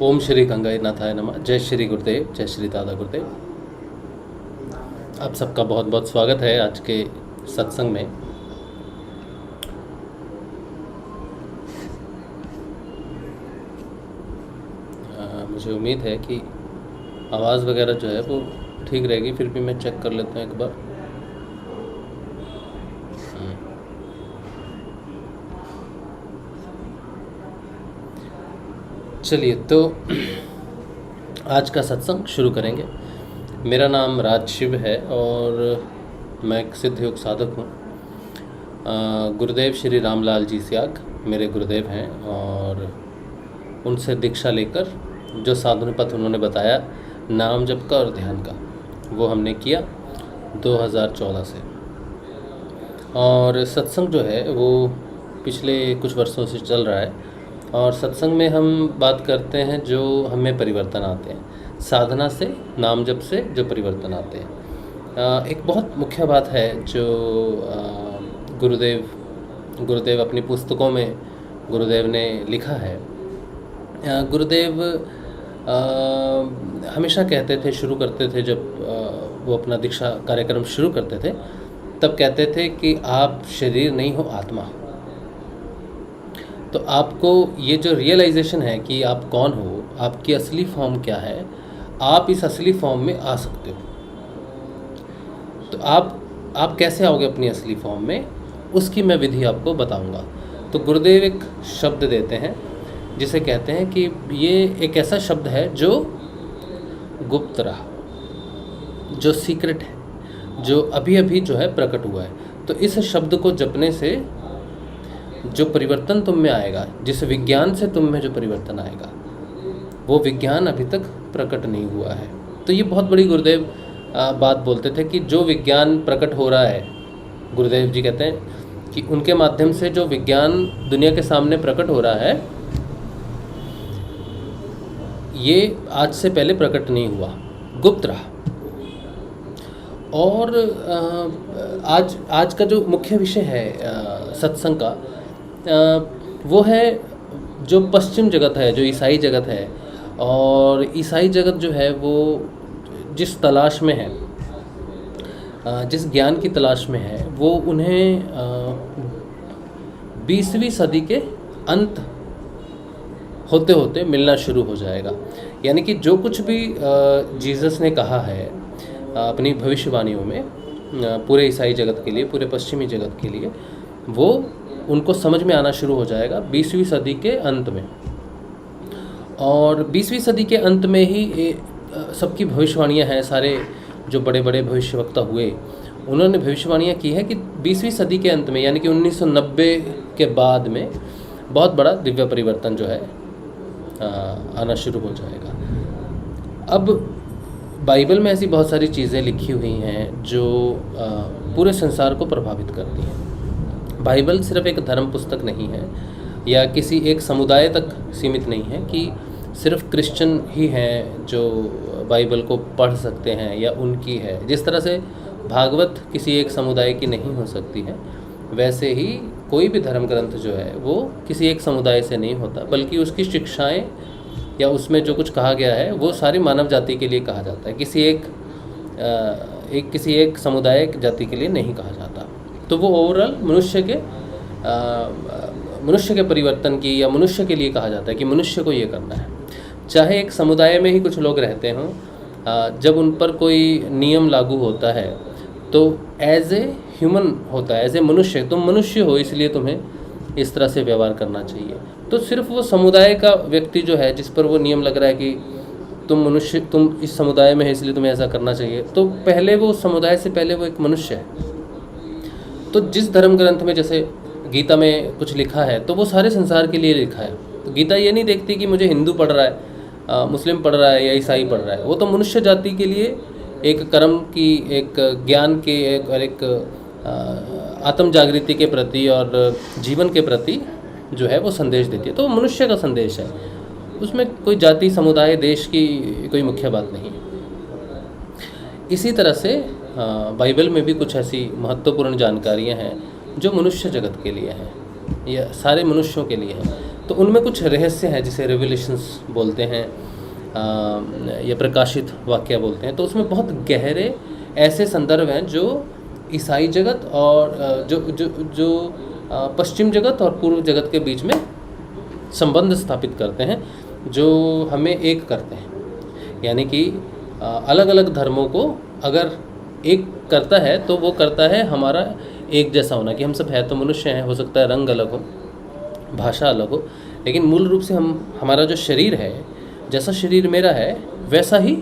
ओम श्री गंगानाथाय नमः। जय श्री गुरुदेव, जय श्री दादा गुरुदेव। आप सबका बहुत बहुत स्वागत है आज के सत्संग में। मुझे उम्मीद है कि आवाज़ वगैरह जो है वो ठीक रहेगी, फिर भी मैं चेक कर लेता हूँ एक बार। चलिए, तो आज का सत्संग शुरू करेंगे। मेरा नाम राज शिव है और मैं एक सिद्ध योग साधक हूँ। गुरुदेव श्री रामलाल जी सियाग मेरे गुरुदेव हैं और उनसे दीक्षा लेकर जो साधन पथ उन्होंने बताया नाम जप का और ध्यान का, वो हमने किया 2014 से। और सत्संग जो है वो पिछले कुछ वर्षों से चल रहा है और सत्संग में हम बात करते हैं जो हमें परिवर्तन आते हैं, साधना से, नाम जप से जो परिवर्तन आते हैं। एक बहुत मुख्य बात है जो गुरुदेव अपनी पुस्तकों में गुरुदेव ने लिखा है। गुरुदेव हमेशा कहते थे, शुरू करते थे जब वो अपना दीक्षा कार्यक्रम शुरू करते थे, तब कहते थे कि आप शरीर नहीं हो, आत्मा। तो आपको ये जो रियलाइजेशन है कि आप कौन हो, आपकी असली फॉर्म क्या है, आप इस असली फॉर्म में आ सकते हो। तो आप कैसे आओगे अपनी असली फॉर्म में, उसकी मैं विधि आपको बताऊंगा। तो गुरुदेव एक शब्द देते हैं जिसे कहते हैं कि ये एक ऐसा शब्द है जो गुप्त रहा, जो सीक्रेट है, जो अभी अभी जो है प्रकट हुआ है। तो इस शब्द को जपने से जो परिवर्तन तुम में आएगा, जिस विज्ञान से तुम में जो परिवर्तन आएगा, वो विज्ञान अभी तक प्रकट नहीं हुआ है। तो ये बहुत बड़ी गुरुदेव बात बोलते थे कि जो विज्ञान प्रकट हो रहा है, गुरुदेव जी कहते हैं कि उनके माध्यम से जो विज्ञान दुनिया के सामने प्रकट हो रहा है, ये आज से पहले प्रकट नहीं हुआ, गुप्त रहा। और आज का जो मुख्य विषय है सत्संग का, वो है जो पश्चिम जगत है, जो ईसाई जगत है। और ईसाई जगत जो है वो जिस तलाश में है, जिस ज्ञान की तलाश में है, वो उन्हें 20वीं सदी के अंत होते होते मिलना शुरू हो जाएगा। यानी कि जो कुछ भी जीसस ने कहा है अपनी भविष्यवाणियों में पूरे ईसाई जगत के लिए, पूरे पश्चिमी जगत के लिए, वो उनको समझ में आना शुरू हो जाएगा 20वीं सदी के अंत में। और 20वीं सदी के अंत में ही सबकी भविष्यवाणियां हैं। सारे जो बड़े बड़े भविष्यवक्ता हुए, उन्होंने भविष्यवाणियां की है कि 20वीं सदी के अंत में, यानी कि 1990 के बाद में बहुत बड़ा दिव्य परिवर्तन जो है आना शुरू हो जाएगा। अब बाइबल में ऐसी बहुत सारी चीज़ें लिखी हुई हैं जो पूरे संसार को प्रभावित करती हैं। बाइबल सिर्फ एक धर्म पुस्तक नहीं है या किसी एक समुदाय तक सीमित नहीं है कि सिर्फ क्रिश्चियन ही हैं जो बाइबल को पढ़ सकते हैं या उनकी है। जिस तरह से भागवत किसी एक समुदाय की नहीं हो सकती है, वैसे ही कोई भी धर्म ग्रंथ जो है वो किसी एक समुदाय से नहीं होता, बल्कि उसकी शिक्षाएं या उसमें जो कुछ कहा गया है वो सारी मानव जाति के लिए कहा जाता है, किसी एक समुदाय जाति के लिए नहीं कहा जाता। तो वो ओवरऑल मनुष्य के परिवर्तन की या मनुष्य के लिए कहा जाता है कि मनुष्य को ये करना है। चाहे एक समुदाय में ही कुछ लोग रहते हों, जब उन पर कोई नियम लागू होता है तो एज ए ह्यूमन होता है, एज ए मनुष्य, तुम मनुष्य हो इसलिए तुम्हें इस तरह से व्यवहार करना चाहिए। तो सिर्फ वो समुदाय का व्यक्ति जो है जिस पर वो नियम लग रहा है कि तुम मनुष्य, तुम इस समुदाय में है इसलिए तुम्हें ऐसा करना चाहिए, तो पहले वो समुदाय से पहले वो एक मनुष्य है। तो जिस धर्म ग्रंथ में, जैसे गीता में कुछ लिखा है, तो वो सारे संसार के लिए लिखा है। तो गीता ये नहीं देखती कि मुझे हिंदू पढ़ रहा है, मुस्लिम पढ़ रहा है या ईसाई पढ़ रहा है। वो तो मनुष्य जाति के लिए एक कर्म की, एक ज्ञान के, एक आत्म जागृति के प्रति और जीवन के प्रति जो है वो संदेश देती है। तो वो मनुष्य का संदेश है, उसमें कोई जाति, समुदाय, देश की कोई मुख्य बात नहीं। इसी तरह से बाइबल में भी कुछ ऐसी महत्वपूर्ण जानकारियां हैं जो मनुष्य जगत के लिए हैं या सारे मनुष्यों के लिए हैं। तो तो उनमें कुछ रहस्य हैं जिसे रेवलेशंस बोलते हैं या प्रकाशित वाक्य बोलते हैं। तो उसमें बहुत गहरे ऐसे संदर्भ हैं जो ईसाई जगत और जो पश्चिम जगत और पूर्व जगत के बीच में संबंध स्थापित करते हैं, जो हमें एक करते हैं। यानी कि अलग अलग धर्मों को अगर एक करता है तो वो करता है हमारा एक जैसा होना, कि हम सब है तो मनुष्य हैं, हो सकता है रंग अलग हो, भाषा अलग हो, लेकिन मूल रूप से हमारा जो शरीर है, जैसा शरीर मेरा है वैसा ही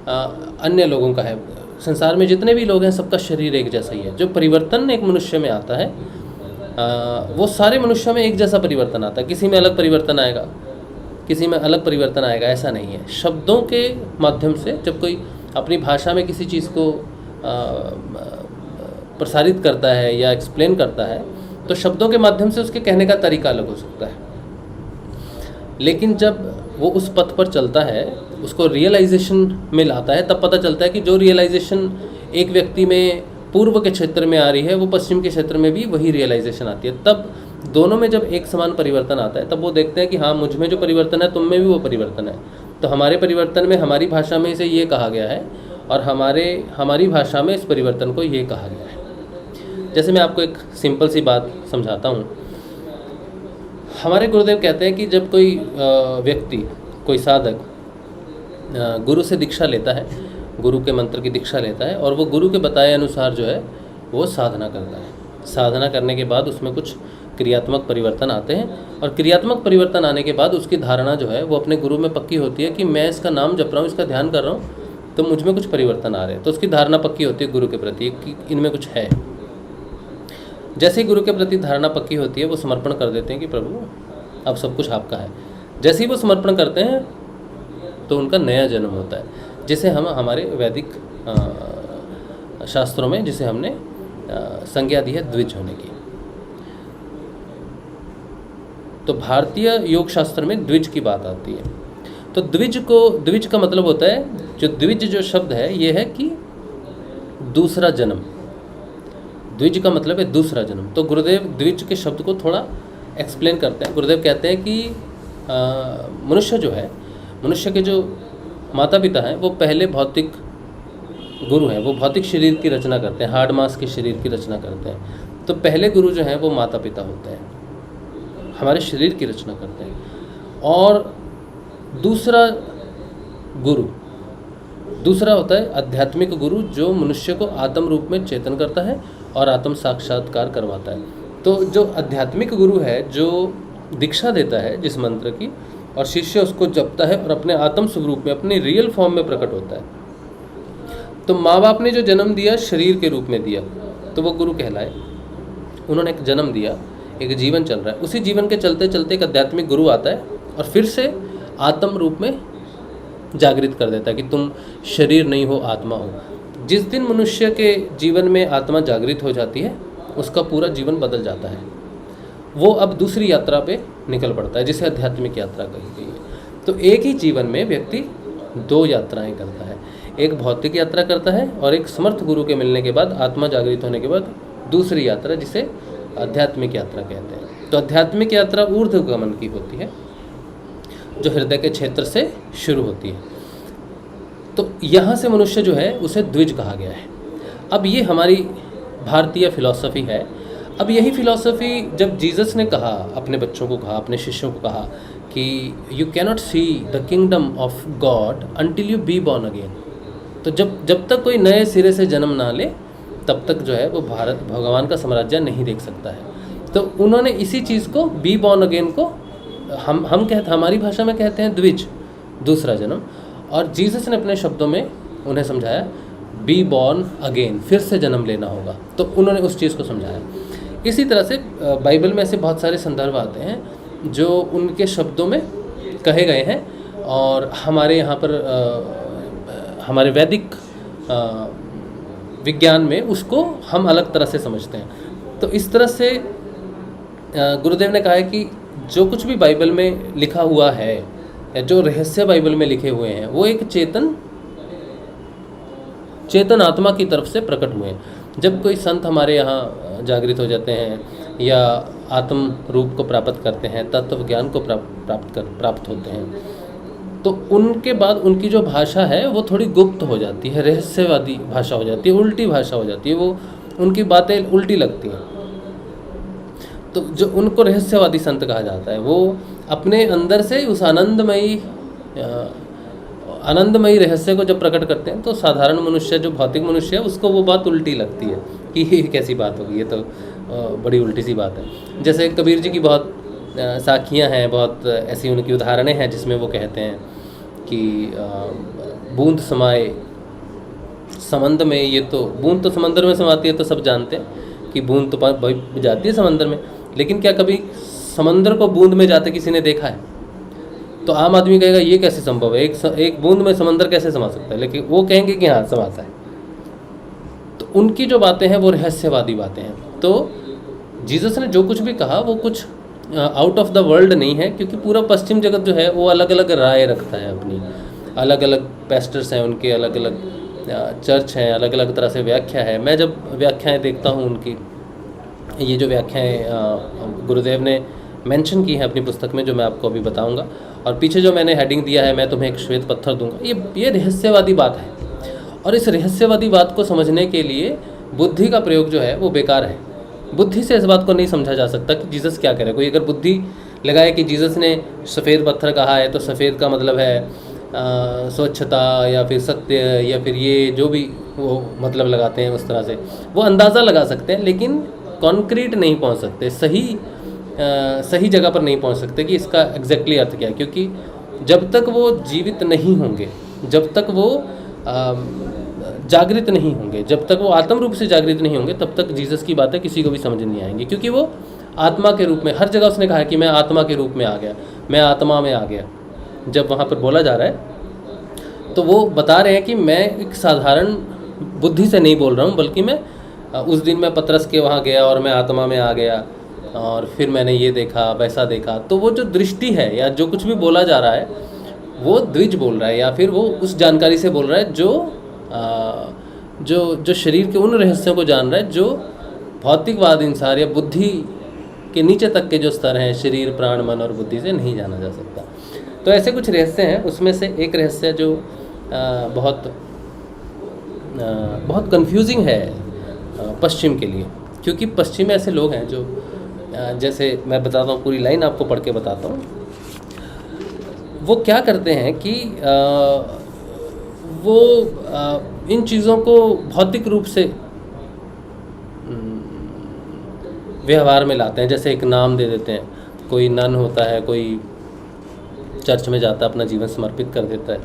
अन्य लोगों का है। संसार में जितने भी लोग हैं सबका शरीर एक जैसा ही है। जो परिवर्तन एक मनुष्य में आता है वो सारे मनुष्यों में एक जैसा परिवर्तन आता है। किसी में अलग परिवर्तन आएगा, किसी में अलग परिवर्तन आएगा, ऐसा नहीं है। शब्दों के माध्यम से जब कोई अपनी भाषा में किसी चीज़ को प्रसारित करता है या एक्सप्लेन करता है तो शब्दों के माध्यम से उसके कहने का तरीका अलग हो सकता है, लेकिन जब वो उस पथ पर चलता है, उसको रियलाइजेशन में लाता है, तब पता चलता है कि जो रियलाइजेशन एक व्यक्ति में पूर्व के क्षेत्र में आ रही है वो पश्चिम के क्षेत्र में भी वही रियलाइजेशन आती है। तब दोनों में जब एक समान परिवर्तन आता है तब वो देखते हैं कि हाँ, मुझ में जो परिवर्तन है तुम में भी वो परिवर्तन है। तो हमारे परिवर्तन में हमारी भाषा में इसे ये कहा गया है और हमारी भाषा में इस परिवर्तन को ये कहा गया है। जैसे मैं आपको एक सिंपल सी बात समझाता हूँ। हमारे गुरुदेव कहते हैं कि जब कोई व्यक्ति, कोई साधक गुरु से दीक्षा लेता है, गुरु के मंत्र की दीक्षा लेता है और वो गुरु के बताए अनुसार जो है वो साधना करता है। साधना करने के बाद उसमें कुछ क्रियात्मक परिवर्तन आते हैं और क्रियात्मक परिवर्तन आने के बाद उसकी धारणा जो है वो अपने गुरु में पक्की होती है कि मैं इसका नाम जप रहा हूँ, इसका ध्यान कर रहा हूँ तो मुझ में कुछ परिवर्तन आ रहे हैं। तो उसकी धारणा पक्की होती है गुरु के प्रति कि इनमें कुछ है। जैसे ही गुरु के प्रति धारणा पक्की होती है वो समर्पण कर देते हैं कि प्रभु अब सब कुछ आपका है। जैसे ही वो समर्पण करते हैं तो उनका नया जन्म होता है, जिसे हम हमारे वैदिक शास्त्रों में जिसे हमने संज्ञा दी है द्विज होने की। तो भारतीय योग शास्त्र में द्विज की बात आती है। तो द्विज का मतलब होता है, जो द्विज जो शब्द है ये है कि दूसरा जन्म। द्विज का मतलब है दूसरा जन्म। तो गुरुदेव द्विज के शब्द को थोड़ा एक्सप्लेन करते हैं। गुरुदेव कहते हैं कि मनुष्य जो है, मनुष्य के जो माता पिता हैं वो पहले भौतिक गुरु हैं, वो भौतिक शरीर की रचना करते हैं, हाड़ मांस के शरीर की रचना करते हैं। तो पहले गुरु जो हैं वो माता पिता होते हैं, हमारे शरीर की रचना करते हैं। और दूसरा होता है आध्यात्मिक गुरु, जो मनुष्य को आत्म रूप में चेतन करता है और आत्म साक्षात्कार करवाता है। तो जो आध्यात्मिक गुरु है, जो दीक्षा देता है जिस मंत्र की, और शिष्य उसको जपता है और अपने आत्म स्वरूप में, अपनी रियल फॉर्म में प्रकट होता है। तो माँ बाप ने जो जन्म दिया शरीर के रूप में दिया तो वो गुरु कहलाए। उन्होंने एक जन्म दिया, एक जीवन चल रहा है, उसी जीवन के चलते चलते एक आध्यात्मिक गुरु आता है और फिर से आत्म रूप में जागृत कर देता है कि तुम शरीर नहीं हो, आत्मा हो। जिस दिन मनुष्य के जीवन में आत्मा जागृत हो जाती है उसका पूरा जीवन बदल जाता है। वो अब दूसरी यात्रा पे निकल पड़ता है जिसे आध्यात्मिक यात्रा कही गई है। तो एक ही जीवन में व्यक्ति दो यात्राएं करता है, एक भौतिक यात्रा करता है और एक समर्थ गुरु के मिलने के बाद, आत्मा जागृत होने के बाद दूसरी यात्रा जिसे आध्यात्मिक यात्रा कहते हैं। तो आध्यात्मिक यात्रा ऊर्ध्वगमन की होती है, जो हृदय के क्षेत्र से शुरू होती है। तो यहाँ से मनुष्य जो है उसे द्विज कहा गया है। अब ये हमारी भारतीय फिलॉसफी है। अब यही फिलॉसफी जब जीसस ने कहा, अपने बच्चों को कहा, अपने शिष्यों को कहा कि you cannot see the kingdom of God until you be born again. तो जब तक कोई नए सिरे से जन्म ना ले तब तक जो है वो भारत भगवान का साम्राज्य नहीं देख सकता है। तो उन्होंने इसी चीज़ को, बी बॉर्न अगेन को हम कहते, हमारी भाषा में कहते हैं द्विज, दूसरा जन्म। और जीसस ने अपने शब्दों में उन्हें समझाया बी बॉर्न अगेन, फिर से जन्म लेना होगा। तो उन्होंने उस चीज़ को समझाया। इसी तरह से बाइबल में ऐसे बहुत सारे संदर्भ आते हैं जो उनके शब्दों में कहे गए हैं और हमारे यहाँ पर हमारे वैदिक विज्ञान में उसको हम अलग तरह से समझते हैं। तो इस तरह से गुरुदेव ने कहा है कि जो कुछ भी बाइबल में लिखा हुआ है या जो रहस्य बाइबल में लिखे हुए हैं वो एक चेतन आत्मा की तरफ से प्रकट हुए हैं। जब कोई संत हमारे यहाँ जागृत हो जाते हैं या आत्म रूप को प्राप्त करते हैं, तत्व ज्ञान को प्राप्त होते हैं, तो उनके बाद उनकी जो भाषा है वो थोड़ी गुप्त हो जाती है, रहस्यवादी भाषा हो जाती है, उल्टी भाषा हो जाती है, वो उनकी बातें उल्टी लगती हैं। तो जो उनको रहस्यवादी संत कहा जाता है, वो अपने अंदर से उस आनंदमयी रहस्य को जब प्रकट करते हैं तो साधारण मनुष्य, जो भौतिक मनुष्य है, उसको वो बात उल्टी लगती है कि ये कैसी बात होगी, ये तो बड़ी उल्टी सी बात है। जैसे कबीर जी की बहुत साखियाँ हैं, बहुत ऐसी उनकी उदाहरणें हैं जिसमें वो कहते हैं कि बूंद समाए समंद में, ये तो बूंद तो समंदर में समाती है, तो सब जानते हैं कि बूंद तो जाती है समंदर में, लेकिन क्या कभी समंदर को बूंद में जाते किसी ने देखा है? तो आम आदमी कहेगा ये कैसे संभव है, एक बूंद में समंदर कैसे समा सकता है, लेकिन वो कहेंगे कि हाँ समाता है। तो उनकी जो बातें हैं वो रहस्यवादी बातें हैं। तो जीसस ने जो कुछ भी कहा वो कुछ आउट ऑफ द वर्ल्ड नहीं है, क्योंकि पूरा पश्चिम जगत जो है वो अलग अलग राय रखता है अपनी, अलग अलग पेस्टर्स हैं उनके, अलग अलग चर्च हैं, अलग अलग तरह से व्याख्या है। मैं जब व्याख्याएं देखता हूँ उनकी, ये जो व्याख्याएं गुरुदेव ने मेंशन की है अपनी पुस्तक में, जो मैं आपको अभी बताऊंगा, और पीछे जो मैंने हेडिंग दिया है, मैं तुम्हें एक श्वेत पत्थर दूंगा, ये रहस्यवादी बात है। और इस रहस्यवादी बात को समझने के लिए बुद्धि का प्रयोग जो है वो बेकार है। बुद्धि से इस बात को नहीं समझा जा सकता कि जीसस क्या कह रहे। कोई अगर बुद्धि लगाए कि जीसस ने सफ़ेद पत्थर कहा है तो सफ़ेद का मतलब है स्वच्छता या फिर सत्य, या फिर ये जो भी वो मतलब लगाते हैं, उस तरह से वो अंदाज़ा लगा सकते हैं, लेकिन कॉन्क्रीट नहीं पहुंच सकते, सही जगह पर नहीं पहुंच सकते कि इसका एग्जैक्टली अर्थ क्या है। क्योंकि जब तक वो जीवित नहीं होंगे, जब तक वो जागृत नहीं होंगे, जब तक वो आत्म रूप से जागृत नहीं होंगे, तब तक जीसस की बातें किसी को भी समझ नहीं आएंगी। क्योंकि वो आत्मा के रूप में, हर जगह उसने कहा है कि मैं आत्मा के रूप में आ गया, मैं आत्मा में आ गया। जब वहाँ पर बोला जा रहा है तो वो बता रहे हैं कि मैं एक साधारण बुद्धि से नहीं बोल रहा हूँ, बल्कि मैं उस दिन मैं पतरस के वहाँ गया और मैं आत्मा में आ गया और फिर मैंने ये देखा, वैसा देखा। तो वो जो दृष्टि है या जो कुछ भी बोला जा रहा है वो द्विज बोल रहा है, या फिर वो उस जानकारी से बोल रहा है जो शरीर के उन रहस्यों को जान रहा है जो भौतिकवाद इंसान या बुद्धि के नीचे तक के जो स्तर हैं, शरीर, प्राण, मन और बुद्धि से नहीं जाना जा सकता। तो ऐसे कुछ रहस्य हैं। उसमें से एक रहस्य जो बहुत कंफ्यूजिंग है पश्चिम के लिए, क्योंकि पश्चिम में ऐसे लोग हैं जो जैसे मैं बताता हूँ, पूरी लाइन आपको पढ़ के बताता हूँ। वो क्या करते हैं कि वो इन चीज़ों को भौतिक रूप से व्यवहार में लाते हैं। जैसे एक नाम दे देते हैं, कोई नन होता है, कोई चर्च में जाता है, अपना जीवन समर्पित कर देता है,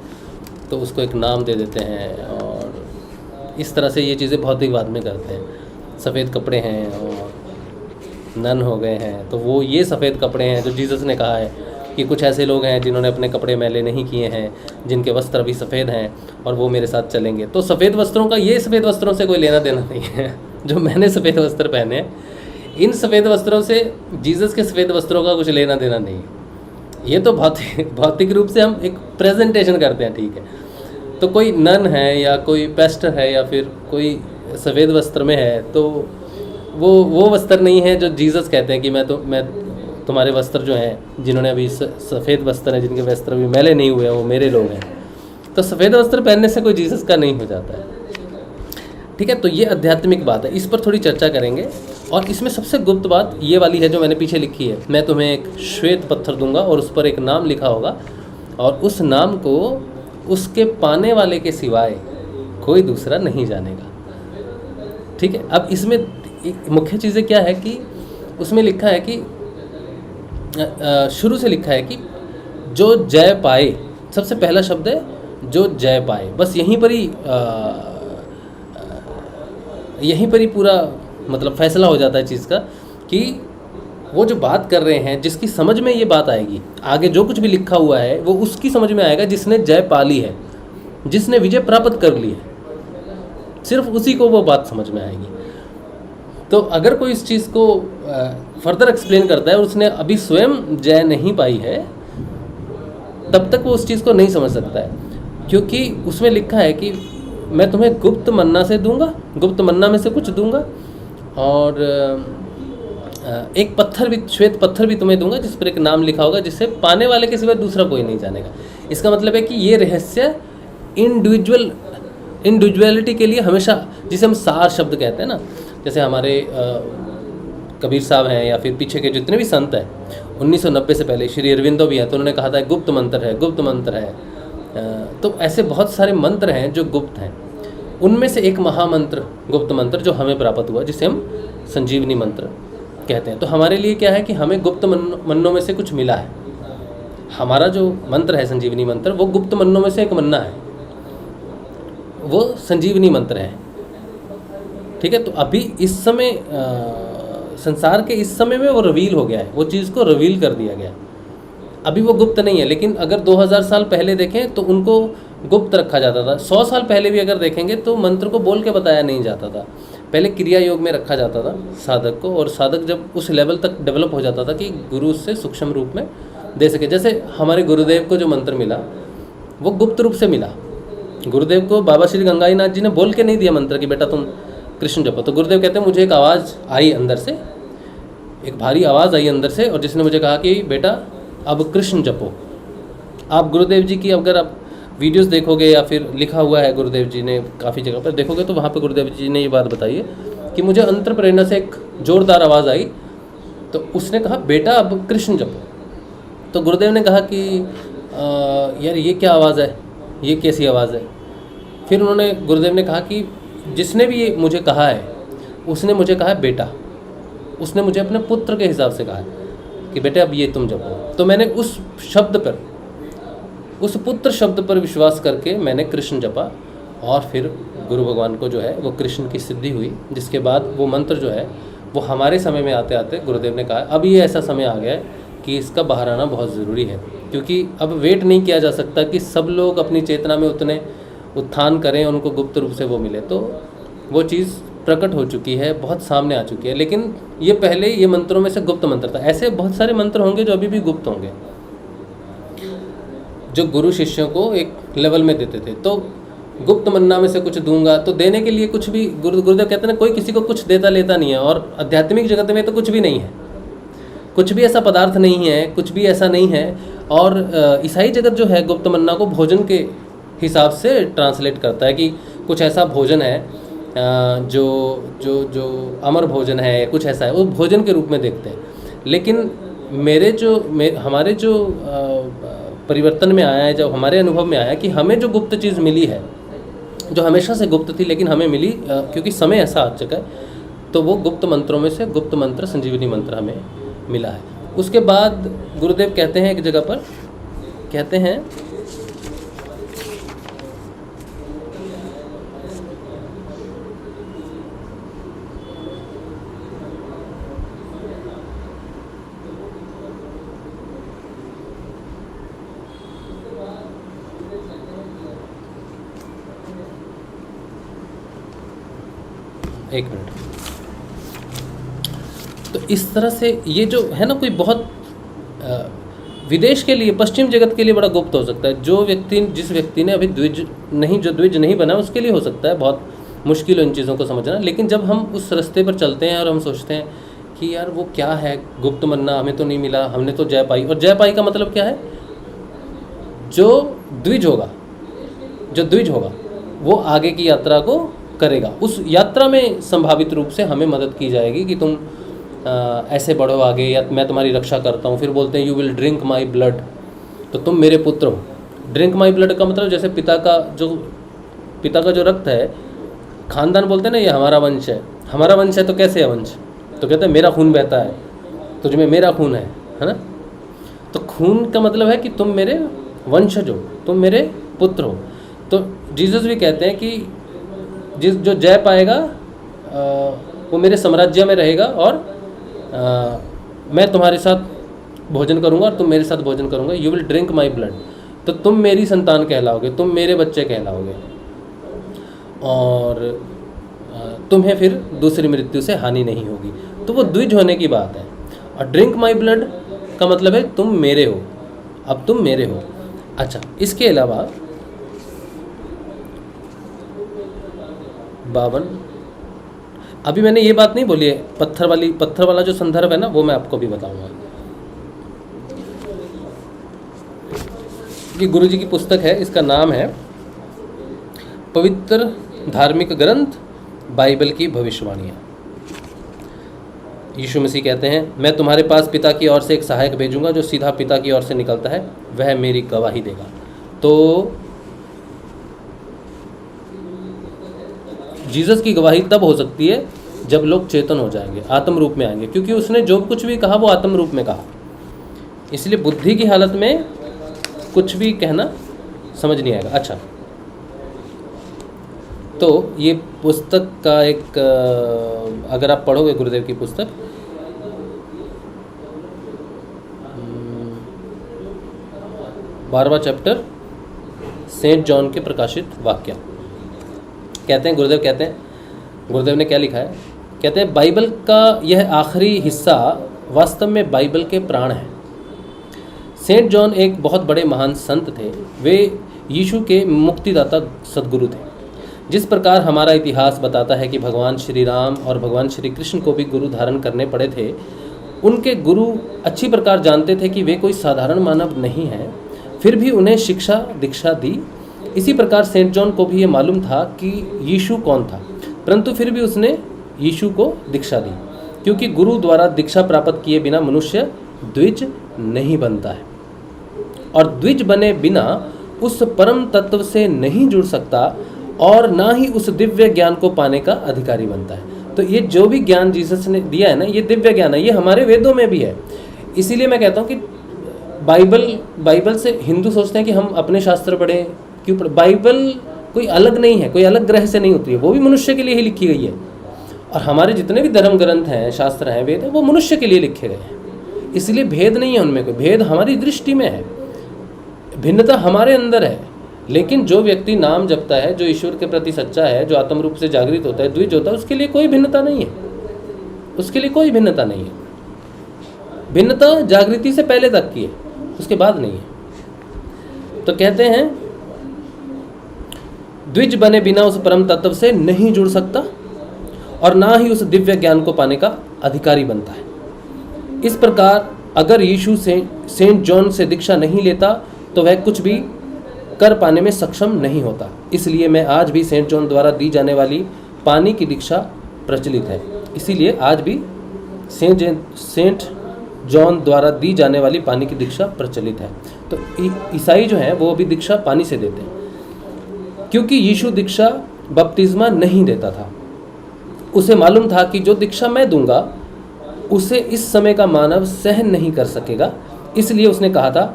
तो उसको एक नाम दे देते हैं, और इस तरह से ये चीज़ें भौतिकवाद में करते हैं। सफ़ेद कपड़े हैं और नन हो गए हैं, तो वो ये सफ़ेद कपड़े हैं जो जीसस ने कहा है कि कुछ ऐसे लोग हैं जिन्होंने अपने कपड़े मैले नहीं किए हैं, जिनके वस्त्र भी सफ़ेद हैं और वो मेरे साथ चलेंगे। तो सफ़ेद वस्त्रों का, ये सफ़ेद वस्त्रों से कोई लेना देना नहीं है। जो मैंने सफ़ेद वस्त्र पहने हैं, इन सफ़ेद वस्त्रों से जीसस के सफ़ेद वस्त्रों का कुछ लेना देना नहीं है। ये तो भौतिक रूप से हम एक प्रेजेंटेशन करते हैं, ठीक है। तो कोई नन है या कोई पेस्टर है या फिर कोई सफ़ेद वस्त्र में है, तो वो वस्त्र नहीं है जो जीसस कहते हैं कि मैं तुम्हारे वस्त्र जो हैं, जिन्होंने अभी सफ़ेद वस्त्र हैं, जिनके वस्त्र अभी मैले नहीं हुए हैं, वो मेरे लोग हैं। तो सफ़ेद वस्त्र पहनने से कोई जीसस का नहीं हो जाता है, ठीक है। तो ये आध्यात्मिक बात है, इस पर थोड़ी चर्चा करेंगे। और इसमें सबसे गुप्त बात ये वाली है जो मैंने पीछे लिखी है, मैं तुम्हें एक श्वेत पत्थर दूंगा और उस पर एक नाम लिखा होगा, और उस नाम को उसके पाने वाले के सिवाय कोई दूसरा नहीं जानेगा, ठीक है। अब इसमें मुख्य चीज़ें क्या है कि उसमें लिखा है कि शुरू से लिखा है कि जो जय पाए, सबसे पहला शब्द है जो जय पाए। बस यहीं पर ही पूरा मतलब फैसला हो जाता है चीज़ का, कि वो जो बात कर रहे हैं, जिसकी समझ में ये बात आएगी, आगे जो कुछ भी लिखा हुआ है वो उसकी समझ में आएगा जिसने जय पा ली है, जिसने विजय प्राप्त कर ली है, सिर्फ उसी को वो बात समझ में आएगी। तो अगर कोई इस चीज़ को फर्दर एक्सप्लेन करता है और उसने अभी स्वयं जय नहीं पाई है, तब तक वो उस चीज़ को नहीं समझ सकता है, क्योंकि उसमें लिखा है कि मैं तुम्हें गुप्त मन्ना से दूंगा, गुप्त मन्ना में से कुछ दूंगा, और एक पत्थर भी, श्वेत पत्थर भी तुम्हें दूंगा जिस पर एक नाम लिखा होगा, जिससे पाने वाले के सिवा दूसरा कोई नहीं जानेगा। इसका मतलब है कि ये रहस्य इंडिविजुअलिटी के लिए हमेशा, जिसे हम सार शब्द कहते हैं ना, जैसे हमारे कबीर साहब हैं या फिर पीछे के जितने भी संत हैं, 1990 से पहले श्री अरविंदो भी हैं, तो उन्होंने कहा था गुप्त मंत्र है, गुप्त मंत्र है। तो ऐसे बहुत सारे मंत्र हैं जो गुप्त हैं। उनमें से एक महामंत्र, गुप्त मंत्र, जो हमें प्राप्त हुआ, जिसे हम संजीवनी मंत्र कहते हैं। तो हमारे लिए क्या है कि हमें गुप्त मन्नों में से कुछ मिला है। हमारा जो मंत्र है संजीवनी मंत्र, वो गुप्त मन्नों में से एक मन्ना है, वो संजीवनी मंत्र है। ठीक है, तो अभी इस समय संसार के इस समय में वो रिवील हो गया है, वो चीज़ को रिवील कर दिया गया है। अभी वो गुप्त नहीं है, लेकिन अगर 2000 साल पहले देखें तो उनको गुप्त रखा जाता था। 100 साल पहले भी अगर देखेंगे तो मंत्र को बोल के बताया नहीं जाता था। पहले क्रिया योग में रखा जाता था साधक को, और साधक जब उस लेवल तक डेवलप हो जाता था कि गुरु उससे सूक्ष्म रूप में दे सके। जैसे हमारे गुरुदेव को जो मंत्र मिला वो गुप्त रूप से मिला। गुरुदेव को बाबा श्री गंगाई नाथ जी ने बोल के नहीं दिया मंत्र कि बेटा तुम कृष्ण जपो। तो गुरुदेव कहते हैं मुझे एक आवाज़ आई अंदर से, एक भारी आवाज़ आई अंदर से, और जिसने मुझे कहा कि बेटा अब कृष्ण जपो। आप गुरुदेव जी की अगर आप वीडियोस देखोगे या फिर लिखा हुआ है गुरुदेव जी ने काफ़ी जगह पर देखोगे, तो वहाँ पे गुरुदेव जी ने ये बात बताई है कि मुझे अंतर प्रेरणा से एक जोरदार आवाज़ आई, तो उसने कहा बेटा अब कृष्ण जपो। तो गुरुदेव ने कहा कि यार ये क्या आवाज़ है, ये कैसी आवाज़ है। फिर उन्होंने, गुरुदेव ने कहा कि जिसने भी ये मुझे कहा है उसने मुझे कहा है बेटा, उसने मुझे अपने पुत्र के हिसाब से कहा है कि बेटे अब ये तुम जपो। तो मैंने उस शब्द पर, उस पुत्र शब्द पर विश्वास करके मैंने कृष्ण जपा, और फिर गुरु भगवान को जो है वो कृष्ण की सिद्धि हुई। जिसके बाद वो मंत्र जो है वो हमारे समय में आते आते गुरुदेव ने कहा अब ये ऐसा समय आ गया है कि इसका बाहर आना बहुत ज़रूरी है, क्योंकि अब वेट नहीं किया जा सकता कि सब लोग अपनी चेतना में उतने उत्थान करें, उनको गुप्त रूप से वो मिले। तो वो चीज़ प्रकट हो चुकी है, बहुत सामने आ चुकी है। लेकिन ये पहले ये मंत्रों में से गुप्त मंत्र था। ऐसे बहुत सारे मंत्र होंगे जो अभी भी गुप्त होंगे, जो गुरु शिष्यों को एक लेवल में देते थे। तो गुप्त मन्ना में से कुछ दूंगा, तो देने के लिए कुछ भी, गुरुदेव कहते हैं ना, कोई किसी को कुछ देता लेता नहीं है। और आध्यात्मिक जगत में तो कुछ भी नहीं है, कुछ भी ऐसा पदार्थ नहीं है, कुछ भी ऐसा नहीं है। और ईसाई जगत जो है गुप्त मन्ना को भोजन के हिसाब से ट्रांसलेट करता है कि कुछ ऐसा भोजन है जो जो जो अमर भोजन है, कुछ ऐसा है, वो भोजन के रूप में देखते हैं। लेकिन हमारे जो परिवर्तन में आया है, जब हमारे अनुभव में आया कि हमें जो गुप्त चीज़ मिली है, जो हमेशा से गुप्त थी लेकिन हमें मिली क्योंकि समय ऐसा आ चुका है, तो वो गुप्त मंत्रों में से गुप्त मंत्र संजीवनी मंत्र हमें मिला है। उसके बाद गुरुदेव कहते हैं, एक जगह पर कहते हैं, एक मिनट। तो इस तरह से ये जो है ना, कोई बहुत विदेश के लिए, पश्चिम जगत के लिए बड़ा गुप्त हो सकता है। जो व्यक्ति, जिस व्यक्ति ने अभी द्विज नहीं बना, उसके लिए हो सकता है बहुत मुश्किल हो इन चीज़ों को समझना। लेकिन जब हम उस रास्ते पर चलते हैं और हम सोचते हैं कि यार वो क्या है गुप्त मन्ना, हमें तो नहीं मिला, हमने तो जय पाई। और जय पाई का मतलब क्या है? जो द्विज होगा वो आगे की यात्रा को करेगा। उस यात्रा में संभावित रूप से हमें मदद की जाएगी कि तुम ऐसे बढ़ो आगे, या मैं तुम्हारी रक्षा करता हूँ। फिर बोलते हैं you will drink my blood, तो तुम मेरे पुत्र हो। ड्रिंक माई ब्लड का मतलब जैसे पिता का जो रक्त है, खानदान बोलते हैं ना ये हमारा वंश है। हमारा वंश है तो कैसे है वंश? तो कहते हैं मेरा खून बहता है, तुझ में मेरा खून है ना। तो खून का मतलब है कि तुम मेरे वंशज हो, तुम मेरे पुत्र हो। तो जीसस भी कहते हैं कि जो जय पाएगा वो मेरे साम्राज्य में रहेगा, और मैं तुम्हारे साथ भोजन करूँगा और तुम मेरे साथ भोजन करूँगा। You will drink my blood, तो तुम मेरी संतान कहलाओगे, तुम मेरे बच्चे कहलाओगे, और तुम्हें फिर दूसरी मृत्यु से हानि नहीं होगी। तो वो द्विज होने की बात है। और ड्रिंक माई ब्लड का मतलब है तुम मेरे हो, अब तुम मेरे हो। अच्छा, इसके अलावा 52 अभी मैंने ये बात नहीं बोली है, पत्थर वाला जो संदर्भ है ना, वो मैं आपको भी बताऊंगा। ये गुरु जी की पुस्तक है, इसका नाम है पवित्र धार्मिक ग्रंथ बाइबल की भविष्यवाणियाँ। यीशु मसीह कहते हैं, मैं तुम्हारे पास पिता की ओर से एक सहायक भेजूंगा जो सीधा पिता की ओर से निकलता है, वह मेरी गवाही देगा। तो जीसस की गवाही तब हो सकती है जब लोग चेतन हो जाएंगे, आत्म रूप में आएंगे, क्योंकि उसने जो कुछ भी कहा वो आत्म रूप में कहा। इसलिए बुद्धि की हालत में कुछ भी कहना समझ नहीं आएगा। अच्छा, तो ये पुस्तक का एक अगर आप पढ़ोगे गुरुदेव की पुस्तक, 12वां चैप्टर, सेंट जॉन के प्रकाशित वाक्य, कहते हैं गुरुदेव ने क्या लिखा है, कहते हैं बाइबल का यह आखिरी हिस्सा वास्तव में बाइबल के प्राण है। सेंट जॉन एक बहुत बड़े महान संत थे, वे यीशु के मुक्तिदाता सद्गुरु थे। जिस प्रकार हमारा इतिहास बताता है कि भगवान श्री राम और भगवान श्री कृष्ण को भी गुरु धारण करने पड़े थे, उनके गुरु अच्छी प्रकार जानते थे कि वे कोई साधारण मानव नहीं हैं, फिर भी उन्हें शिक्षा दीक्षा दी। इसी प्रकार सेंट जॉन को भी ये मालूम था कि यीशु कौन था, परंतु फिर भी उसने यीशु को दीक्षा दी, क्योंकि गुरु द्वारा दीक्षा प्राप्त किए बिना मनुष्य द्विज नहीं बनता है, और द्विज बने बिना उस परम तत्व से नहीं जुड़ सकता और ना ही उस दिव्य ज्ञान को पाने का अधिकारी बनता है। तो ये जो भी ज्ञान जीसस ने दिया है ना, ये दिव्य ज्ञान है, ये हमारे वेदों में भी है। इसीलिए मैं कहता हूँ कि बाइबल से हिंदू सोचते हैं कि हम अपने शास्त्र पढ़ें, क्यों पढ़े? बाइबल कोई अलग नहीं है, कोई अलग ग्रह से नहीं होती है, वो भी मनुष्य के लिए ही लिखी गई है। और हमारे जितने भी धर्म ग्रंथ हैं, शास्त्र हैं, वेद हैं, वो मनुष्य के लिए लिखे गए हैं। इसलिए भेद नहीं है उनमें, कोई भेद हमारी दृष्टि में है, भिन्नता हमारे अंदर है। लेकिन जो व्यक्ति नाम जपता है, जो ईश्वर के प्रति सच्चा है, जो आत्म रूप से जागृत होता है, द्विज होता है, उसके लिए कोई भिन्नता नहीं है, उसके लिए कोई भिन्नता नहीं है। भिन्नता जागृति से पहले तक की है, उसके बाद नहीं है। तो कहते हैं द्विज बने बिना उस परम तत्व से नहीं जुड़ सकता और ना ही उस दिव्य ज्ञान को पाने का अधिकारी बनता है। इस प्रकार अगर यीशु से सेंट जॉन से दीक्षा नहीं लेता तो वह कुछ भी कर पाने में सक्षम नहीं होता। इसलिए मैं आज भी सेंट जॉन द्वारा दी जाने वाली पानी की दीक्षा प्रचलित है। इसीलिए आज भी सेंट जॉन द्वारा दी जाने वाली पानी की दीक्षा प्रचलित है। तो ईसाई जो हैं वो अभी दीक्षा पानी से देते हैं, क्योंकि यीशु दीक्षा बपतिस्मा नहीं देता था। उसे मालूम था कि जो दीक्षा मैं दूंगा उसे इस समय का मानव सहन नहीं कर सकेगा। इसलिए उसने कहा था,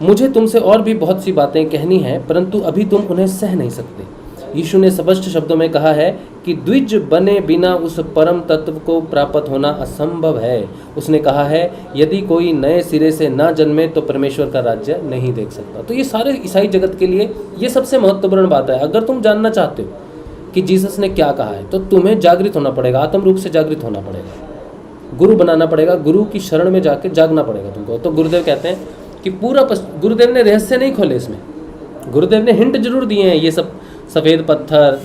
मुझे तुमसे और भी बहुत सी बातें कहनी हैं, परंतु अभी तुम उन्हें सह नहीं सकते। यीशु ने स्पष्ट शब्दों में कहा है कि द्विज बने बिना उस परम तत्व को प्राप्त होना असंभव है। उसने कहा है, यदि कोई नए सिरे से ना जन्मे तो परमेश्वर का राज्य नहीं देख सकता। तो ये सारे ईसाई जगत के लिए ये सबसे महत्वपूर्ण बात है। अगर तुम जानना चाहते हो कि जीसस ने क्या कहा है, तो तुम्हें जागृत होना पड़ेगा, आत्म रूप से जागृत होना पड़ेगा, गुरु बनाना पड़ेगा, गुरु की शरण में जाके जागना पड़ेगा तुमको। तो गुरुदेव कहते हैं कि पूरा गुरुदेव ने रहस्य नहीं खोले इसमें, गुरुदेव ने हिंट जरूर दिए हैं, ये सब सफ़ेद पत्थर,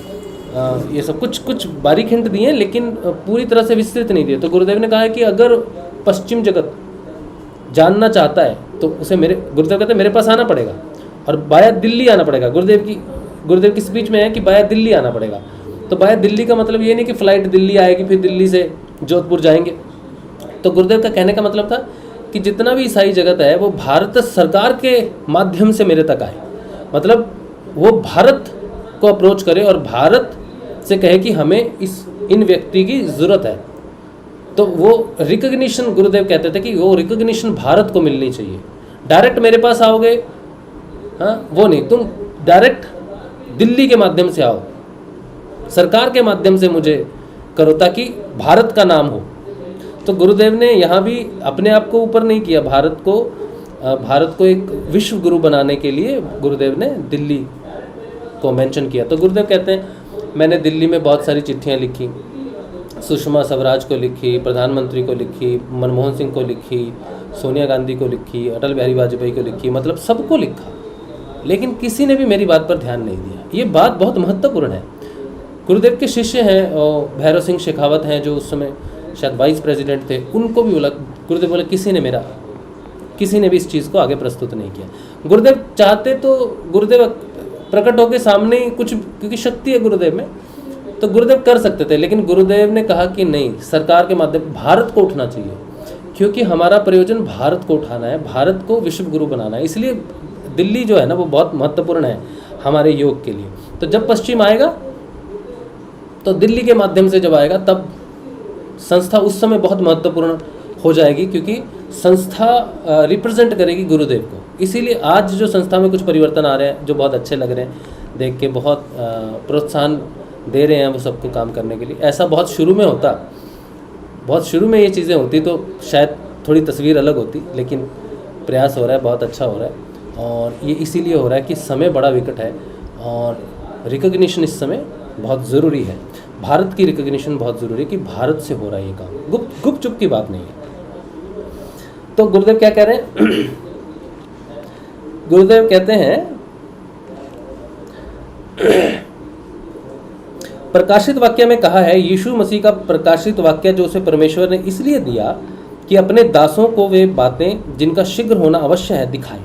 ये सब कुछ बारीक हिंट दिए हैं, लेकिन पूरी तरह से विस्तृत नहीं दिए। तो गुरुदेव ने कहा है कि अगर पश्चिम जगत जानना चाहता है तो उसे गुरुदेव कहते हैं मेरे पास आना पड़ेगा और बाया दिल्ली आना पड़ेगा। गुरुदेव की स्पीच में है कि बाया दिल्ली आना पड़ेगा। तो बाया दिल्ली का मतलब ये नहीं कि फ़्लाइट दिल्ली आएगी फिर दिल्ली से जोधपुर जाएंगे। तो गुरुदेव का कहने का मतलब था कि जितना भी ईसाई जगत है वो भारत सरकार के माध्यम से मेरे तक आए, मतलब वो भारत को अप्रोच करे और भारत से कहे कि हमें इन व्यक्ति की ज़रूरत है। तो वो रिकग्निशन, गुरुदेव कहते थे कि वो रिकग्निशन भारत को मिलनी चाहिए। डायरेक्ट मेरे पास आओगे, हाँ, वो नहीं, तुम डायरेक्ट दिल्ली के माध्यम से आओ, सरकार के माध्यम से मुझे करो, ताकि भारत का नाम हो। तो गुरुदेव ने यहाँ भी अपने आप को ऊपर नहीं किया, भारत को एक विश्व गुरु बनाने के लिए गुरुदेव ने दिल्ली को मेंशन किया। तो गुरुदेव कहते हैं मैंने दिल्ली में बहुत सारी चिट्ठियाँ लिखी, सुषमा स्वराज को लिखी, प्रधानमंत्री को लिखी, मनमोहन सिंह को लिखी, सोनिया गांधी को लिखी, अटल बिहारी वाजपेयी को लिखी, मतलब सबको लिखा, लेकिन किसी ने भी मेरी बात पर ध्यान नहीं दिया। ये बात बहुत महत्वपूर्ण है। गुरुदेव के शिष्य हैं और भैरव सिंह शेखावत हैं जो उस समय शायद वाइस प्रेसिडेंट थे, उनको भी बोला, गुरुदेव बोले किसी ने भी इस चीज़ को आगे प्रस्तुत नहीं किया। गुरुदेव चाहते तो गुरुदेव प्रकट होकर सामने ही कुछ, क्योंकि शक्ति है गुरुदेव में, तो गुरुदेव कर सकते थे, लेकिन गुरुदेव ने कहा कि नहीं, सरकार के माध्यम भारत को उठना चाहिए, क्योंकि हमारा प्रयोजन भारत को उठाना है, भारत को विश्व गुरु बनाना है। इसलिए दिल्ली जो है ना वो बहुत महत्वपूर्ण है हमारे योग के लिए। तो जब पश्चिम आएगा तो दिल्ली के माध्यम से जब आएगा तब संस्था उस समय बहुत महत्वपूर्ण हो जाएगी, क्योंकि संस्था रिप्रेजेंट करेगी गुरुदेव को। इसीलिए आज जो संस्था में कुछ परिवर्तन आ रहे हैं जो बहुत अच्छे लग रहे हैं, देख के बहुत प्रोत्साहन दे रहे हैं वो सबको काम करने के लिए। ऐसा बहुत शुरू में होता, बहुत शुरू में ये चीज़ें होती तो शायद थोड़ी तस्वीर अलग होती, लेकिन प्रयास हो रहा है, बहुत अच्छा हो रहा है। और ये इसीलिए हो रहा है कि समय बड़ा विकट है और रिकॉग्निशन इस समय बहुत ज़रूरी है। भारत की रिकॉग्निशन बहुत ज़रूरी है कि भारत से हो रहा है ये काम, गुप चुप की बात नहीं है। तो गुरुदेव क्या कह रहे हैं? गुरुदेव कहते हैं प्रकाशित वाक्य में कहा है, यीशु मसीह का प्रकाशित वाक्य जो उसे परमेश्वर ने इसलिए दिया कि अपने दासों को वे बातें जिनका शीघ्र होना अवश्य है दिखाएं,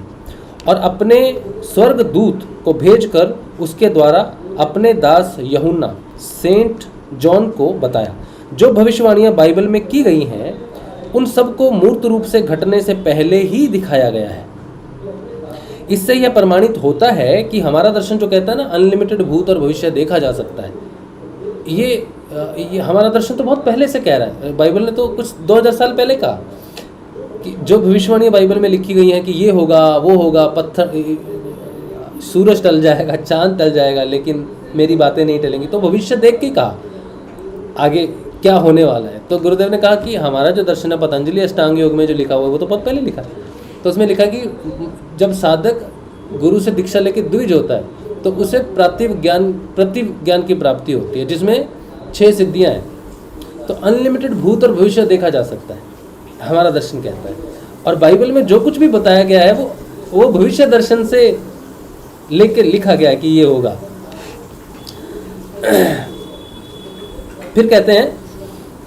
और अपने स्वर्ग दूत को भेजकर उसके द्वारा अपने दास यूहन्ना सेंट जॉन को बताया। जो भविष्यवाणियां बाइबल में की गई हैं उन सब को मूर्त रूप से घटने से पहले ही दिखाया गया है। इससे यह प्रमाणित होता है कि हमारा दर्शन जो कहता है ना, अनलिमिटेड भूत और भविष्य देखा जा सकता है, ये हमारा दर्शन तो बहुत पहले से कह रहा है। बाइबल ने तो कुछ 2000 साल पहले कहा कि जो भविष्यवाणियां बाइबल में लिखी गई हैं कि ये होगा, वो होगा, पत्थर, सूरज टल जाएगा, चांद टल जाएगा, लेकिन मेरी बातें नहीं टलेंगी। तो भविष्य देख के कहा आगे क्या होने वाला है। तो गुरुदेव ने कहा कि हमारा जो दर्शन है पतंजलि अष्टांग योग में जो लिखा हुआ है वो तो बहुत पहले लिखा है। तो उसमें लिखा कि जब साधक गुरु से दीक्षा लेके द्विज होता है तो उसे प्रति ज्ञान की प्राप्ति होती है, जिसमें 6 सिद्धियां हैं। तो अनलिमिटेड भूत और भविष्य देखा जा सकता है, हमारा दर्शन कहता है। और बाइबल में जो कुछ भी बताया गया है वो भविष्य दर्शन से लेकर लिखा गया है कि ये होगा। फिर कहते हैं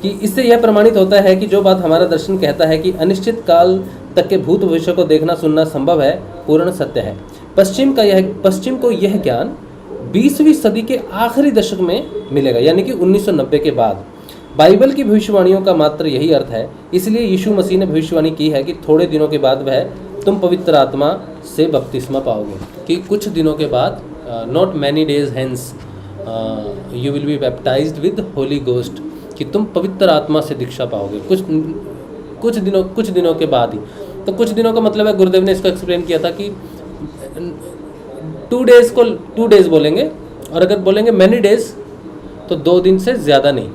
कि इससे यह प्रमाणित होता है कि जो बात हमारा दर्शन कहता है कि अनिश्चित काल तक के भूत भविष्य को देखना सुनना संभव है, पूर्ण सत्य है। पश्चिम को यह ज्ञान 20वीं सदी के आखिरी दशक में मिलेगा, यानी कि 1990 के बाद। बाइबल की भविष्यवाणियों का मात्र यही अर्थ है। इसलिए यीशु मसीह ने भविष्यवाणी की है कि थोड़े दिनों के बाद वह तुम पवित्र आत्मा से बपतिस्मा पाओगे, कि कुछ दिनों के बाद, not many days hence you will be baptised with Holi ghost, कि तुम पवित्र आत्मा से दीक्षा पाओगे कुछ दिनों के बाद ही। तो कुछ दिनों का मतलब है, गुरुदेव ने इसको एक्सप्लेन किया था कि 2 डेज को 2 डेज बोलेंगे, और अगर बोलेंगे मैनी डेज तो 2 दिन से ज़्यादा नहीं।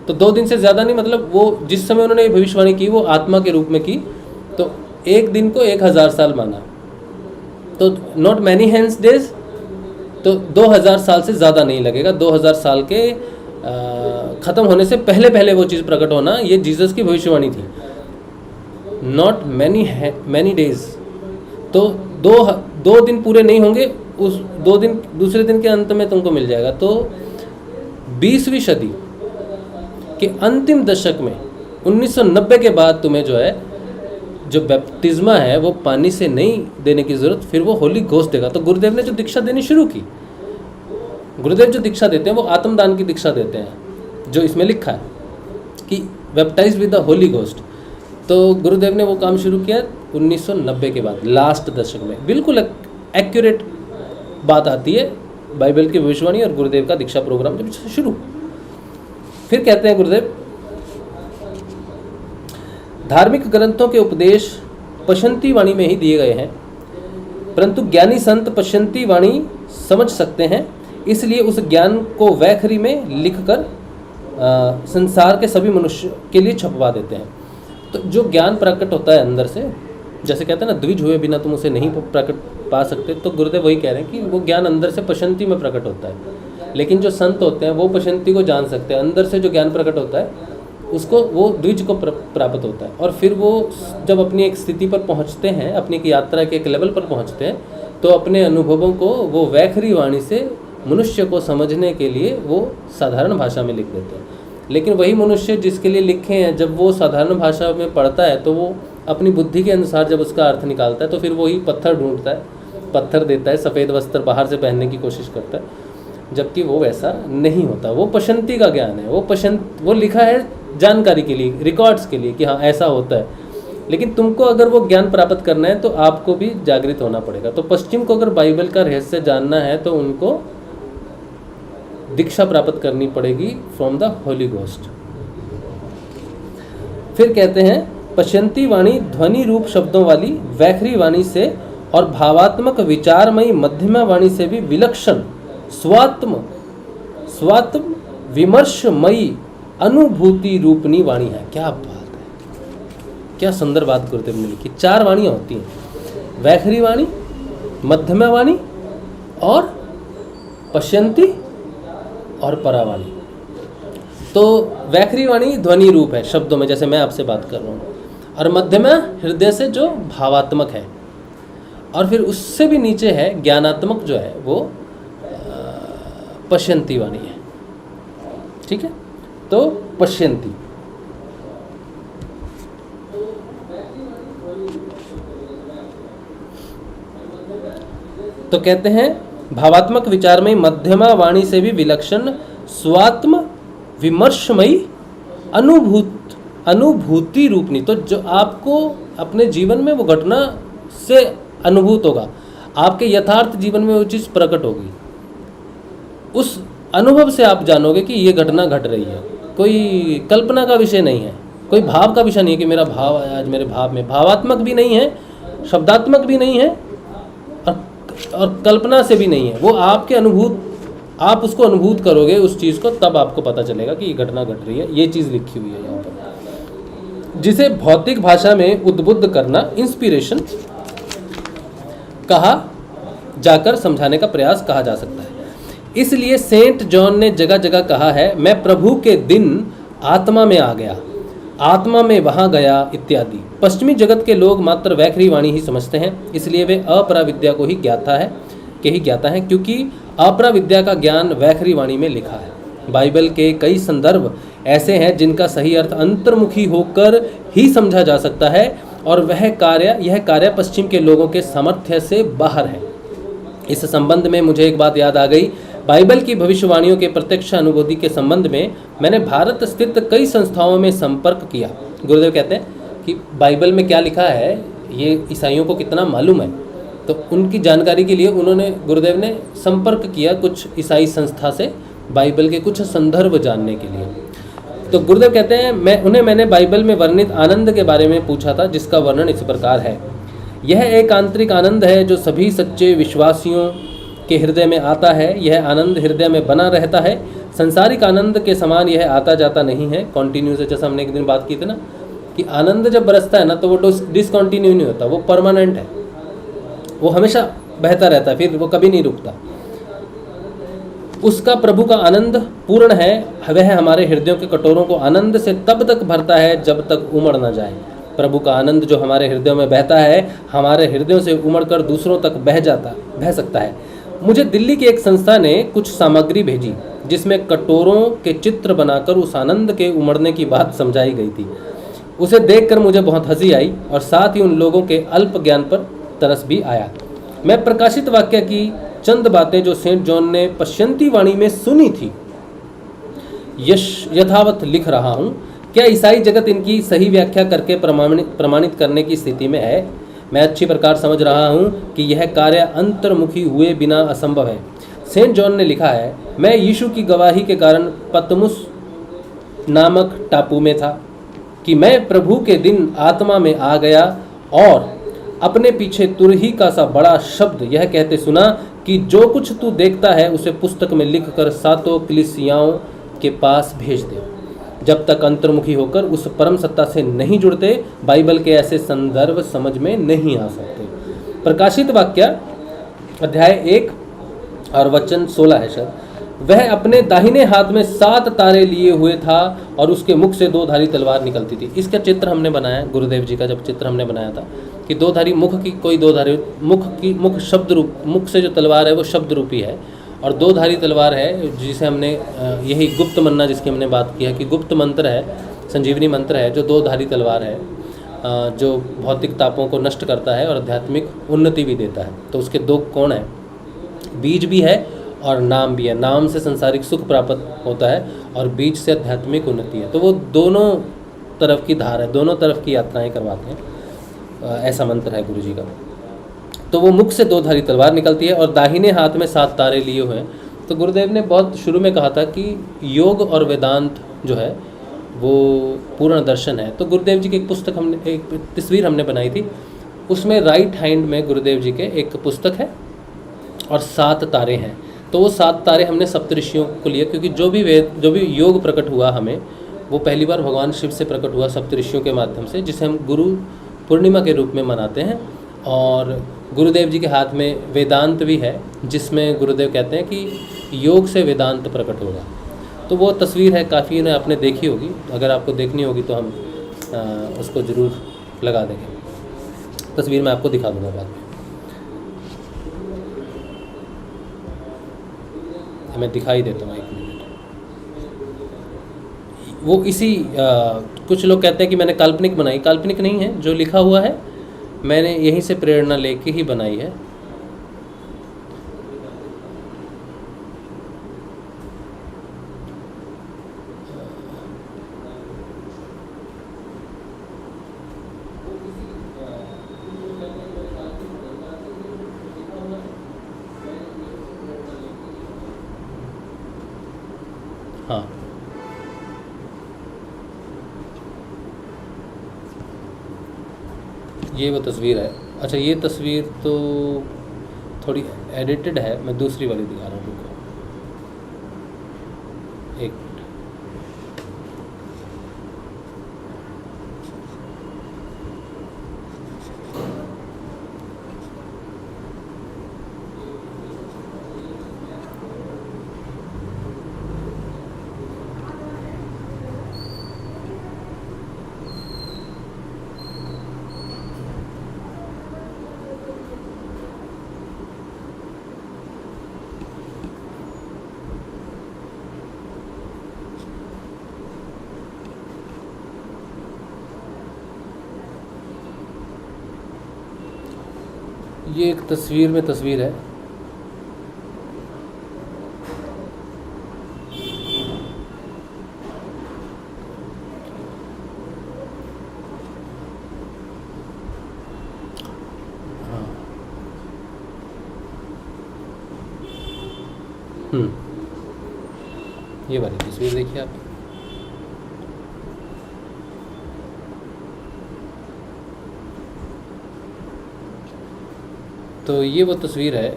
तो 2 दिन से ज़्यादा नहीं मतलब वो जिस समय उन्होंने ये भविष्यवाणी की वो आत्मा के रूप में की, तो एक दिन को 1000 साल माना। तो नॉट मैनी हेंस डेज, तो 2000 साल से ज़्यादा नहीं लगेगा। 2000 साल के ख़त्म होने से पहले वो चीज़ प्रकट होना, ये जीसस की भविष्यवाणी थी। नॉट मैनी डेज, तो 2 दिन पूरे नहीं होंगे, उस 2 दिन दूसरे दिन के अंत में तुमको मिल जाएगा। तो 20वीं सदी के अंतिम दशक में 1990 के बाद तुम्हें जो है जो बैप्टिज्मा है वो पानी से नहीं देने की ज़रूरत, फिर वो होली घोस्ट देगा। तो गुरुदेव ने जो दीक्षा देनी शुरू की, गुरुदेव जो दीक्षा देते हैं वो आत्मदान की दीक्षा देते हैं, जो इसमें लिखा है कि baptise with the Holi ghost. तो गुरुदेव ने वो काम शुरू किया 1990 के बाद, लास्ट दशक में। बिल्कुल एक्यूरेट बात आती है बाइबल की भविष्यवाणी और गुरुदेव का दीक्षा प्रोग्राम जब शुरू। फिर कहते हैं गुरुदेव, धार्मिक ग्रंथों के उपदेश पशंती वाणी में ही दिए गए हैं, परंतु ज्ञानी संत पशंती वाणी समझ सकते हैं, इसलिए उस ज्ञान को वैखरी में लिखकर संसार के सभी मनुष्य के लिए छपवा देते हैं। तो जो ज्ञान प्रकट होता है अंदर से, जैसे कहते हैं ना, द्विज हुए बिना तुम उसे नहीं प्रकट पा सकते, तो गुरुदेव वही कह रहे हैं कि वो ज्ञान अंदर से पशंती में प्रकट होता है। लेकिन जो संत होते हैं वो पशंती को जान सकते हैं, अंदर से जो ज्ञान प्रकट होता है उसको वो द्विज को प्राप्त होता है। और फिर वो जब अपनी एक स्थिति पर पहुंचते हैं, अपनी एक यात्रा के एक लेवल पर पहुंचते हैं, तो अपने अनुभवों को वो वैखरी वाणी से मनुष्य को समझने के लिए वो साधारण भाषा में लिख देते हैं। लेकिन वही मनुष्य जिसके लिए लिखे हैं, जब वो साधारण भाषा में पढ़ता है तो वो अपनी बुद्धि के अनुसार जब उसका अर्थ निकालता है तो फिर वही पत्थर ढूंढता है, पत्थर देता है, सफ़ेद वस्त्र बाहर से पहनने की कोशिश करता है, जबकि वो वैसा नहीं होता। वो पशंती का ज्ञान है, वो लिखा है जानकारी के लिए, रिकॉर्ड्स के लिए कि हाँ ऐसा होता है। लेकिन तुमको अगर वो ज्ञान प्राप्त करना है तो आपको भी जागृत होना पड़ेगा। तो पश्चिम को अगर बाइबल का रहस्य जानना है तो उनको दीक्षा प्राप्त करनी पड़ेगी फ्रॉम द होली गोस्ट। फिर कहते हैं पश्यंती वाणी ध्वनि रूप शब्दों वाली वैखरी वाणी से और भावात्मक विचारमयी मध्यमा वाणी से भी विलक्षण स्वात्म विमर्शमयी अनुभूति रूपनी वाणी है। क्या बात है, क्या सुंदर बात गुरुदेव ने लिखी। 4 वाणियाँ होती हैं, वैखरी वाणी, मध्यमा वाणी और पश्यंती और परावाणी। तो वैखरी वाणी ध्वनि रूप है शब्दों में, जैसे मैं आपसे बात कर रहा हूँ, और मध्यमा हृदय से जो भावात्मक है, और फिर उससे भी नीचे है ज्ञानात्मक जो है वो पश्यंती वाणी है। ठीक है, तो पश्यंती तो कहते हैं भावात्मक विचार में मध्यमा वाणी से भी विलक्षण स्वात्म विमर्शमयी अनुभूति रूपनी। तो जो आपको अपने जीवन में वो घटना से अनुभूत होगा, आपके यथार्थ जीवन में वो चीज़ प्रकट होगी, उस अनुभव से आप जानोगे कि ये घटना घट रही है। कोई कल्पना का विषय नहीं है, कोई भाव का विषय नहीं है कि मेरा भाव आया आज मेरे भाव में, भावात्मक भी नहीं है, शब्दात्मक भी नहीं है, और कल्पना से भी नहीं है। वो आपके आप उसको अनुभूत करोगे उस चीज़ को, तब आपको पता चलेगा कि ये घटना घट रही है। ये चीज़ लिखी हुई है यहाँ पर, जिसे भौतिक भाषा में उद्बुद्ध करना इंस्पिरेशन कहा जाकर समझाने का प्रयास कहा जा सकता है। इसलिए सेंट जॉन ने जगह जगह कहा है, मैं प्रभु के दिन आत्मा में आ गया, आत्मा में वहाँ गया इत्यादि। पश्चिमी जगत के लोग मात्र वैखरी वाणी ही समझते हैं, इसलिए वे अपरा विद्या को ही ज्ञाता है, क्योंकि अपरा विद्या का ज्ञान वैखरी वाणी में लिखा है। बाइबल के कई संदर्भ ऐसे हैं जिनका सही अर्थ अंतर्मुखी होकर ही समझा जा सकता है, और यह कार्य पश्चिम के लोगों के सामर्थ्य से बाहर है। इस संबंध में मुझे एक बात याद आ गई। बाइबल की भविष्यवाणियों के प्रत्यक्ष अनुभूति के संबंध में मैंने भारत स्थित कई संस्थाओं में संपर्क किया। गुरुदेव कहते हैं कि बाइबल में क्या लिखा है ये ईसाइयों को कितना मालूम है, तो उनकी जानकारी के लिए गुरुदेव ने संपर्क किया कुछ ईसाई संस्था से बाइबल के कुछ संदर्भ जानने के लिए। तो गुरुदेव कहते हैं मैंने बाइबल में वर्णित आनंद के बारे में पूछा था, जिसका वर्णन इस प्रकार है। यह एक आंतरिक आनंद है जो सभी सच्चे विश्वासियों के हृदय में आता है। यह आनंद हृदय में बना रहता है, संसारिक आनंद के समान यह आता जाता नहीं है। कॉन्टिन्यूस, जैसे हमने एक दिन बात की थी ना कि आनंद जब बरसता है ना तो वो डिसकॉन्टिन्यू नहीं होता, वो परमानेंट है, वो हमेशा बहता रहता है, फिर वो कभी नहीं रुकता। उसका प्रभु का आनंद पूर्ण है, वह हमारे हृदयों के कटोरों को आनंद से तब तक भरता है जब तक उमड़ न जाए। प्रभु का आनंद जो हमारे हृदयों में बहता है, हमारे हृदयों से उमड़कर दूसरों तक बह सकता है। मुझे दिल्ली की एक संस्था ने कुछ सामग्री भेजी जिसमें कटोरों के चित्र बनाकर उस आनंद के उमड़ने की बात समझाई गई थी। उसे देखकर मुझे बहुत हंसी आई और साथ ही उन लोगों के अल्प ज्ञान पर तरस भी आया। मैं प्रकाशित वाक्य की चंद बातें जो सेंट जॉन ने पश्यंती वाणी में सुनी थी यथावत लिख रहा हूँ। क्या ईसाई जगत इनकी सही व्याख्या करके प्रमाणित करने की स्थिति में है? मैं अच्छी प्रकार समझ रहा हूँ कि यह कार्य अंतर्मुखी हुए बिना असंभव है। सेंट जॉन ने लिखा है, मैं यीशु की गवाही के कारण पतमुस नामक टापू में था कि मैं प्रभु के दिन आत्मा में आ गया और अपने पीछे तुरही का सा बड़ा शब्द यह कहते सुना कि जो कुछ तू देखता है उसे पुस्तक में लिखकर 7 कलीसियाओं के पास भेज दे। जब तक अंतर्मुखी होकर उस परम सत्ता से नहीं जुड़ते, बाइबल के ऐसे संदर्भ समझ में नहीं आ सकते। प्रकाशित वाक्य अध्याय 1 और वचन 16 है शायद। वह अपने दाहिने हाथ में 7 तारे लिए हुए था और उसके मुख से 2 धारी तलवार निकलती थी। इसका चित्र हमने बनाया, गुरुदेव जी का जब चित्र हमने बनाया था कि 2 धारी मुख की कोई 2 धारी मुख शब्द रूप, मुख से जो तलवार है वो शब्द रूपी है और दो धारी तलवार है जिसे हमने यही गुप्त मन्ना जिसकी हमने बात की है कि गुप्त मंत्र है, संजीवनी मंत्र है जो दो धारी तलवार है, जो भौतिक तापों को नष्ट करता है और आध्यात्मिक उन्नति भी देता है। तो उसके दो कोण हैं, बीज भी है और नाम भी है। नाम से संसारिक सुख प्राप्त होता है और बीज से आध्यात्मिक उन्नति है। तो वो दोनों तरफ की धार है, दोनों तरफ की यात्राएं करवाते हैं। ऐसा मंत्र है गुरु जी का। तो वो मुख से दो धारी तलवार निकलती है और दाहिने हाथ में 7 तारे लिए हुए हैं। तो गुरुदेव ने बहुत शुरू में कहा था कि योग और वेदांत जो है वो पूर्ण दर्शन है। तो गुरुदेव जी की एक पुस्तक एक तस्वीर हमने बनाई थी, उसमें राइट हैंड में गुरुदेव जी के एक पुस्तक है और 7 तारे हैं। तो वो 7 तारे हमने सप्तऋषियों को लिए, क्योंकि जो भी योग प्रकट हुआ हमें वो पहली बार भगवान शिव से प्रकट हुआ सप्तऋषियों के माध्यम से, जिसे हम गुरु पूर्णिमा के रूप में मनाते हैं। और गुरुदेव जी के हाथ में वेदांत भी है, जिसमें गुरुदेव कहते हैं कि योग से वेदांत प्रकट होगा। तो वो तस्वीर है, काफ़ी ने आपने देखी होगी, अगर आपको देखनी होगी तो हम उसको ज़रूर लगा देंगे। तस्वीर मैं आपको दिखा दूँगा बाद में, मैं दिखाई देता हूँ 1 मिनट। वो इसी कुछ लोग कहते हैं कि मैंने काल्पनिक बनाई, काल्पनिक नहीं है, जो लिखा हुआ है मैंने यहीं से प्रेरणा लेके ही बनाई है। हाँ, ये वो तस्वीर है। अच्छा, ये तस्वीर तो थोड़ी एडिटेड है, मैं दूसरी वाली दिखा रहा हूँ, रुको एक। ये एक तस्वीर में तस्वीर है। हाँ, ये वाली तस्वीर देखिए आप। तो ये वो तस्वीर है।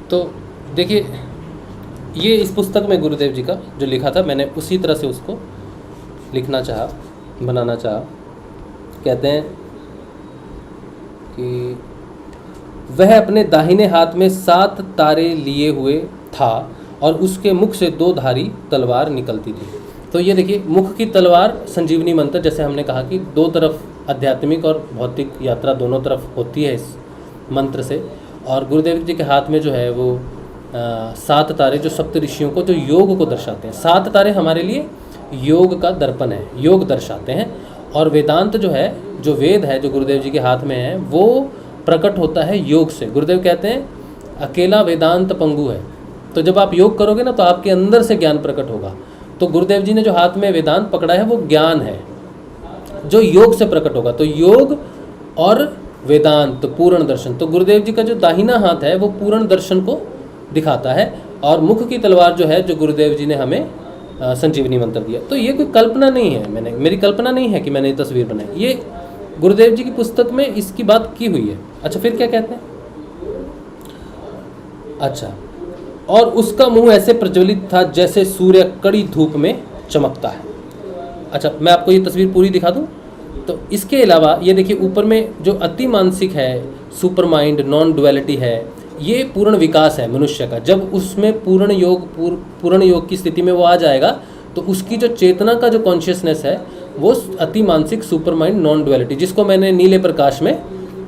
तो देखिए, ये इस पुस्तक में गुरुदेव जी का जो लिखा था, मैंने उसी तरह से उसको लिखना चाहा, बनाना चाहा। कहते हैं कि वह अपने दाहिने हाथ में 7 तारे लिए हुए था और उसके मुख से 2 धारी तलवार निकलती थी। तो ये देखिए, मुख की तलवार संजीवनी मंत्र, जैसे हमने कहा कि 2 तरफ आध्यात्मिक और भौतिक यात्रा दोनों तरफ होती है इस मंत्र से। और गुरुदेव जी के हाथ में जो है वो 7 तारे जो सप्तऋषियों को, जो योग को दर्शाते हैं। 7 तारे हमारे लिए योग का दर्पण है, योग दर्शाते हैं। और वेदांत जो है, जो वेद है, जो गुरुदेव जी के हाथ में है, वो प्रकट होता है योग से। गुरुदेव कहते हैं अकेला वेदांत पंगु है। तो जब आप योग करोगे ना, तो आपके अंदर से ज्ञान प्रकट होगा। तो गुरुदेव जी ने जो हाथ में वेदांत पकड़ा है वो ज्ञान है जो योग से प्रकट होगा। तो योग और वेदांत, पूर्ण दर्शन। तो गुरुदेव जी का जो दाहिना हाथ है वो पूर्ण दर्शन को दिखाता है, और मुख की तलवार जो है, जो गुरुदेव जी ने हमें संजीवनी मंत्र दिया। तो ये कोई कल्पना नहीं है, मेरी कल्पना नहीं है कि मैंने ये तस्वीर बनाई, ये गुरुदेव जी की पुस्तक में इसकी बात की हुई है। अच्छा, फिर क्या कहते हैं? अच्छा, और उसका मुंह ऐसे प्रज्वलित था जैसे सूर्य कड़ी धूप में चमकता है। अच्छा, मैं आपको ये तस्वीर पूरी दिखा दूं। तो इसके अलावा ये देखिए, ऊपर में जो अति मानसिक है, सुपर माइंड, नॉन डुअलिटी है, ये पूर्ण विकास है मनुष्य का। जब उसमें पूर्ण योग की स्थिति में वो आ जाएगा, तो उसकी जो चेतना का जो कॉन्शियसनेस है वो अति मानसिक सुपर माइंड नॉन डुअलिटी, जिसको मैंने नीले प्रकाश में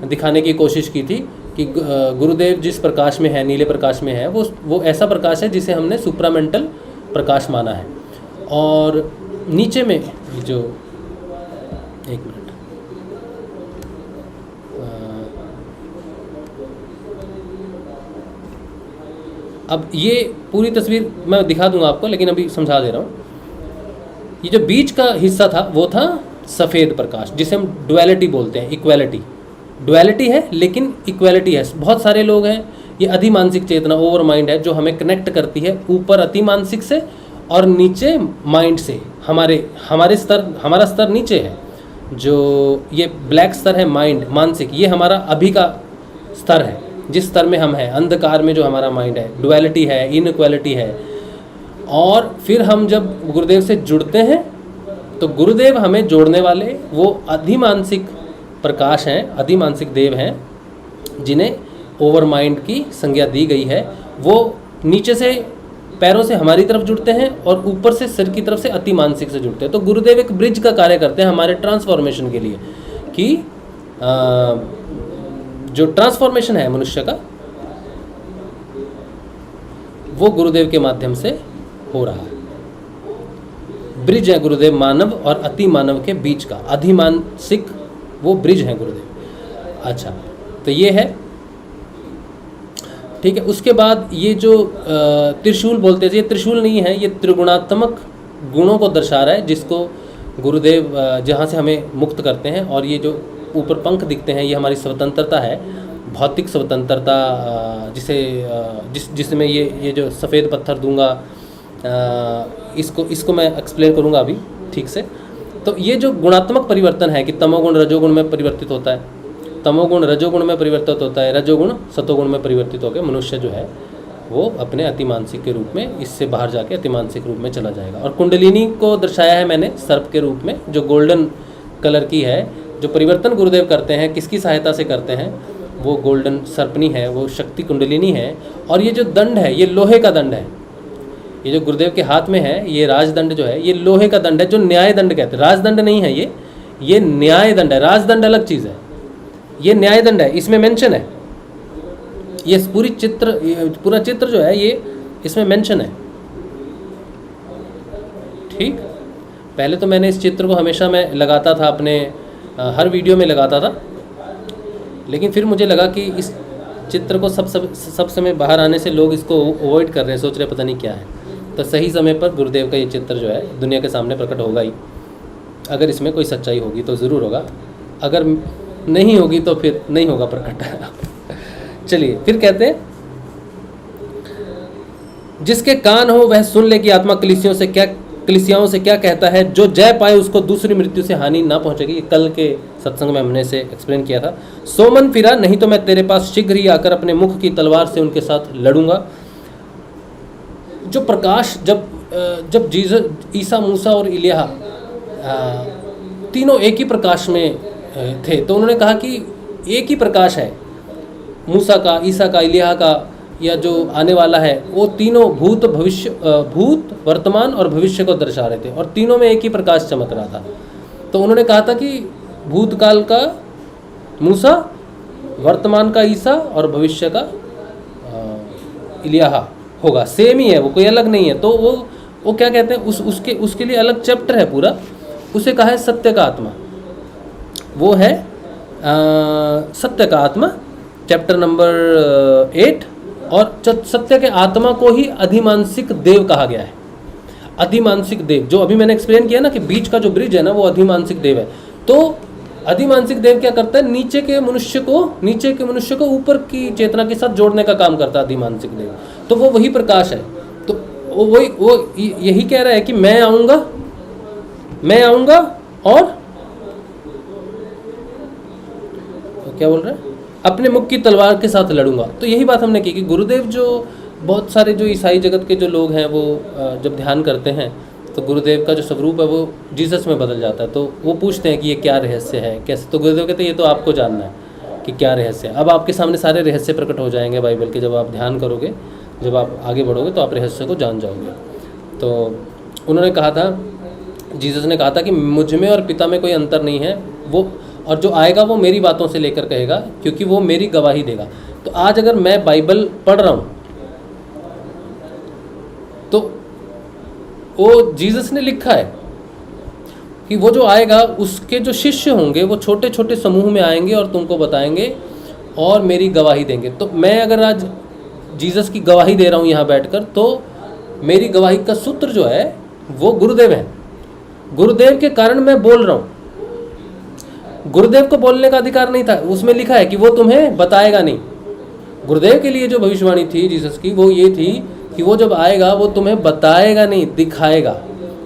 दिखाने की कोशिश की थी कि गुरुदेव जिस प्रकाश में है, नीले प्रकाश में है, वो ऐसा प्रकाश है जिसे हमने सुप्रामेंटल प्रकाश माना है। और नीचे में जो एक मिनट, अब ये पूरी तस्वीर मैं दिखा दूंगा आपको, लेकिन अभी समझा दे रहा हूँ। ये जो बीच का हिस्सा था वो था सफ़ेद प्रकाश, जिसे हम डुअलिटी बोलते हैं, इक्वालिटी। डुअलिटी है लेकिन इक्वालिटी है। बहुत सारे लोग हैं, ये अधिमानसिक चेतना, ओवर माइंड है, जो हमें कनेक्ट करती है ऊपर अतिमानसिक से और नीचे माइंड से। हमारा स्तर नीचे है, जो ये ब्लैक स्तर है माइंड, मानसिक, ये हमारा अभी का स्तर है, जिस स्तर में हम हैं, अंधकार में जो हमारा माइंड है, डुअलिटी है, इनइक्वालिटी है। और फिर हम जब गुरुदेव से जुड़ते हैं तो गुरुदेव हमें जोड़ने वाले वो अधिमानसिक प्रकाश हैं, अधिमानसिक देव हैं, जिन्हें ओवर माइंड की संज्ञा दी गई है। वो नीचे से पैरों से हमारी तरफ जुड़ते हैं और ऊपर से सिर की तरफ से अतिमानसिक से जुड़ते हैं। तो गुरुदेव एक ब्रिज का कार्य करते हैं हमारे ट्रांसफॉर्मेशन के लिए, कि जो ट्रांसफॉर्मेशन है मनुष्य का, वो गुरुदेव के माध्यम से हो रहा है। ब्रिज है गुरुदेव मानव और अति मानव के बीच का, अधिमानसिक वो ब्रिज है गुरुदेव। अच्छा, तो ये है, ठीक है। उसके बाद ये जो त्रिशूल बोलते हैं, ये त्रिशूल नहीं है, ये त्रिगुणात्मक गुणों को दर्शा रहा है, जिसको गुरुदेव जहाँ से हमें मुक्त करते हैं। और ये जो ऊपर पंख दिखते हैं, ये हमारी स्वतंत्रता है, भौतिक स्वतंत्रता, जिसमें ये जो सफ़ेद पत्थर दूंगा, इसको मैं एक्सप्लेन करूँगा अभी ठीक से। तो ये जो गुणात्मक परिवर्तन है कि तमोगुण रजोगुण में परिवर्तित होता है, तमोगुण रजोगुण में परिवर्तित होता है, रजोगुण सतोगुण में परिवर्तित होकर मनुष्य जो है वो अपने अतिमानसिक के रूप में, इससे बाहर जाके अतिमानसिक रूप में चला जाएगा। और कुंडलिनी को दर्शाया है मैंने सर्प के रूप में, जो गोल्डन कलर की है। जो परिवर्तन गुरुदेव करते हैं, किसकी सहायता से करते हैं? वो गोल्डन सर्पनी है, वो शक्ति कुंडलिनी है। और ये जो दंड है, ये लोहे का दंड है। ये जो गुरुदेव के हाथ में है, ये राजदंड जो है, ये लोहे का दंड है, जो न्याय दंड कहते हैं। राजदंड नहीं है ये न्याय दंड है। राजदंड अलग चीज़ है, ये न्याय दंड है। इसमें मेंशन है, ये पूरा चित्र जो है ये इसमें मेंशन है। ठीक, पहले तो मैंने इस चित्र को हमेशा मैं लगाता था अपने हर वीडियो में लगाता था, लेकिन फिर मुझे लगा कि इस चित्र को सब समय बाहर आने से लोग इसको अवॉइड कर रहे हैं, सोच रहे पता नहीं क्या है। तो सही समय पर गुरुदेव का ये चित्र जो है दुनिया के सामने प्रकट होगा ही। अगर इसमें कोई सच्चाई होगी तो ज़रूर होगा, अगर नहीं होगी तो फिर नहीं होगा प्रकट। चलिए फिर कहते हैं, जिसके कान हो वह सुन ले कि आत्मा कलीसियाओं से क्या कहता है। जो जय पाए उसको दूसरी मृत्यु से हानि ना पहुंचेगी। ये कल के सत्संग में हमने इसे एक्सप्लेन किया था। सो मन फिरा, नहीं तो मैं तेरे पास शीघ्र ही आकर अपने मुख की तलवार से उनके साथ लड़ूंगा। जो प्रकाश, जब जीसस, ईसा, मूसा और इलिया तीनों एक ही प्रकाश में थे, तो उन्होंने कहा कि एक ही प्रकाश है, मूसा का, ईसा का, इलिया का, या जो आने वाला है, वो तीनों भूत, वर्तमान और भविष्य को दर्शा रहे थे, और तीनों में एक ही प्रकाश चमक रहा था। तो उन्होंने कहा था कि भूतकाल का मूसा, वर्तमान का ईसा और भविष्य का इलिया होगा। सेम ही है वो, कोई अलग नहीं है। तो वो क्या कहते हैं, उसके लिए अलग चैप्टर है पूरा, उसे कहा है सत्य का आत्मा। वो है सत्य का आत्मा, चैप्टर नंबर 8। और सत्य के आत्मा को ही अधिमानसिक देव कहा गया है। अधिमानसिक देव, जो अभी मैंने एक्सप्लेन किया ना कि बीच का जो ब्रिज है ना, वो अधिमानसिक देव है। तो अधिमानसिक देव क्या करता है, नीचे के मनुष्य को ऊपर की चेतना के साथ जोड़ने का काम करता है अधिमानसिक देव। तो वो वही प्रकाश है। तो वो यही कह रहा है कि मैं आऊँगा और तो क्या बोल रहे हैं, अपने मुख की तलवार के साथ लड़ूंगा। तो यही बात हमने की कि गुरुदेव, जो बहुत सारे जो ईसाई जगत के जो लोग हैं, वो जब ध्यान करते हैं तो गुरुदेव का जो स्वरूप है वो जीसस में बदल जाता है। तो वो पूछते हैं कि ये क्या रहस्य है, कैसे। तो गुरुदेव कहते हैं ये तो आपको जानना है कि क्या रहस्य है। अब आपके सामने सारे रहस्य प्रकट हो जाएंगे बाइबल के, जब आप ध्यान करोगे, जब आप आगे बढ़ोगे तो आप रहस्य को जान जाओगे। तो उन्होंने कहा था जीसस ने कहा था कि मुझ में और पिता में कोई अंतर नहीं है, वो और जो आएगा वो मेरी बातों से लेकर कहेगा, क्योंकि वो मेरी गवाही देगा। तो आज अगर मैं बाइबल पढ़ रहा हूँ तो वो जीसस ने लिखा है कि वो जो आएगा उसके जो शिष्य होंगे वो छोटे छोटे समूह में आएंगे और तुमको बताएंगे और मेरी गवाही देंगे। तो मैं अगर आज जीसस की गवाही दे रहा हूँ यहाँ बैठकर, तो मेरी गवाही का सूत्र जो है वो गुरुदेव है। गुरुदेव के कारण मैं बोल रहा हूँ। गुरुदेव को बोलने का अधिकार नहीं था, उसमें लिखा है कि वो तुम्हें बताएगा नहीं। गुरुदेव के लिए जो भविष्यवाणी थी जीसस की वो ये थी कि वो जब आएगा वो तुम्हें बताएगा नहीं, दिखाएगा,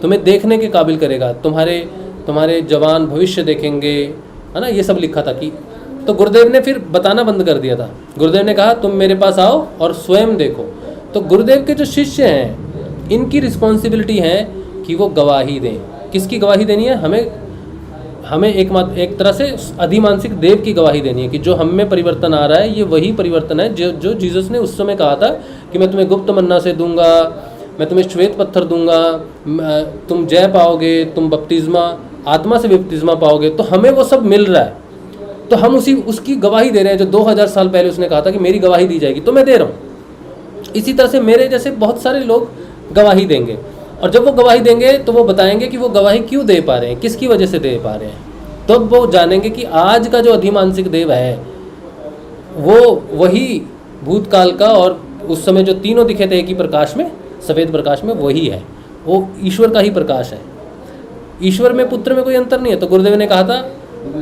तुम्हें देखने के काबिल करेगा, तुम्हारे जवान भविष्य देखेंगे, है ना, ये सब लिखा था कि। तो गुरुदेव ने फिर बताना बंद कर दिया था। गुरुदेव ने कहा तुम मेरे पास आओ और स्वयं देखो। तो गुरुदेव के जो शिष्य हैं इनकी रिस्पॉन्सिबिलिटी है कि वो गवाही दें। किसकी गवाही देनी है? हमें एक तरह से अधिमानसिक देव की गवाही देनी है कि जो हम में परिवर्तन आ रहा है ये वही परिवर्तन है जो जीसस ने उस समय कहा था कि मैं तुम्हें गुप्त मन्ना से दूंगा, मैं तुम्हें श्वेत पत्थर दूंगा, तुम जय पाओगे, तुम बपतिस्मा आत्मा से बपतिस्मा पाओगे। तो हमें वो सब मिल रहा है, तो हम उसकी गवाही दे रहे हैं जो 2000 साल पहले उसने कहा था कि मेरी गवाही दी जाएगी, तो मैं दे रहा हूँ। इसी तरह से मेरे जैसे बहुत सारे लोग गवाही देंगे, और जब वो गवाही देंगे तो वो बताएंगे कि वो गवाही क्यों दे पा रहे हैं, किसकी वजह से दे पा रहे हैं। तो वो जानेंगे कि आज का जो अधिमानसिक देव है वो वही भूतकाल का और उस समय जो तीनों दिखे थे एक ही प्रकाश में, सफ़ेद प्रकाश में, वही है, वो ईश्वर का ही प्रकाश है। ईश्वर में पुत्र में कोई अंतर नहीं है। तो गुरुदेव ने कहा था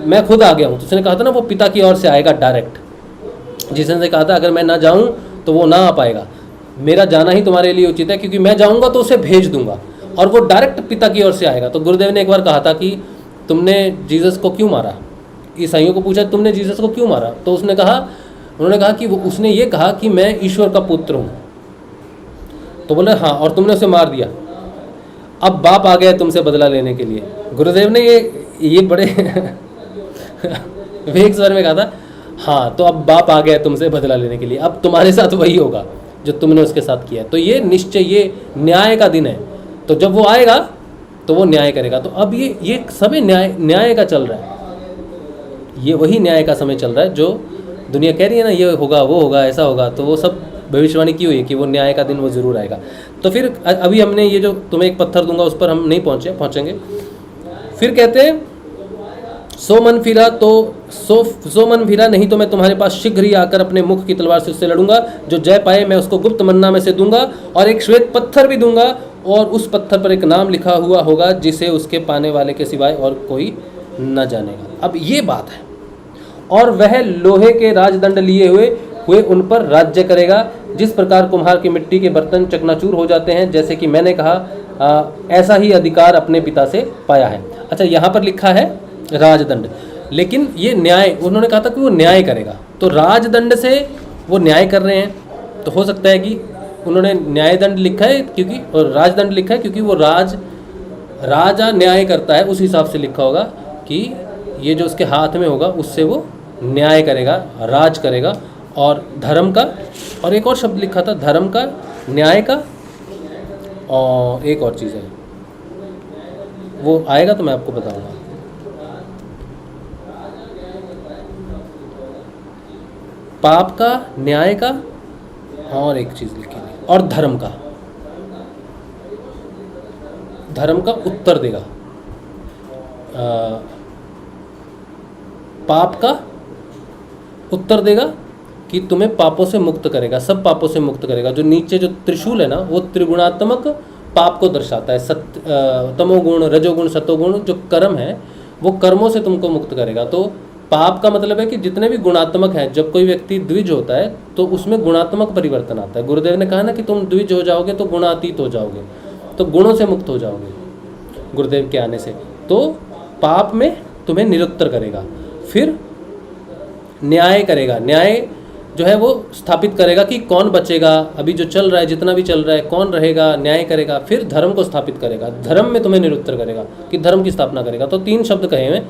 मैं खुद आ गया हूँ, तो उसने कहा था ना वो पिता की ओर से आएगा डायरेक्ट। जिसने कहा था अगर मैं ना जाऊँ तो वो ना आ पाएगा, मेरा जाना ही तुम्हारे लिए उचित है, क्योंकि मैं जाऊँगा तो उसे भेज दूंगा और वो डायरेक्ट पिता की ओर से आएगा। तो गुरुदेव ने एक बार कहा था कि तुमने जीसस को क्यों मारा? ईसाइयों को पूछा तुमने जीसस को क्यों मारा? तो उन्होंने कहा कि उसने ये कहा कि मैं ईश्वर का पुत्र हूँ। तो बोले हाँ, और तुमने उसे मार दिया, अब बाप आ गया तुमसे बदला लेने के लिए। गुरुदेव ने ये बड़े वेग स्वर में कहा था, हाँ तो अब बाप आ गया तुमसे बदला लेने के लिए, अब तुम्हारे साथ वही होगा जो तुमने उसके साथ किया। तो ये निश्चय, ये न्याय का दिन है। तो जब वो आएगा तो वो न्याय करेगा। तो अब ये समय न्याय का चल रहा है, ये वही न्याय का समय चल रहा है जो दुनिया कह रही है ना, ये होगा, वो होगा, ऐसा होगा। तो वो सब भविष्यवाणी की हुई है कि वो न्याय का दिन वो ज़रूर आएगा। तो फिर अभी हमने ये जो तुम्हें एक पत्थर दूंगा उस पर हम नहीं पहुँचेंगे। फिर कहते हैं सो मन फिरा नहीं तो मैं तुम्हारे पास शीघ्र ही आकर अपने मुख की तलवार से उससे लड़ूंगा। जो जय पाए मैं उसको गुप्त मन्ना में से दूंगा और एक श्वेत पत्थर भी दूंगा, और उस पत्थर पर एक नाम लिखा हुआ होगा जिसे उसके पाने वाले के सिवाय और कोई न जानेगा। अब ये बात है, और वह लोहे के राजदंड लिए हुए उन पर राज्य करेगा, जिस प्रकार कुम्हार की मिट्टी के बर्तन चकनाचूर हो जाते हैं, जैसे कि मैंने कहा ऐसा ही अधिकार अपने पिता से पाया है। अच्छा, यहाँ पर लिखा है राजदंड, लेकिन ये न्याय, उन्होंने कहा था कि वो न्याय करेगा। तो राजदंड से वो न्याय कर रहे हैं, तो हो सकता है कि उन्होंने न्यायदंड लिखा है क्योंकि, और राजदंड लिखा है क्योंकि वो राजा न्याय करता है, उस हिसाब से लिखा होगा कि ये जो उसके हाथ में होगा उससे वो न्याय करेगा, राज करेगा। और धर्म का, और एक और शब्द लिखा था धर्म का, न्याय का, और एक और चीज़ है, वो आएगा तो मैं आपको बताऊंगा। पाप का, न्याय का, और एक चीज़ लिखी थी, और धर्म का उत्तर देगा। पाप का उत्तर देगा कि तुम्हें पापों से मुक्त करेगा, सब पापों से मुक्त करेगा। जो नीचे जो त्रिशूल है ना, वो त्रिगुणात्मक पाप को दर्शाता है। तमोगुण, रजोगुण, सतोगुण जो कर्म है वो कर्मों से तुमको मुक्त करेगा। तो पाप का मतलब है कि जितने भी गुणात्मक हैं, जब कोई व्यक्ति द्विज होता है तो उसमें गुणात्मक परिवर्तन आता है। गुरुदेव ने कहा ना कि तुम द्विज हो जाओगे तो गुणातीत हो जाओगे, तो गुणों से मुक्त हो जाओगे गुरुदेव के आने से। तो पाप में तुम्हें निरुत्तर करेगा, फिर न्याय करेगा। न्याय जो है वो स्थापित करेगा कि कौन बचेगा, अभी जो चल रहा है, जितना भी चल रहा है, कौन रहेगा, न्याय करेगा। फिर धर्म को स्थापित करेगा, धर्म में तुम्हें निरुत्तर करेगा कि धर्म की स्थापना करेगा। तो 3 शब्द कहे हुए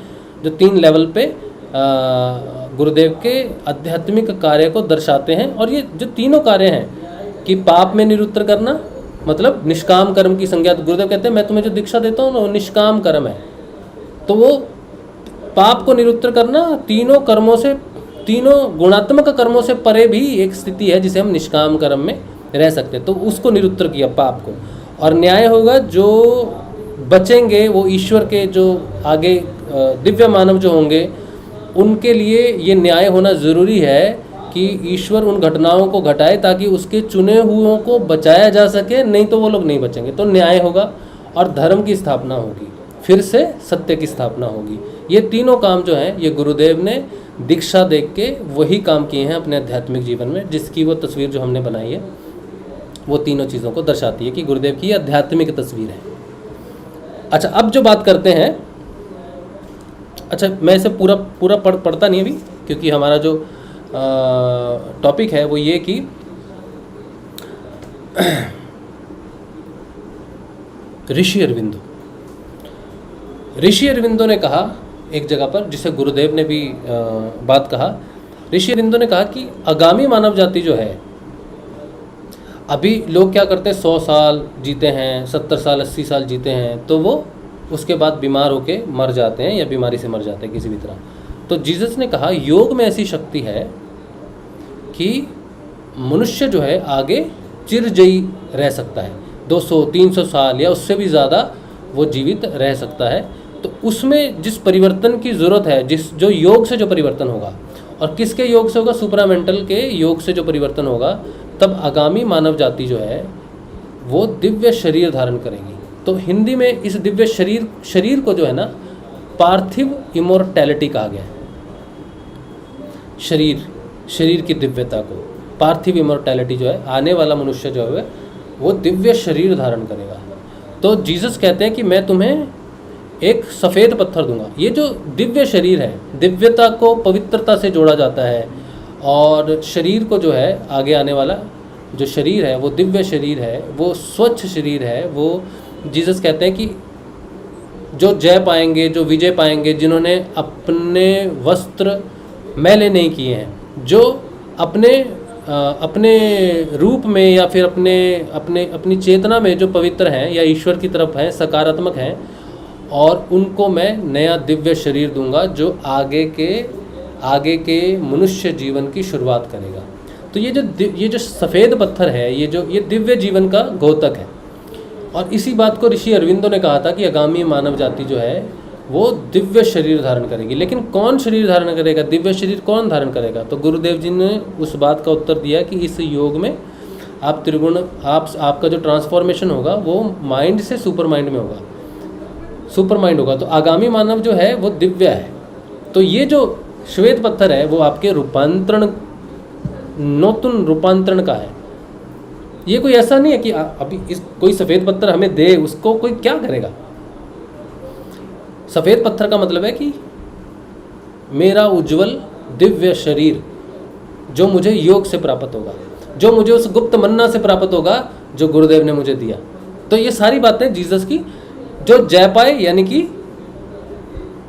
जो 3 लेवल पे गुरुदेव के आध्यात्मिक कार्य को दर्शाते हैं। और ये जो तीनों कार्य हैं कि पाप में निरुत्तर करना, मतलब निष्काम कर्म की संज्ञा। तो गुरुदेव कहते हैं मैं तुम्हें जो दीक्षा देता हूँ ना वो निष्काम कर्म है। तो वो पाप को निरुत्तर करना तीनों कर्मों से, तीनों गुणात्मक कर्मों से परे भी एक स्थिति है जिसे हम निष्काम कर्म में रह सकते हैं। तो उसको निरुत्तर किया पाप को। और न्याय होगा, जो बचेंगे वो ईश्वर के जो आगे दिव्य मानव जो होंगे उनके लिए ये न्याय होना ज़रूरी है कि ईश्वर उन घटनाओं को घटाए ताकि उसके चुने हुओं को बचाया जा सके, नहीं तो वो लोग नहीं बचेंगे। तो न्याय होगा और धर्म की स्थापना होगी, फिर से सत्य की स्थापना होगी। ये तीनों काम जो हैं ये गुरुदेव ने दीक्षा देख के वही काम किए हैं अपने आध्यात्मिक जीवन में, जिसकी वो तस्वीर जो हमने बनाई है वो तीनों चीज़ों को दर्शाती है कि गुरुदेव की आध्यात्मिक तस्वीर है। अच्छा, अब जो बात करते हैं, अच्छा मैं इसे पूरा पढ़ता नहीं अभी, क्योंकि हमारा जो टॉपिक है वो ये कि ऋषि अरविंदो ने कहा एक जगह पर, जिसे गुरुदेव ने भी बात कहा। ऋषि अरविंदो ने कहा कि आगामी मानव जाति जो है, अभी लोग क्या करते हैं 100 साल जीते हैं, 70 साल 80 साल जीते हैं, तो वो उसके बाद बीमार होके मर जाते हैं या बीमारी से मर जाते हैं किसी भी तरह। तो जीसस ने कहा योग में ऐसी शक्ति है कि मनुष्य जो है आगे चिरजयी रह सकता है, 200-300 साल या उससे भी ज़्यादा वो जीवित रह सकता है। तो उसमें जिस परिवर्तन की ज़रूरत है, जो योग से जो परिवर्तन होगा, और किसके योग से होगा? सुपरामेंटल के योग से जो परिवर्तन होगा, तब आगामी मानव जाति जो है वो दिव्य शरीर धारण करेगी। तो हिंदी में इस दिव्य शरीर को जो है ना पार्थिव इमोर्टैलिटी कहा गया है। शरीर की दिव्यता को पार्थिव इमोर्टैलिटी जो है, आने वाला मनुष्य जो है वो दिव्य शरीर धारण करेगा। तो जीसस कहते हैं कि मैं तुम्हें एक सफ़ेद पत्थर दूंगा। ये जो दिव्य शरीर है, दिव्यता को पवित्रता से जोड़ा जाता है, और शरीर को जो है आगे आने वाला जो शरीर है वो दिव्य शरीर है, वो स्वच्छ शरीर है। वो जीसस कहते हैं कि जो जय पाएंगे, जो विजय पाएंगे, जिन्होंने अपने वस्त्र मैले नहीं किए हैं, जो अपने रूप में या फिर अपनी चेतना में जो पवित्र हैं या ईश्वर की तरफ हैं, सकारात्मक हैं, और उनको मैं नया दिव्य शरीर दूंगा जो आगे के मनुष्य जीवन की शुरुआत करेगा। तो ये जो सफ़ेद पत्थर है, ये दिव्य जीवन का घोतक है। और इसी बात को ऋषि अरविंदो ने कहा था कि आगामी मानव जाति जो है वो दिव्य शरीर धारण करेगी। लेकिन कौन शरीर धारण करेगा, दिव्य शरीर कौन धारण करेगा? तो गुरुदेव जी ने उस बात का उत्तर दिया कि इस योग में आप आपका जो ट्रांसफॉर्मेशन होगा वो माइंड से सुपर माइंड में होगा, सुपर माइंड होगा। तो आगामी मानव जो है वो दिव्य है। तो ये जो श्वेत पत्थर है वो आपके नूतन रूपांतरण का है। ये कोई ऐसा नहीं है कि अभी कोई सफ़ेद पत्थर हमें दे, उसको कोई क्या करेगा। सफ़ेद पत्थर का मतलब है कि मेरा उज्जवल दिव्य शरीर जो मुझे योग से प्राप्त होगा, जो मुझे उस गुप्त मन्ना से प्राप्त होगा जो गुरुदेव ने मुझे दिया। तो ये सारी बातें जीसस की, जो जय पाए यानी कि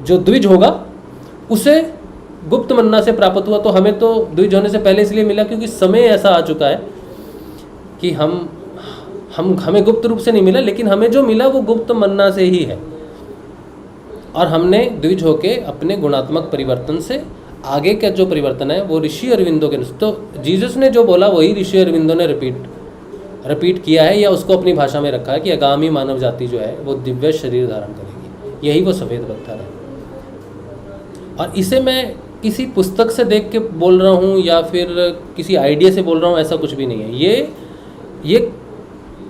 जो द्विज होगा उसे गुप्त मन्ना से प्राप्त हुआ। तो हमें तो द्विज होने से पहले इसलिए मिला क्योंकि समय ऐसा आ चुका है कि हमें गुप्त रूप से नहीं मिला, लेकिन हमें जो मिला वो गुप्त मन्ना से ही है। और हमने द्विज होके अपने गुणात्मक परिवर्तन से आगे का जो परिवर्तन है वो ऋषि अरविंदो के, तो जीसस ने जो बोला वही ऋषि अरविंदो ने रिपीट किया है, या उसको अपनी भाषा में रखा है कि आगामी मानव जाति जो है वो दिव्य शरीर धारण करेगी। यही वो सफ़ेद पत्थर है। और इसे मैं किसी पुस्तक से देख के बोल रहा हूँ या फिर किसी आइडिया से बोल रहा हूँ, ऐसा कुछ भी नहीं है। ये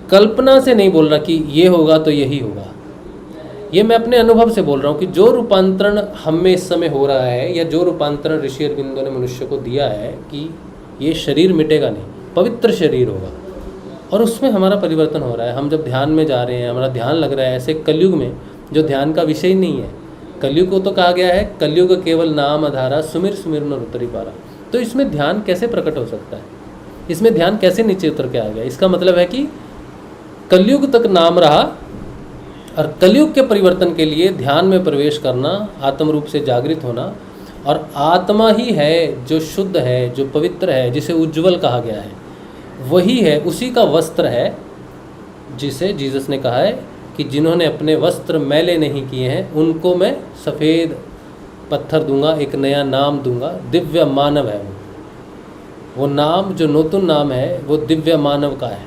कल्पना से नहीं बोल रहा कि ये होगा तो यही होगा। ये मैं अपने अनुभव से बोल रहा हूँ कि जो रूपांतरण हमें इस समय हो रहा है, या जो रूपांतरण ऋषि अरविंदो ने मनुष्य को दिया है कि ये शरीर मिटेगा नहीं, पवित्र शरीर होगा, और उसमें हमारा परिवर्तन हो रहा है। हम जब ध्यान में जा रहे हैं, हमारा ध्यान लग रहा है, ऐसे कलयुग में जो ध्यान का विषय ही नहीं है। कलयुग को तो कहा गया है कलयुग केवल नाम आधारा, सुमिर सुमिर न उतरी पारा। तो इसमें ध्यान कैसे प्रकट हो सकता है, इसमें ध्यान कैसे नीचे उतर के आ गया? इसका मतलब है कि कलयुग तक नाम रहा, और कलयुग के परिवर्तन के लिए ध्यान में प्रवेश करना, आत्म रूप से जागृत होना, और आत्मा ही है जो शुद्ध है, जो पवित्र है, जिसे उज्ज्वल कहा गया है, वही है, उसी का वस्त्र है जिसे जीसस ने कहा है कि जिन्होंने अपने वस्त्र मैले नहीं किए हैं उनको मैं सफ़ेद पत्थर दूंगा, एक नया नाम दूंगा, दिव्य मानव है वो नाम जो नूतन नाम है वो दिव्य मानव का है,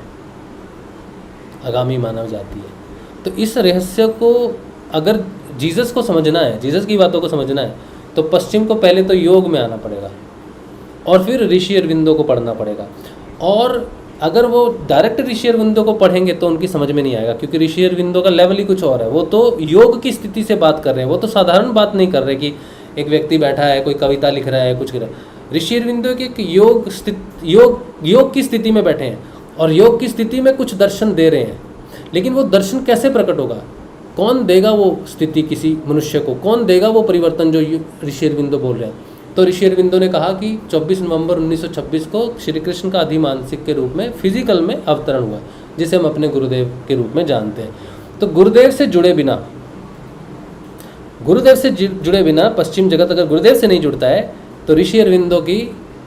आगामी मानव जाति है। तो इस रहस्य को अगर जीसस को समझना है, जीसस की बातों को समझना है, तो पश्चिम को पहले तो योग में आना पड़ेगा और फिर ऋषि अरविंदो को पढ़ना पड़ेगा। और अगर वो डायरेक्ट ऋषि अरविंदो को पढ़ेंगे तो उनकी समझ में नहीं आएगा, क्योंकि ऋषि अरविंदो का लेवल ही कुछ और है। वो तो योग की स्थिति से बात कर रहे हैं, वो तो साधारण बात नहीं कर रहे कि एक व्यक्ति बैठा है, कोई कविता लिख रहा है, कुछ कर रहा है। ऋषि अरविंदो की एक योग की स्थिति में बैठे हैं और योग की स्थिति में कुछ दर्शन दे रहे हैं। लेकिन वो दर्शन कैसे प्रकट होगा, कौन देगा वो स्थिति किसी मनुष्य को, कौन देगा वो परिवर्तन जो ऋषि अरविंदो बोल रहे हैं। तो ऋषि अरविंदो ने कहा कि 24 नवंबर 1926 को श्री कृष्ण का अधिमानसिक के रूप में फिजिकल में अवतरण हुआ, जिसे हम अपने गुरुदेव के रूप में जानते हैं। तो गुरुदेव से जुड़े बिना पश्चिम जगत अगर गुरुदेव से नहीं जुड़ता है तो ऋषि अरविंदो की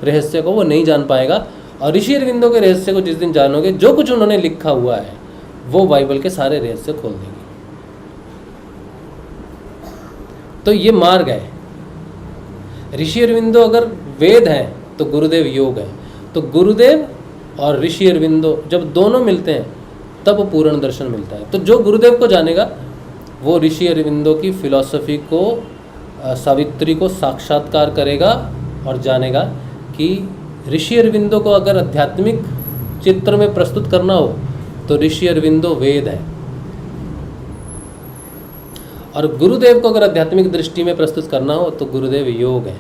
रहस्य को वो नहीं जान पाएगा। और ऋषि अरविंदो के रहस्य को जिस दिन जानोगे, जो कुछ उन्होंने लिखा हुआ है वो बाइबल के सारे रहस्य खोल देंगे। तो ये मार्ग है। ऋषि अरविंदो अगर वेद है तो गुरुदेव योग है। तो गुरुदेव और ऋषि अरविंदो जब दोनों मिलते हैं तब पूर्ण दर्शन मिलता है। तो जो गुरुदेव को जानेगा वो ऋषि अरविंदो की फिलॉसफी को, सावित्री को साक्षात्कार करेगा और जानेगा कि ऋषि अरविंदो को अगर आध्यात्मिक चित्र में प्रस्तुत करना हो तो ऋषि अरविंदो वेद है, और गुरुदेव को अगर आध्यात्मिक दृष्टि में प्रस्तुत करना हो तो गुरुदेव योग है।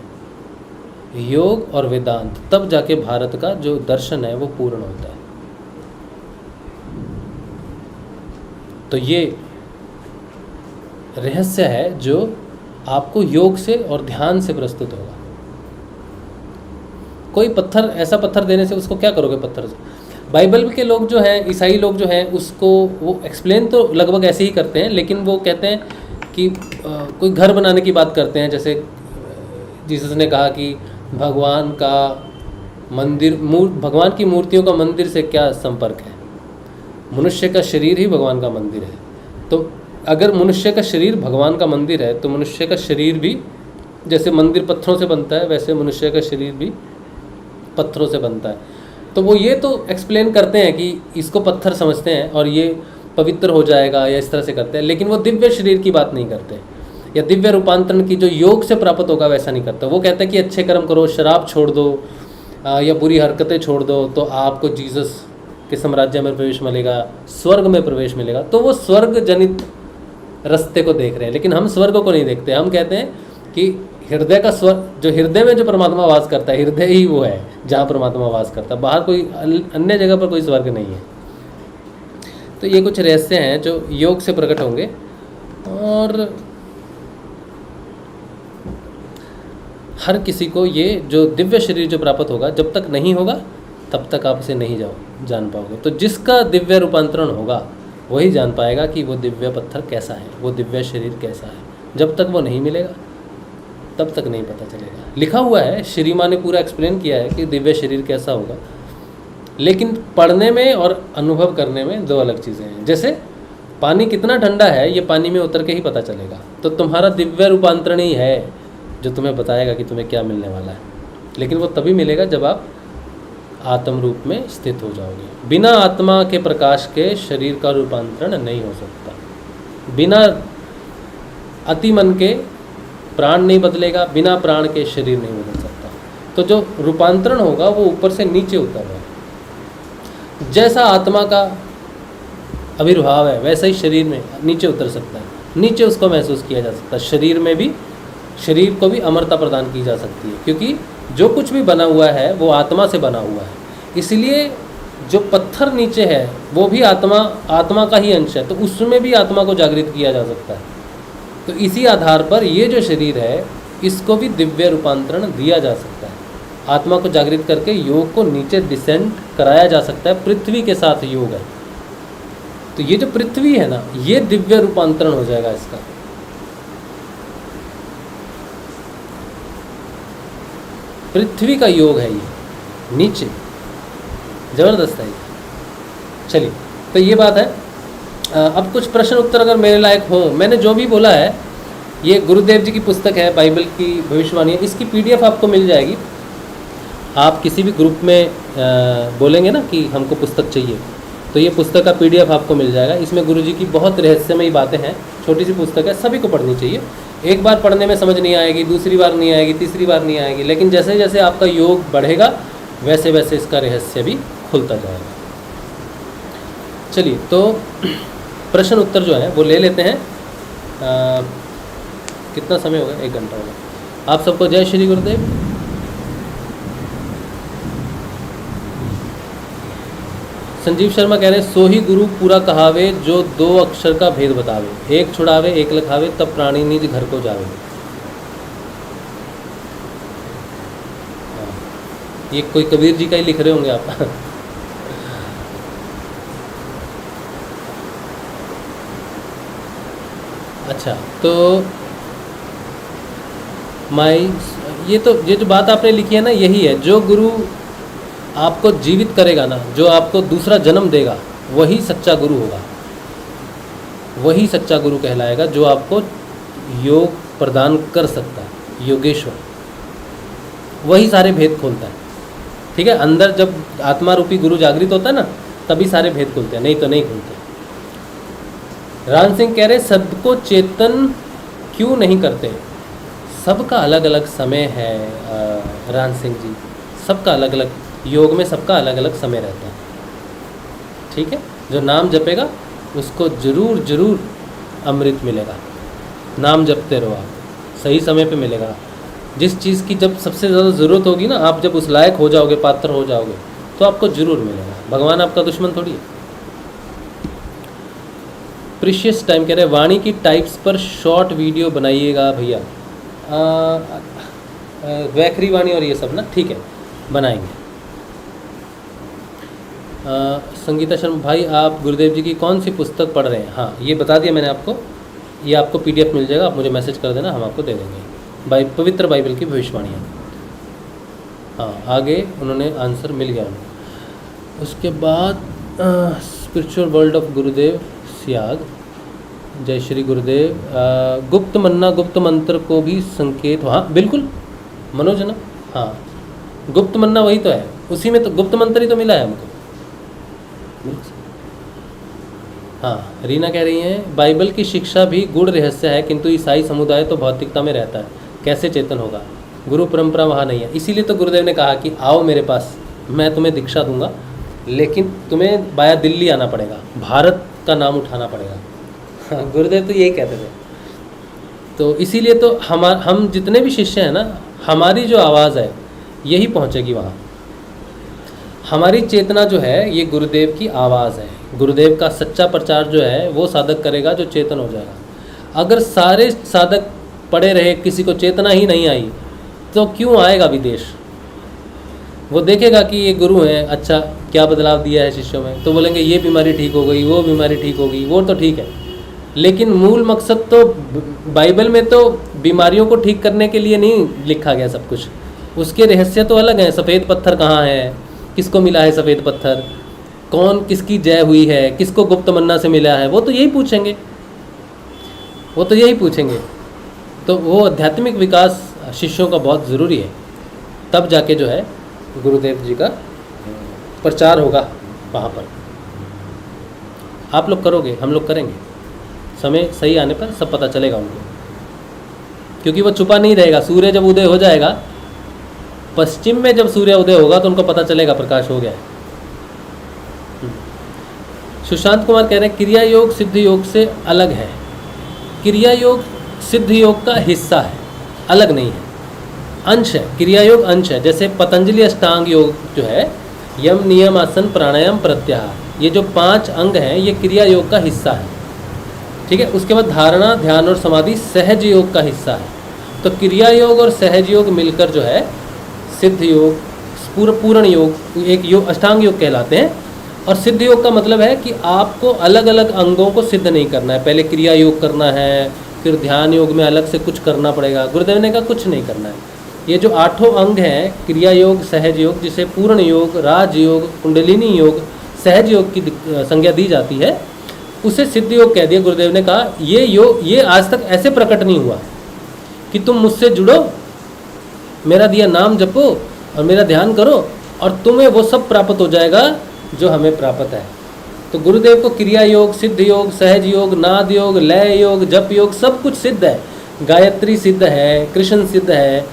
योग और वेदांत, तब जाके भारत का जो दर्शन है वो पूर्ण होता है। तो ये रहस्य है जो आपको योग से और ध्यान से प्रस्तुत होगा। कोई पत्थर, ऐसा पत्थर देने से उसको क्या करोगे पत्थर से? बाइबल के लोग जो हैं, ईसाई लोग जो हैं, उसको वो एक्सप्लेन तो लगभग ऐसे ही करते हैं, लेकिन वो कहते हैं कि कोई घर बनाने की बात करते हैं। जैसे जीसस ने कहा कि भगवान का मंदिर, भगवान की मूर्तियों का मंदिर से क्या संपर्क है? मनुष्य का शरीर ही भगवान का मंदिर है। तो अगर मनुष्य का शरीर भगवान का मंदिर है तो मनुष्य का शरीर भी, जैसे मंदिर पत्थरों से बनता है वैसे मनुष्य का शरीर भी पत्थरों से बनता है। तो वो ये तो एक्सप्लेन करते हैं कि इसको पत्थर समझते हैं और ये पवित्र हो जाएगा या इस तरह से करते हैं, लेकिन वो दिव्य शरीर की बात नहीं करते, या दिव्य रूपांतरण की जो योग से प्राप्त होगा वैसा नहीं करते। वो कहते हैं कि अच्छे कर्म करो, शराब छोड़ दो या बुरी हरकतें छोड़ दो तो आपको जीसस के साम्राज्य में प्रवेश मिलेगा, स्वर्ग में प्रवेश मिलेगा। तो वो स्वर्ग जनित रास्ते को देख रहे हैं, लेकिन हम स्वर्ग को नहीं देखते। हम कहते हैं कि हृदय का स्वर्ग, जो हृदय में जो परमात्मा वास करता है, हृदय ही वो है जहाँ परमात्मा वास करता है, बाहर कोई अन्य जगह पर कोई स्वर्ग नहीं है। तो ये कुछ रहस्य हैं जो योग से प्रकट होंगे। और हर किसी को ये जो दिव्य शरीर जो प्राप्त होगा, जब तक नहीं होगा तब तक आप इसे नहीं जान पाओगे। तो जिसका दिव्य रूपांतरण होगा वही जान पाएगा कि वो दिव्य पत्थर कैसा है, वो दिव्य शरीर कैसा है। जब तक वो नहीं मिलेगा तब तक नहीं पता चलेगा। लिखा हुआ है, श्री माँ ने पूरा एक्सप्लेन किया है कि दिव्य शरीर कैसा होगा, लेकिन पढ़ने में और अनुभव करने में दो अलग चीज़ें हैं। जैसे पानी कितना ठंडा है ये पानी में उतर के ही पता चलेगा। तो तुम्हारा दिव्य रूपांतरण ही है जो तुम्हें बताएगा कि तुम्हें क्या मिलने वाला है, लेकिन वो तभी मिलेगा जब आप आत्म रूप में स्थित हो जाओगे। बिना आत्मा के प्रकाश के शरीर का रूपांतरण नहीं हो सकता। बिना अति मन के प्राण नहीं बदलेगा, बिना प्राण के शरीर नहीं बदल सकता। तो जो रूपांतरण होगा वो ऊपर से नीचे उतरेगा। जैसा आत्मा का आविर्भाव है वैसा ही शरीर में नीचे उतर सकता है, नीचे उसको महसूस किया जा सकता है। शरीर में भी, शरीर को भी अमरता प्रदान की जा सकती है, क्योंकि जो कुछ भी बना हुआ है वो आत्मा से बना हुआ है। इसलिए जो पत्थर नीचे है वो भी आत्मा का ही अंश है, तो उसमें भी आत्मा को जागृत किया जा सकता है। तो इसी आधार पर ये जो शरीर है इसको भी दिव्य रूपांतरण दिया जा सकता है। आत्मा को जागृत करके योग को नीचे डिसेंड कराया जा सकता है। पृथ्वी के साथ योग है, तो ये जो पृथ्वी है ना, ये दिव्य रूपांतरण हो जाएगा इसका। पृथ्वी का योग है ये, नीचे जबरदस्त है ये। चलिए, तो ये बात है। अब कुछ प्रश्न उत्तर अगर मेरे लायक हो, मैंने जो भी बोला है, ये गुरुदेव जी की पुस्तक है, बाइबल की भविष्यवाणी है, इसकी PDF आपको मिल जाएगी। आप किसी भी ग्रुप में बोलेंगे ना कि हमको पुस्तक चाहिए, तो ये पुस्तक का PDF आपको मिल जाएगा। इसमें गुरुजी की बहुत रहस्यमयी बातें हैं, छोटी सी पुस्तक है, सभी को पढ़नी चाहिए। एक बार पढ़ने में समझ नहीं आएगी, दूसरी बार नहीं आएगी, तीसरी बार नहीं आएगी, लेकिन जैसे जैसे आपका योग बढ़ेगा वैसे वैसे इसका रहस्य भी खुलता जाएगा। चलिए, तो प्रश्न उत्तर जो है वो ले लेते हैं। कितना समय हो गया? 1 घंटा हो गया। आप सबको जय श्री गुरुदेव। संजीव शर्मा कह रहे हैं, सो ही गुरु पूरा कहावे, जो 2 अक्षर का भेद बतावे, एक छुड़ावे एक लिखावे, तब प्राणी निज घर को जावे। ये कोई कबीर जी का ही लिख रहे होंगे आप। अच्छा, तो ये जो बात आपने लिखी है ना, यही है, जो गुरु आपको जीवित करेगा ना, जो आपको दूसरा जन्म देगा, वही सच्चा गुरु होगा, वही सच्चा गुरु कहलाएगा, जो आपको योग प्रदान कर सकता है। योगेश्वर वही सारे भेद खोलता है। ठीक है, अंदर जब आत्मा रूपी गुरु जागृत होता है ना, तभी सारे भेद खुलते हैं, नहीं तो नहीं खुलते। राम सिंह कह रहे, सबको चेतन क्यों नहीं करते? सबका अलग अलग समय है राम सिंह जी, सबका अलग अलग, योग में सबका अलग अलग समय रहता है। ठीक है, जो नाम जपेगा उसको जरूर जरूर अमृत मिलेगा। नाम जपते रहो, आप सही समय पे मिलेगा। जिस चीज़ की जब सबसे ज़्यादा ज़रूरत होगी ना, आप जब उस लायक हो जाओगे, पात्र हो जाओगे, तो आपको जरूर मिलेगा। भगवान आपका दुश्मन थोड़ी है। प्रीशियस टाइम कह रहे हैं, वाणी की टाइप्स पर शॉर्ट वीडियो बनाइएगा भैया। वैखरी वाणी और ये सब ना, ठीक है, बनाएंगे। संगीता शर्मा, भाई आप गुरुदेव जी की कौन सी पुस्तक पढ़ रहे हैं? हाँ, ये बता दिया मैंने आपको, ये आपको PDF मिल जाएगा, आप मुझे मैसेज कर देना, हम आपको दे देंगे। पवित्र बाइबल की भविष्यवाणियाँ। हाँ, आगे उन्होंने आंसर मिल गया उन्हें। उसके बाद स्पिरिचुअल वर्ल्ड ऑफ गुरुदेव सियाग, जय श्री गुरुदेव। गुप्त मन्ना, गुप्त मंत्र को भी संकेत, हाँ बिल्कुल मनोज ना, हाँ गुप्त मन्ना वही तो है, उसी में तो गुप्त मंत्र ही तो मिला है हमको। हाँ, रीना कह रही हैं, बाइबल की शिक्षा भी गूढ़ रहस्य है, किंतु ईसाई समुदाय तो भौतिकता में रहता है, कैसे चेतन होगा? गुरु परंपरा वहाँ नहीं है। इसीलिए तो गुरुदेव ने कहा कि आओ मेरे पास, मैं तुम्हें दीक्षा दूंगा, लेकिन तुम्हें बाया दिल्ली आना पड़ेगा, भारत का नाम उठाना पड़ेगा। हाँ, गुरुदेव तो यही कहते थे। तो इसीलिए तो हम जितने भी शिष्य हैं ना, हमारी जो आवाज़ है यही पहुँचेगी वहाँ। हमारी चेतना जो है ये गुरुदेव की आवाज़ है। गुरुदेव का सच्चा प्रचार जो है वो साधक करेगा जो चेतन हो जाएगा। अगर सारे साधक पड़े रहे, किसी को चेतना ही नहीं आई, तो क्यों आएगा विदेश? वो देखेगा कि ये गुरु हैं, अच्छा क्या बदलाव दिया है शिष्यों में, तो बोलेंगे ये बीमारी ठीक हो गई, वो बीमारी ठीक हो गई, वो तो ठीक है। लेकिन मूल मकसद तो बाइबल में तो बीमारियों को ठीक करने के लिए नहीं लिखा गया सब कुछ, उसके रहस्य तो अलग हैं। सफ़ेद पत्थर कहाँ है, किसको मिला है सफ़ेद पत्थर, कौन किसकी जय हुई है, किसको गुप्त मन्ना से मिला है, वो तो यही पूछेंगे, वो तो यही पूछेंगे। तो वो आध्यात्मिक विकास शिष्यों का बहुत ज़रूरी है, तब जाके जो है गुरुदेव जी का प्रचार होगा वहाँ पर। आप लोग करोगे, हम लोग करेंगे, समय सही आने पर सब पता चलेगा उनको, क्योंकि वो छुपा नहीं रहेगा। सूर्य जब उदय हो जाएगा, पश्चिम में जब सूर्य उदय होगा, तो उनको पता चलेगा प्रकाश हो गया है। सुशांत कुमार कह रहे हैं, क्रिया योग सिद्ध योग से अलग है। क्रिया योग सिद्ध योग का हिस्सा है, अलग नहीं है, अंश है। क्रिया योग अंश है। जैसे पतंजलि अष्टांग योग जो है, यम नियम आसन प्राणायाम प्रत्याहार, ये जो 5 अंग हैं, ये क्रिया योग का हिस्सा है। ठीक है, उसके बाद धारणा, ध्यान और समाधि सहज योग का हिस्सा है। तो क्रिया योग और सहज योग मिलकर जो है सिद्ध योग, पूर्ण योग, एक योग अष्टांग योग कहलाते हैं। और सिद्ध योग का मतलब है कि आपको अलग अलग अंगों को सिद्ध नहीं करना है, पहले क्रिया योग करना है, फिर ध्यान योग में अलग से कुछ करना पड़ेगा। गुरुदेव ने कहा कुछ नहीं करना है। ये जो 8 अंग हैं, क्रिया योग, सहज योग, जिसे पूर्ण योग, राज योग, कुंडलिनी योग, सहज योग की संज्ञा दी जाती है, उसे सिद्ध योग कह दिया। गुरुदेव ने कहा ये योग, ये आज तक ऐसे प्रकट नहीं हुआ कि तुम मुझसे जुड़ो, मेरा दिया नाम जपो और मेरा ध्यान करो और तुम्हें वो सब प्राप्त हो जाएगा जो हमें प्राप्त है। तो गुरुदेव को क्रिया योग, सिद्ध योग, सहज योग, नाद योग, लय योग, जप योग सब कुछ सिद्ध है। गायत्री सिद्ध है, कृष्ण सिद्ध है,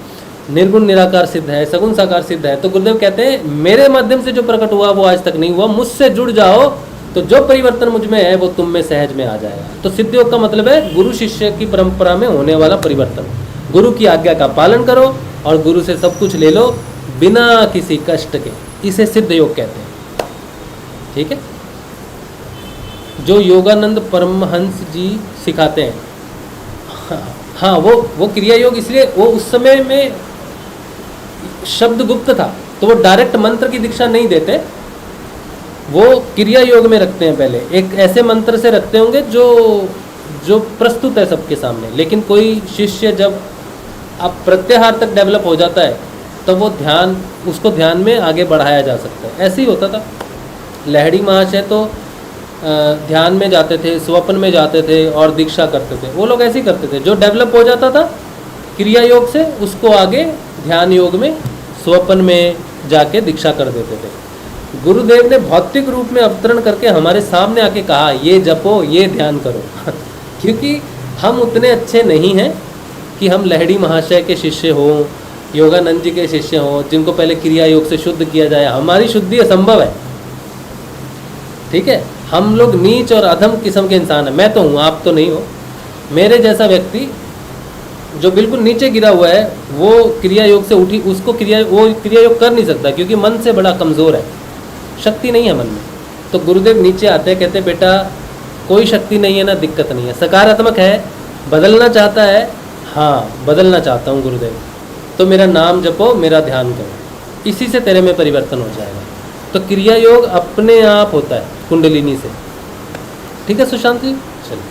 निर्गुण निराकार सिद्ध है, सगुण साकार सिद्ध है। तो गुरुदेव कहते हैं मेरे माध्यम से जो प्रकट हुआ वो आज तक नहीं हुआ, मुझसे जुड़ जाओ तो जो परिवर्तन मुझ में है वो तुम में सहज में आ जाएगा। तो सिद्ध योग का मतलब है गुरु शिष्य की परंपरा में होने वाला परिवर्तन। गुरु की आज्ञा का पालन करो और गुरु से सब कुछ ले लो बिना किसी कष्ट के, इसे सिद्ध योग कहते हैं। ठीक है, जो योगानंद परमहंस जी सिखाते हैं। हाँ, वो क्रिया योग, इसलिए वो उस समय में शब्द गुप्त था तो वो डायरेक्ट मंत्र की दीक्षा नहीं देते, वो क्रिया योग में रखते हैं। पहले एक ऐसे मंत्र से रखते होंगे जो प्रस्तुत है सबके सामने। लेकिन कोई शिष्य जब अब प्रत्याहार तक डेवलप हो जाता है तो वो उसको ध्यान में आगे बढ़ाया जा सकता है। ऐसे ही होता था। लहड़ी महाशय तो ध्यान में जाते थे, स्वप्न में जाते थे और दीक्षा करते थे। वो लोग ऐसे ही करते थे, जो डेवलप हो जाता था क्रिया योग से उसको आगे ध्यान योग में, स्वप्न में जाके दीक्षा कर देते थे। गुरुदेव ने भौतिक रूप में अवतरण करके हमारे सामने आके कहा ये जपो, ये ध्यान करो क्योंकि हम उतने अच्छे नहीं हैं कि हम लहड़ी महाशय के शिष्य हों, योगानंद जी के शिष्य हों, जिनको पहले क्रिया योग से शुद्ध किया जाए। हमारी शुद्धि असंभव है। ठीक है, हम लोग नीच और अधम किस्म के इंसान हैं। मैं तो हूँ, आप तो नहीं हो। मेरे जैसा व्यक्ति जो बिल्कुल नीचे गिरा हुआ है वो क्रिया योग से उठी, वो क्रिया योग कर नहीं सकता क्योंकि मन से बड़ा कमज़ोर है, शक्ति नहीं है मन में। तो गुरुदेव नीचे आते हैं, कहते हैं बेटा कोई शक्ति नहीं है ना दिक्कत नहीं है, सकारात्मक है, बदलना चाहता है, हाँ बदलना चाहता हूँ गुरुदेव, तो मेरा नाम जपो, मेरा ध्यान करो, इसी से तेरे में परिवर्तन हो जाएगा। तो क्रिया योग अपने आप होता है कुंडलिनी से। ठीक है सुशांत जी, चलिए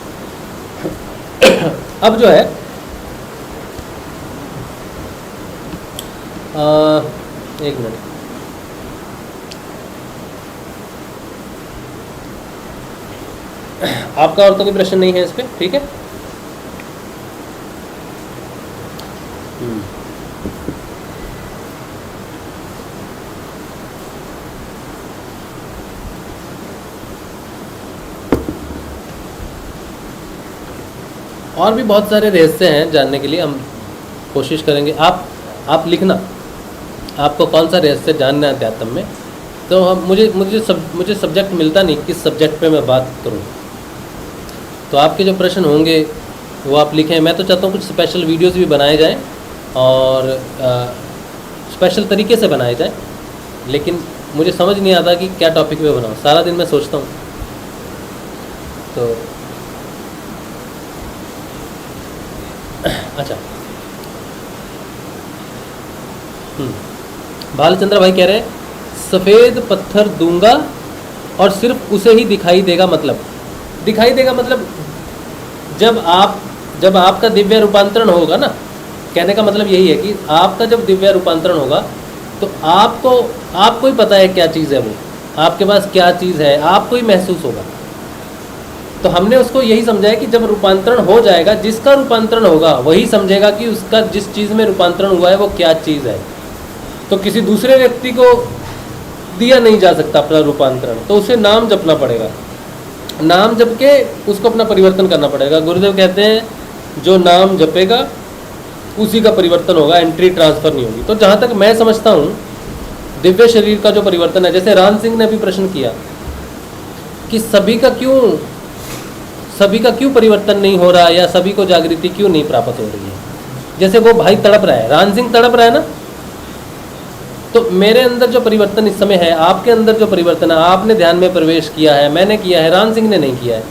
अब जो है एक मिनट, आपका और तो कोई प्रश्न नहीं है इस पे? ठीक है, और भी बहुत सारे रहस्य हैं जानने के लिए, हम कोशिश करेंगे। आप लिखना आपको कौन सा रहस्य जानना है अध्यात्म में। तो हम मुझे सब्जेक्ट मिलता नहीं किस सब्जेक्ट पे मैं बात करूं। तो आपके जो प्रश्न होंगे वो आप लिखें। मैं तो चाहता हूँ कुछ स्पेशल वीडियोस भी बनाए जाएं और स्पेशल तरीके से बनाए जाएं, लेकिन मुझे समझ नहीं आता कि क्या टॉपिक पे बनाऊँ। सारा दिन मैं सोचता हूँ। तो अच्छा, भालचंद्र भाई कह रहे हैं सफ़ेद पत्थर दूंगा और सिर्फ उसे ही दिखाई देगा। मतलब दिखाई देगा मतलब जब आपका दिव्य रूपांतरण होगा ना, कहने का मतलब यही है कि आपका जब दिव्य रूपांतरण होगा तो आपको ही पता है क्या चीज़ है वो, आपके पास क्या चीज़ है आपको ही महसूस होगा। तो हमने उसको यही समझा है कि जब रूपांतरण हो जाएगा, जिसका रूपांतरण होगा वही समझेगा कि उसका जिस चीज़ में रूपांतरण हुआ है वो क्या चीज़ है। तो किसी दूसरे व्यक्ति को दिया नहीं जा सकता अपना रूपांतरण, तो उसे नाम जपना पड़ेगा। नाम जप के उसको अपना परिवर्तन करना पड़ेगा। गुरुदेव कहते हैं जो नाम जपेगा उसी का परिवर्तन होगा, एंट्री ट्रांसफ़र नहीं होगी। तो जहाँ तक मैं समझता हूँ दिव्य शरीर का जो परिवर्तन है, जैसे राम सिंह ने भी प्रश्न किया कि सभी का क्यों परिवर्तन नहीं हो रहा, या सभी को जागृति क्यों नहीं प्राप्त हो रही है। जैसे वो भाई तड़प रहा है, राम सिंह तड़प रहा है ना, तो मेरे अंदर जो परिवर्तन इस समय है, आपके अंदर जो परिवर्तन है, आपने ध्यान में प्रवेश किया है, मैंने किया है, राम सिंह ने नहीं किया है।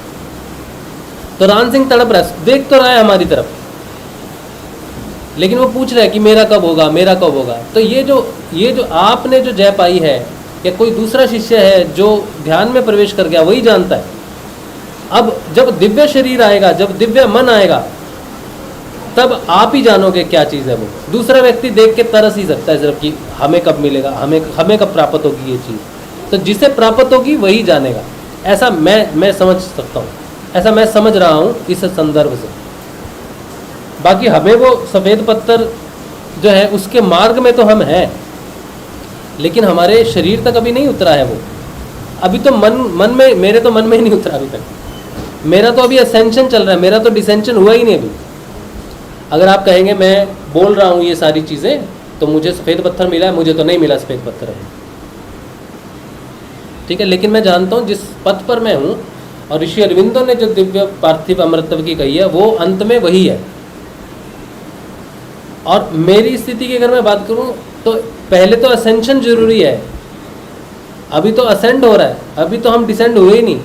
तो राम सिंह तड़प रहा है, देख तो रहा है हमारी तरफ, लेकिन वो पूछ रहा है कि मेरा कब होगा, मेरा कब होगा। तो ये जो आपने जो जय पाई है, या कोई दूसरा शिष्य है जो ध्यान में प्रवेश कर गया, वही जानता है। अब जब दिव्य शरीर आएगा, जब दिव्य मन आएगा, तब आप ही जानोगे क्या चीज़ है वो। दूसरा व्यक्ति देख के तरस ही सकता है सिर्फ कि हमें कब मिलेगा, हमें कब प्राप्त होगी ये चीज़। तो जिसे प्राप्त होगी वही जानेगा। ऐसा मैं समझ सकता हूँ, ऐसा मैं समझ रहा हूँ इस संदर्भ से। बाकी हमें वो सफ़ेद पत्थर जो है उसके मार्ग में तो हम हैं, लेकिन हमारे शरीर तक अभी नहीं उतरा है वो। अभी तो मन में, मेरे तो मन में ही नहीं उतरा अभी तक। मेरा तो अभी असेंशन चल रहा है, मेरा तो डिसेंशन हुआ ही नहीं अभी। अगर आप कहेंगे मैं बोल रहा हूँ ये सारी चीज़ें तो मुझे सफ़ेद पत्थर मिला है, मुझे तो नहीं मिला सफ़ेद पत्थर अभी, ठीक है। लेकिन मैं जानता हूँ जिस पथ पर मैं हूँ, और ऋषि अरविंदो ने जो दिव्य पार्थिव अमृतत्व की कही है वो अंत में वही है। और मेरी स्थिति की अगर मैं बात करूँ तो पहले तो असेंशन जरूरी है, अभी तो असेंड हो रहा है, अभी तो हम डिसेंड हुए ही नहीं।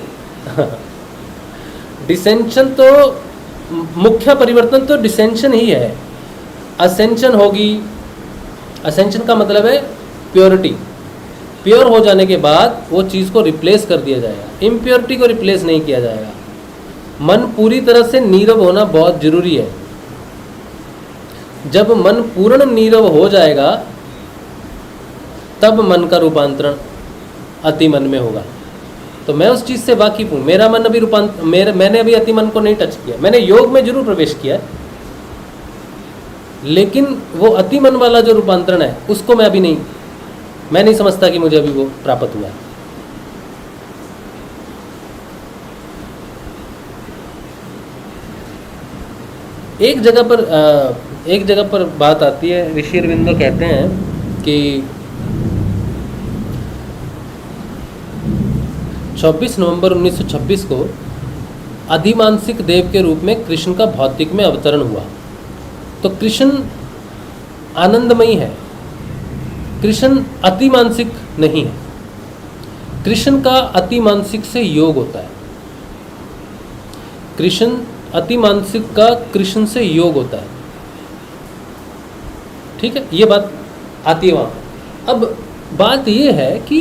डिसेंशन तो मुख्य परिवर्तन तो डिसेंशन ही है। असेंशन होगी, असेंशन का मतलब है प्योरिटी। प्योर हो जाने के बाद वो चीज़ को रिप्लेस कर दिया जाएगा, इम्प्योरिटी को रिप्लेस नहीं किया जाएगा। मन पूरी तरह से नीरव होना बहुत जरूरी है। जब मन पूर्ण नीरव हो जाएगा तब मन का रूपांतरण अति मन में होगा। तो मैं उस चीज़ से वाकिफ हूँ। मेरा मन अभी मैंने अभी अति मन को नहीं टच किया। मैंने योग में जरूर प्रवेश किया है, लेकिन वो अति मन वाला जो रूपांतरण है उसको मैं नहीं समझता कि मुझे अभी वो प्राप्त हुआ है। एक जगह पर बात आती है, ऋषि अरविंदो कहते हैं कि 24 नवंबर 1926 को अधिमानसिक देव के रूप में कृष्ण का भौतिक में अवतरण हुआ। तो कृष्ण आनंदमयी है, कृष्ण अतिमानसिक नहीं है। कृष्ण का अतिमानसिक से योग होता है, कृष्ण अतिमानसिक का कृष्ण से योग होता है, ठीक है। ये बात आती है वहाँ। अब बात ये है कि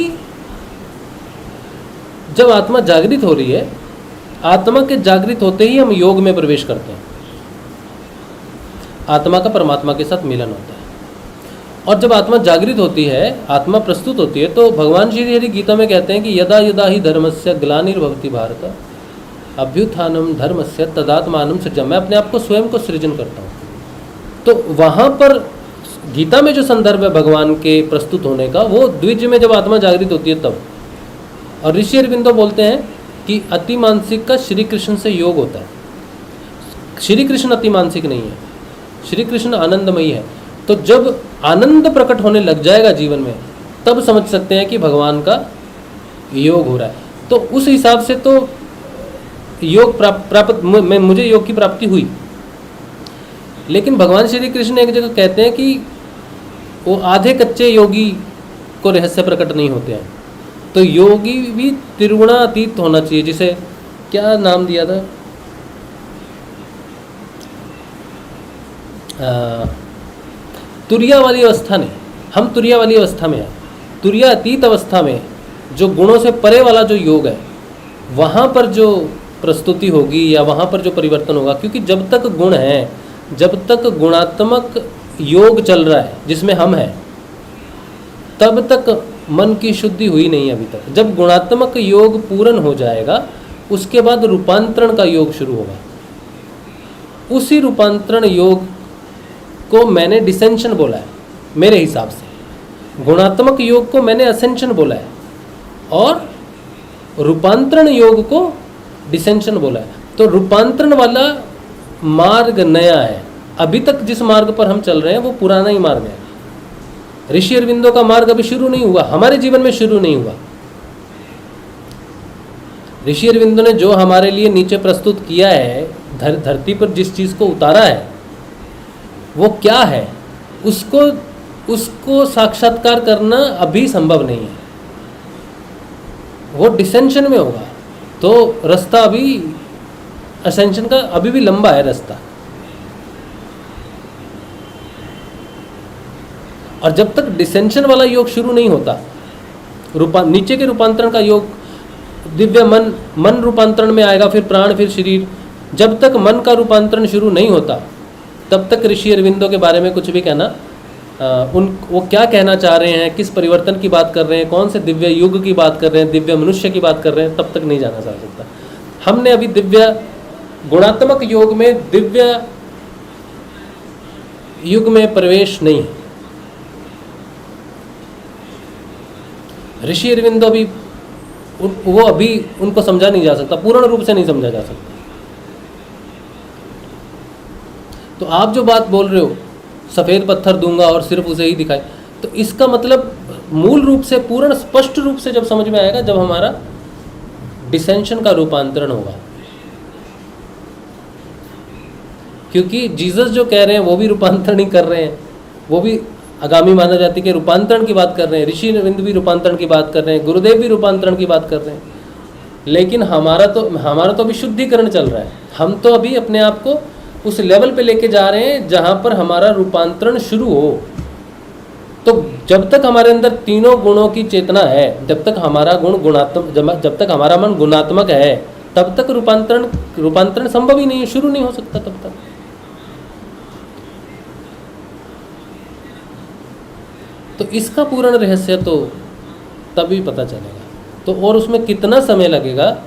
जब आत्मा जागृत हो रही है, आत्मा के जागृत होते ही हम योग में प्रवेश करते हैं, आत्मा का परमात्मा के साथ मिलन होता है। और जब आत्मा जागृत होती है, आत्मा प्रस्तुत होती है, तो भगवान श्री हरि गीता में कहते हैं कि यदा यदा ही धर्मस्य ग्लानिर्भवति भारत अभ्युत्थानम धर्मस्य तदात्मानं सृजम्। मैं अपने आप को स्वयं को सृजन करता हूँ। तो वहाँ पर गीता में जो संदर्भ है भगवान के प्रस्तुत होने का, वो द्विज में जब आत्मा जागृत होती है तब। और ऋषि अरविंदो बोलते हैं कि अतिमानसिक का श्री कृष्ण से योग होता है। श्री कृष्ण अतिमानसिक नहीं है, श्री कृष्ण आनंदमयी है। तो जब आनंद प्रकट होने लग जाएगा जीवन में, तब समझ सकते हैं कि भगवान का योग हो रहा है। तो उस हिसाब से तो योग प्राप्त मुझे योग की प्राप्ति हुई। लेकिन भगवान श्री कृष्ण एक जगह कहते हैं कि वो आधे कच्चे योगी को रहस्य प्रकट नहीं होते हैं। तो योगी भी त्रिगुणातीत होना चाहिए, जिसे क्या नाम दिया था, तुरिया वाली अवस्था नहीं, हम तुरिया वाली अवस्था में हैं। तुरिया अतीत अवस्था में जो गुणों से परे वाला जो योग है, वहाँ पर जो प्रस्तुति होगी या वहाँ पर जो परिवर्तन होगा, क्योंकि जब तक गुण है, जब तक गुणात्मक योग चल रहा है जिसमें हम हैं, तब तक मन की शुद्धि हुई नहीं अभी तक। जब गुणात्मक योग पूर्ण हो जाएगा, उसके बाद रूपांतरण का योग शुरू होगा। उसी रूपांतरण योग को मैंने डिसेंशन बोला है मेरे हिसाब से, गुणात्मक योग को मैंने असेंशन बोला है, और रूपांतरण योग को डिसेंशन बोला है। तो रूपांतरण वाला मार्ग नया है, अभी तक जिस मार्ग पर हम चल रहे हैं वो पुराना ही मार्ग है। ऋषि अरविंदो का मार्ग अभी शुरू नहीं हुआ, हमारे जीवन में शुरू नहीं हुआ। ऋषि अरविंदो ने जो हमारे लिए नीचे प्रस्तुत किया है, धरती पर जिस चीज़ को उतारा है, वो क्या है, उसको साक्षात्कार करना अभी संभव नहीं है। वो डिसेंशन में होगा। तो रास्ता अभी असेंशन का अभी भी लंबा है रास्ता। और जब तक डिसेंशन वाला योग शुरू नहीं होता, नीचे के रूपांतरण का योग, दिव्य मन रूपांतरण में आएगा, फिर प्राण, फिर शरीर। जब तक मन का रूपांतरण शुरू नहीं होता, तब तक ऋषि अरविंदो के बारे में कुछ भी कहना वो क्या कहना चाह रहे हैं, किस परिवर्तन की बात कर रहे हैं, कौन से दिव्य युग की बात कर रहे हैं, दिव्य मनुष्य की बात कर रहे हैं, तब तक नहीं जाना जा सकता। हमने अभी दिव्य गुणात्मक योग में, दिव्य युग में प्रवेश नहीं है। ऋषि अरविंदो भी वो अभी उनको समझा नहीं जा सकता, पूर्ण रूप से नहीं समझा जा सकता। तो आप जो बात बोल रहे हो, सफ़ेद पत्थर दूंगा और सिर्फ उसे ही दिखाए, तो इसका मतलब मूल रूप से, पूर्ण स्पष्ट रूप से जब समझ में आएगा जब हमारा डिसेंशन का रूपांतरण होगा। क्योंकि जीसस जो कह रहे हैं वो भी रूपांतरण ही कर रहे हैं, वो भी आगामी मानव जाति के रूपांतरण की बात कर रहे हैं, ऋषि अरविंद भी रूपांतरण की बात कर रहे हैं, गुरुदेव भी रूपांतरण की बात कर रहे हैं। लेकिन हमारा तो अभी शुद्धिकरण चल रहा है। हम तो अभी अपने आप को उस लेवल पे लेके जा रहे हैं जहाँ पर हमारा रूपांतरण शुरू हो। तो जब तक हमारे अंदर तीनों गुणों की चेतना है, जब तक हमारा गुण गुणात्मक, जब तक हमारा मन गुणात्मक है, तब तक रूपांतरण संभव ही नहीं है, शुरू नहीं हो सकता तब तक। तो इसका पूर्ण रहस्य तो तभी पता चलेगा। तो और उसमें कितना समय लगेगा,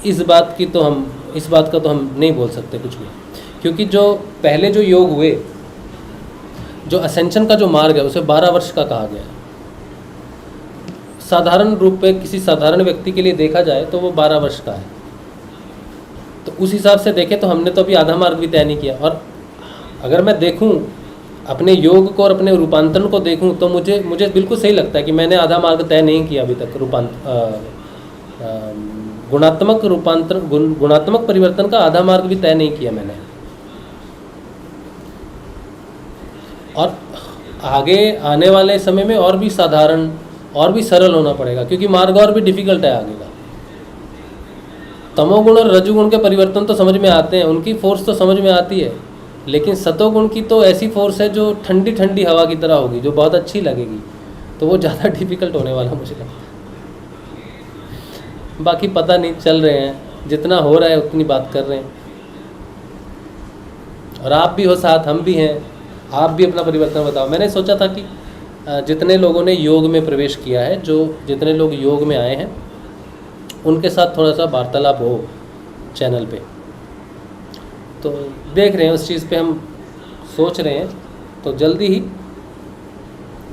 इस बात का तो हम नहीं बोल सकते कुछ भी। क्योंकि जो पहले जो योग हुए, जो असेंशन का जो मार्ग है, उसे 12 वर्ष का कहा गया है। साधारण रूप में किसी साधारण व्यक्ति के लिए देखा जाए तो वो 12 वर्ष का है। तो उस हिसाब से देखें तो हमने तो अभी आधा मार्ग भी तय नहीं किया। और अगर मैं देखूं अपने योग को और अपने रूपांतरण को देखूं तो मुझे बिल्कुल सही लगता है कि मैंने आधा मार्ग तय नहीं किया अभी तक। गुणात्मक परिवर्तन का आधा मार्ग भी तय नहीं किया मैंने। और आगे आने वाले समय में और भी साधारण और भी सरल होना पड़ेगा, क्योंकि मार्ग और भी डिफिकल्ट है आगे का। तमोगुण और रजोगुण के परिवर्तन तो समझ में आते हैं, उनकी फोर्स तो समझ में आती है। लेकिन सतोगुण की तो ऐसी फोर्स है जो ठंडी ठंडी हवा की तरह होगी, जो बहुत अच्छी लगेगी। तो वो ज़्यादा डिफिकल्ट होने वाला मुझे लगता है। बाकी पता नहीं, चल रहे हैं, जितना हो रहा है उतनी बात कर रहे हैं। और आप भी हो साथ, हम भी हैं, आप भी अपना परिवर्तन बताओ। मैंने सोचा था कि जितने लोगों ने योग में प्रवेश किया है, जितने लोग योग में आए हैं, उनके साथ थोड़ा सा वार्तालाप हो चैनल पे। तो देख रहे हैं, उस चीज़ पे हम सोच रहे हैं। तो जल्दी ही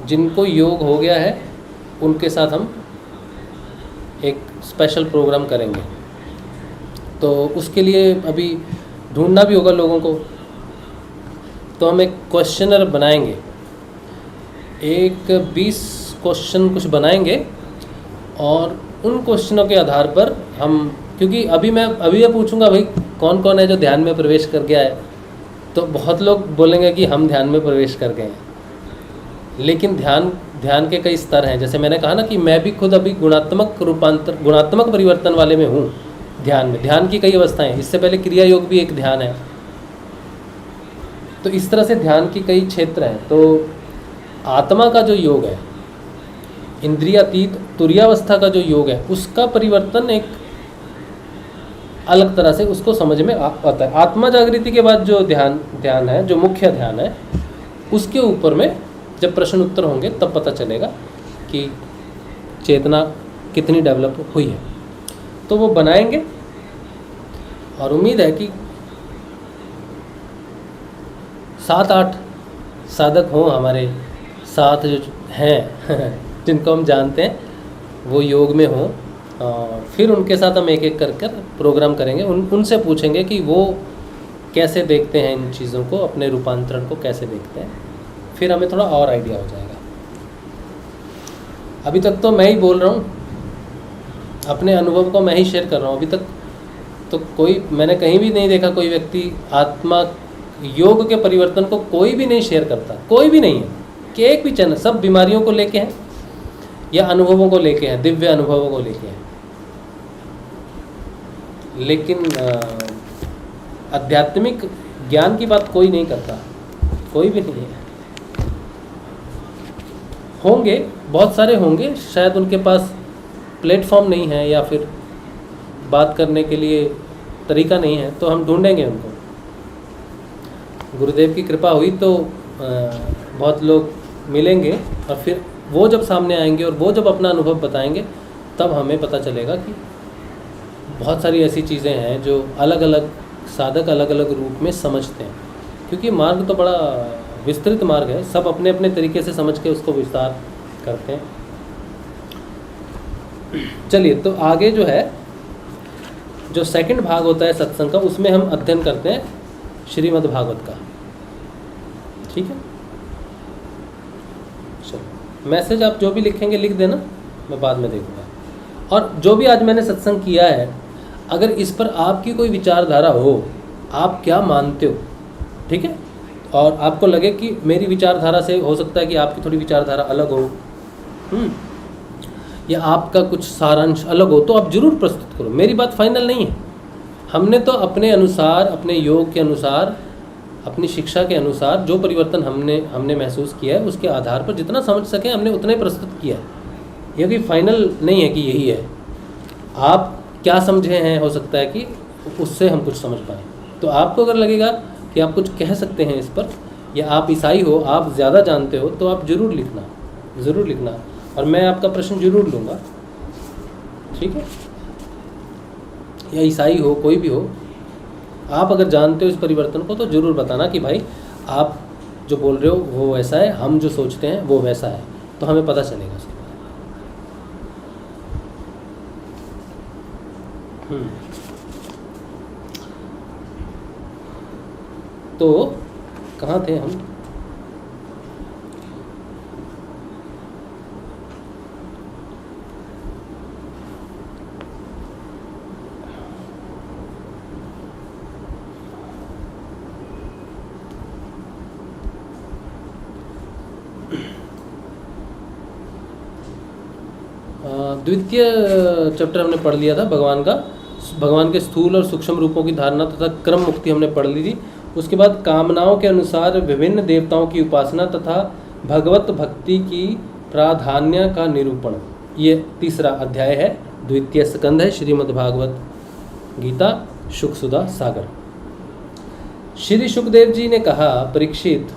जिनको योग हो गया है उनके साथ हम एक स्पेशल प्रोग्राम करेंगे। तो उसके लिए अभी ढूंढना भी होगा लोगों को। तो हम एक क्वेश्चनर बनाएंगे, एक 20 क्वेश्चन कुछ बनाएंगे, और उन क्वेश्चनों के आधार पर हम, क्योंकि अभी मैं पूछूंगा भाई कौन कौन है जो ध्यान में प्रवेश कर गया है, तो बहुत लोग बोलेंगे कि हम ध्यान में प्रवेश कर गए हैं। लेकिन ध्यान के कई स्तर हैं। जैसे मैंने कहा ना कि मैं भी खुद अभी गुणात्मक परिवर्तन वाले में हूँ। ध्यान की कई अवस्थाएं, इससे पहले क्रिया योग भी एक ध्यान है। तो इस तरह से ध्यान की कई क्षेत्र हैं। तो आत्मा का जो योग है, इंद्रियातीत तुरीयावस्था का जो योग है, उसका परिवर्तन एक अलग तरह से उसको समझ में आता है। आत्मा जागृति के बाद जो ध्यान है, जो मुख्य ध्यान है, उसके ऊपर में जब प्रश्न उत्तर होंगे तब पता चलेगा कि चेतना कितनी डेवलप हुई है। तो वो बनाएंगे, और उम्मीद है कि 7-8 साधक हों हमारे साथ जो हैं जिनको हम जानते हैं, वो योग में हों। और फिर उनके साथ हम एक एक कर प्रोग्राम करेंगे। उनसे पूछेंगे कि वो कैसे देखते हैं इन चीज़ों को, अपने रूपांतरण को कैसे देखते हैं। फिर हमें थोड़ा और आइडिया हो जाएगा। अभी तक तो मैं ही बोल रहा हूँ, अपने अनुभव को मैं ही शेयर कर रहा हूँ। अभी तक तो मैंने कहीं भी नहीं देखा कोई व्यक्ति आत्मा योग के परिवर्तन को कोई भी नहीं शेयर करता, कोई भी नहीं है कि एक भी चैनल। सब बीमारियों को लेके हैं या अनुभवों को लेके हैं, दिव्य अनुभवों को लेके हैं। लेकिन आध्यात्मिक ज्ञान की बात कोई नहीं करता, कोई भी नहीं है। होंगे, बहुत सारे होंगे, शायद उनके पास प्लेटफॉर्म नहीं है या फिर बात करने के लिए तरीका नहीं है, तो हम ढूंढेंगे उनको। गुरुदेव की कृपा हुई तो बहुत लोग मिलेंगे और फिर वो जब सामने आएंगे और वो जब अपना अनुभव बताएंगे तब हमें पता चलेगा कि बहुत सारी ऐसी चीज़ें हैं जो अलग अलग साधक अलग अलग रूप में समझते हैं, क्योंकि मार्ग तो बड़ा विस्तृत मार्ग है, सब अपने अपने तरीके से समझ के उसको विस्तार करते हैं। चलिए, तो आगे जो है, जो सेकंड भाग होता है सत्संग का, उसमें हम अध्ययन करते हैं श्रीमद् भागवत का। ठीक है, चलो मैसेज आप जो भी लिखेंगे लिख देना, मैं बाद में देखूँगा। और जो भी आज मैंने सत्संग किया है, अगर इस पर आपकी कोई विचारधारा हो, आप क्या मानते हो, ठीक है, और आपको लगे कि मेरी विचारधारा से हो सकता है कि आपकी थोड़ी विचारधारा अलग हो, या आपका कुछ सारांश अलग हो, तो आप जरूर प्रस्तुत करो। मेरी बात फाइनल नहीं है। हमने तो अपने अनुसार, अपने योग के अनुसार, अपनी शिक्षा के अनुसार जो परिवर्तन हमने महसूस किया है, उसके आधार पर जितना समझ सके हमने उतना ही प्रस्तुत किया है। यह कोई फाइनल नहीं है कि यही है। आप क्या समझे हैं, हो सकता है कि उससे हम कुछ समझ पाएँ। तो आपको अगर लगेगा कि आप कुछ कह सकते हैं इस पर, या आप ईसाई हो, आप ज़्यादा जानते हो, तो आप ज़रूर लिखना और मैं आपका प्रश्न जरूर लूँगा। ठीक है, या ईसाई हो, कोई भी हो, आप अगर जानते हो इस परिवर्तन को तो ज़रूर बताना कि भाई आप जो बोल रहे हो वो वैसा है, हम जो सोचते हैं वो वैसा है, तो हमें पता चलेगा उसके बाद। तो कहाँ थे हम? द्वितीय चैप्टर हमने पढ़ लिया था भगवान के स्थूल और सूक्ष्म रूपों की धारणा तथा क्रम मुक्ति हमने पढ़ ली थी। उसके बाद कामनाओं के अनुसार विभिन्न देवताओं की उपासना तथा भगवत भक्ति की प्राधान्य का निरूपण, ये तीसरा अध्याय है, द्वितीय स्कंध है श्रीमद् भागवत गीता शुकसुधा सागर। श्री सुखदेव जी ने कहा, परीक्षित,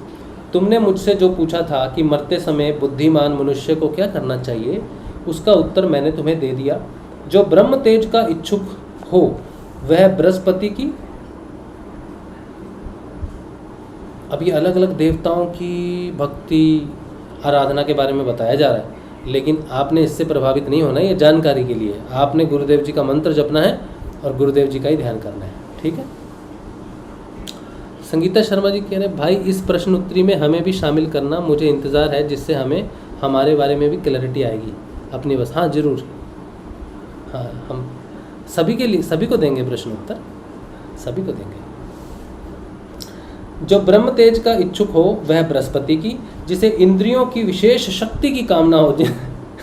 तुमने मुझसे जो पूछा था कि मरते समय बुद्धिमान मनुष्य को क्या करना चाहिए, उसका उत्तर मैंने तुम्हें दे दिया। जो ब्रह्म तेज का इच्छुक हो वह बृहस्पति की, अब ये अलग अलग देवताओं की भक्ति आराधना के बारे में बताया जा रहा है, लेकिन आपने इससे प्रभावित नहीं होना, ये जानकारी के लिए। आपने गुरुदेव जी का मंत्र जपना है और गुरुदेव जी का ही ध्यान करना है। ठीक है। संगीता शर्मा जी कह रहे हैं, भाई इस प्रश्न उत्तरी में हमें भी शामिल करना, मुझे इंतज़ार है, जिससे हमें हमारे बारे में भी क्लैरिटी आएगी अपनी बस। हाँ जरूर, हाँ हम सभी के लिए, सभी को देंगे प्रश्न उत्तर, सभी को देंगे। जो ब्रह्म तेज का इच्छुक हो वह बृहस्पति की, जिसे इंद्रियों की विशेष शक्ति की कामना हो।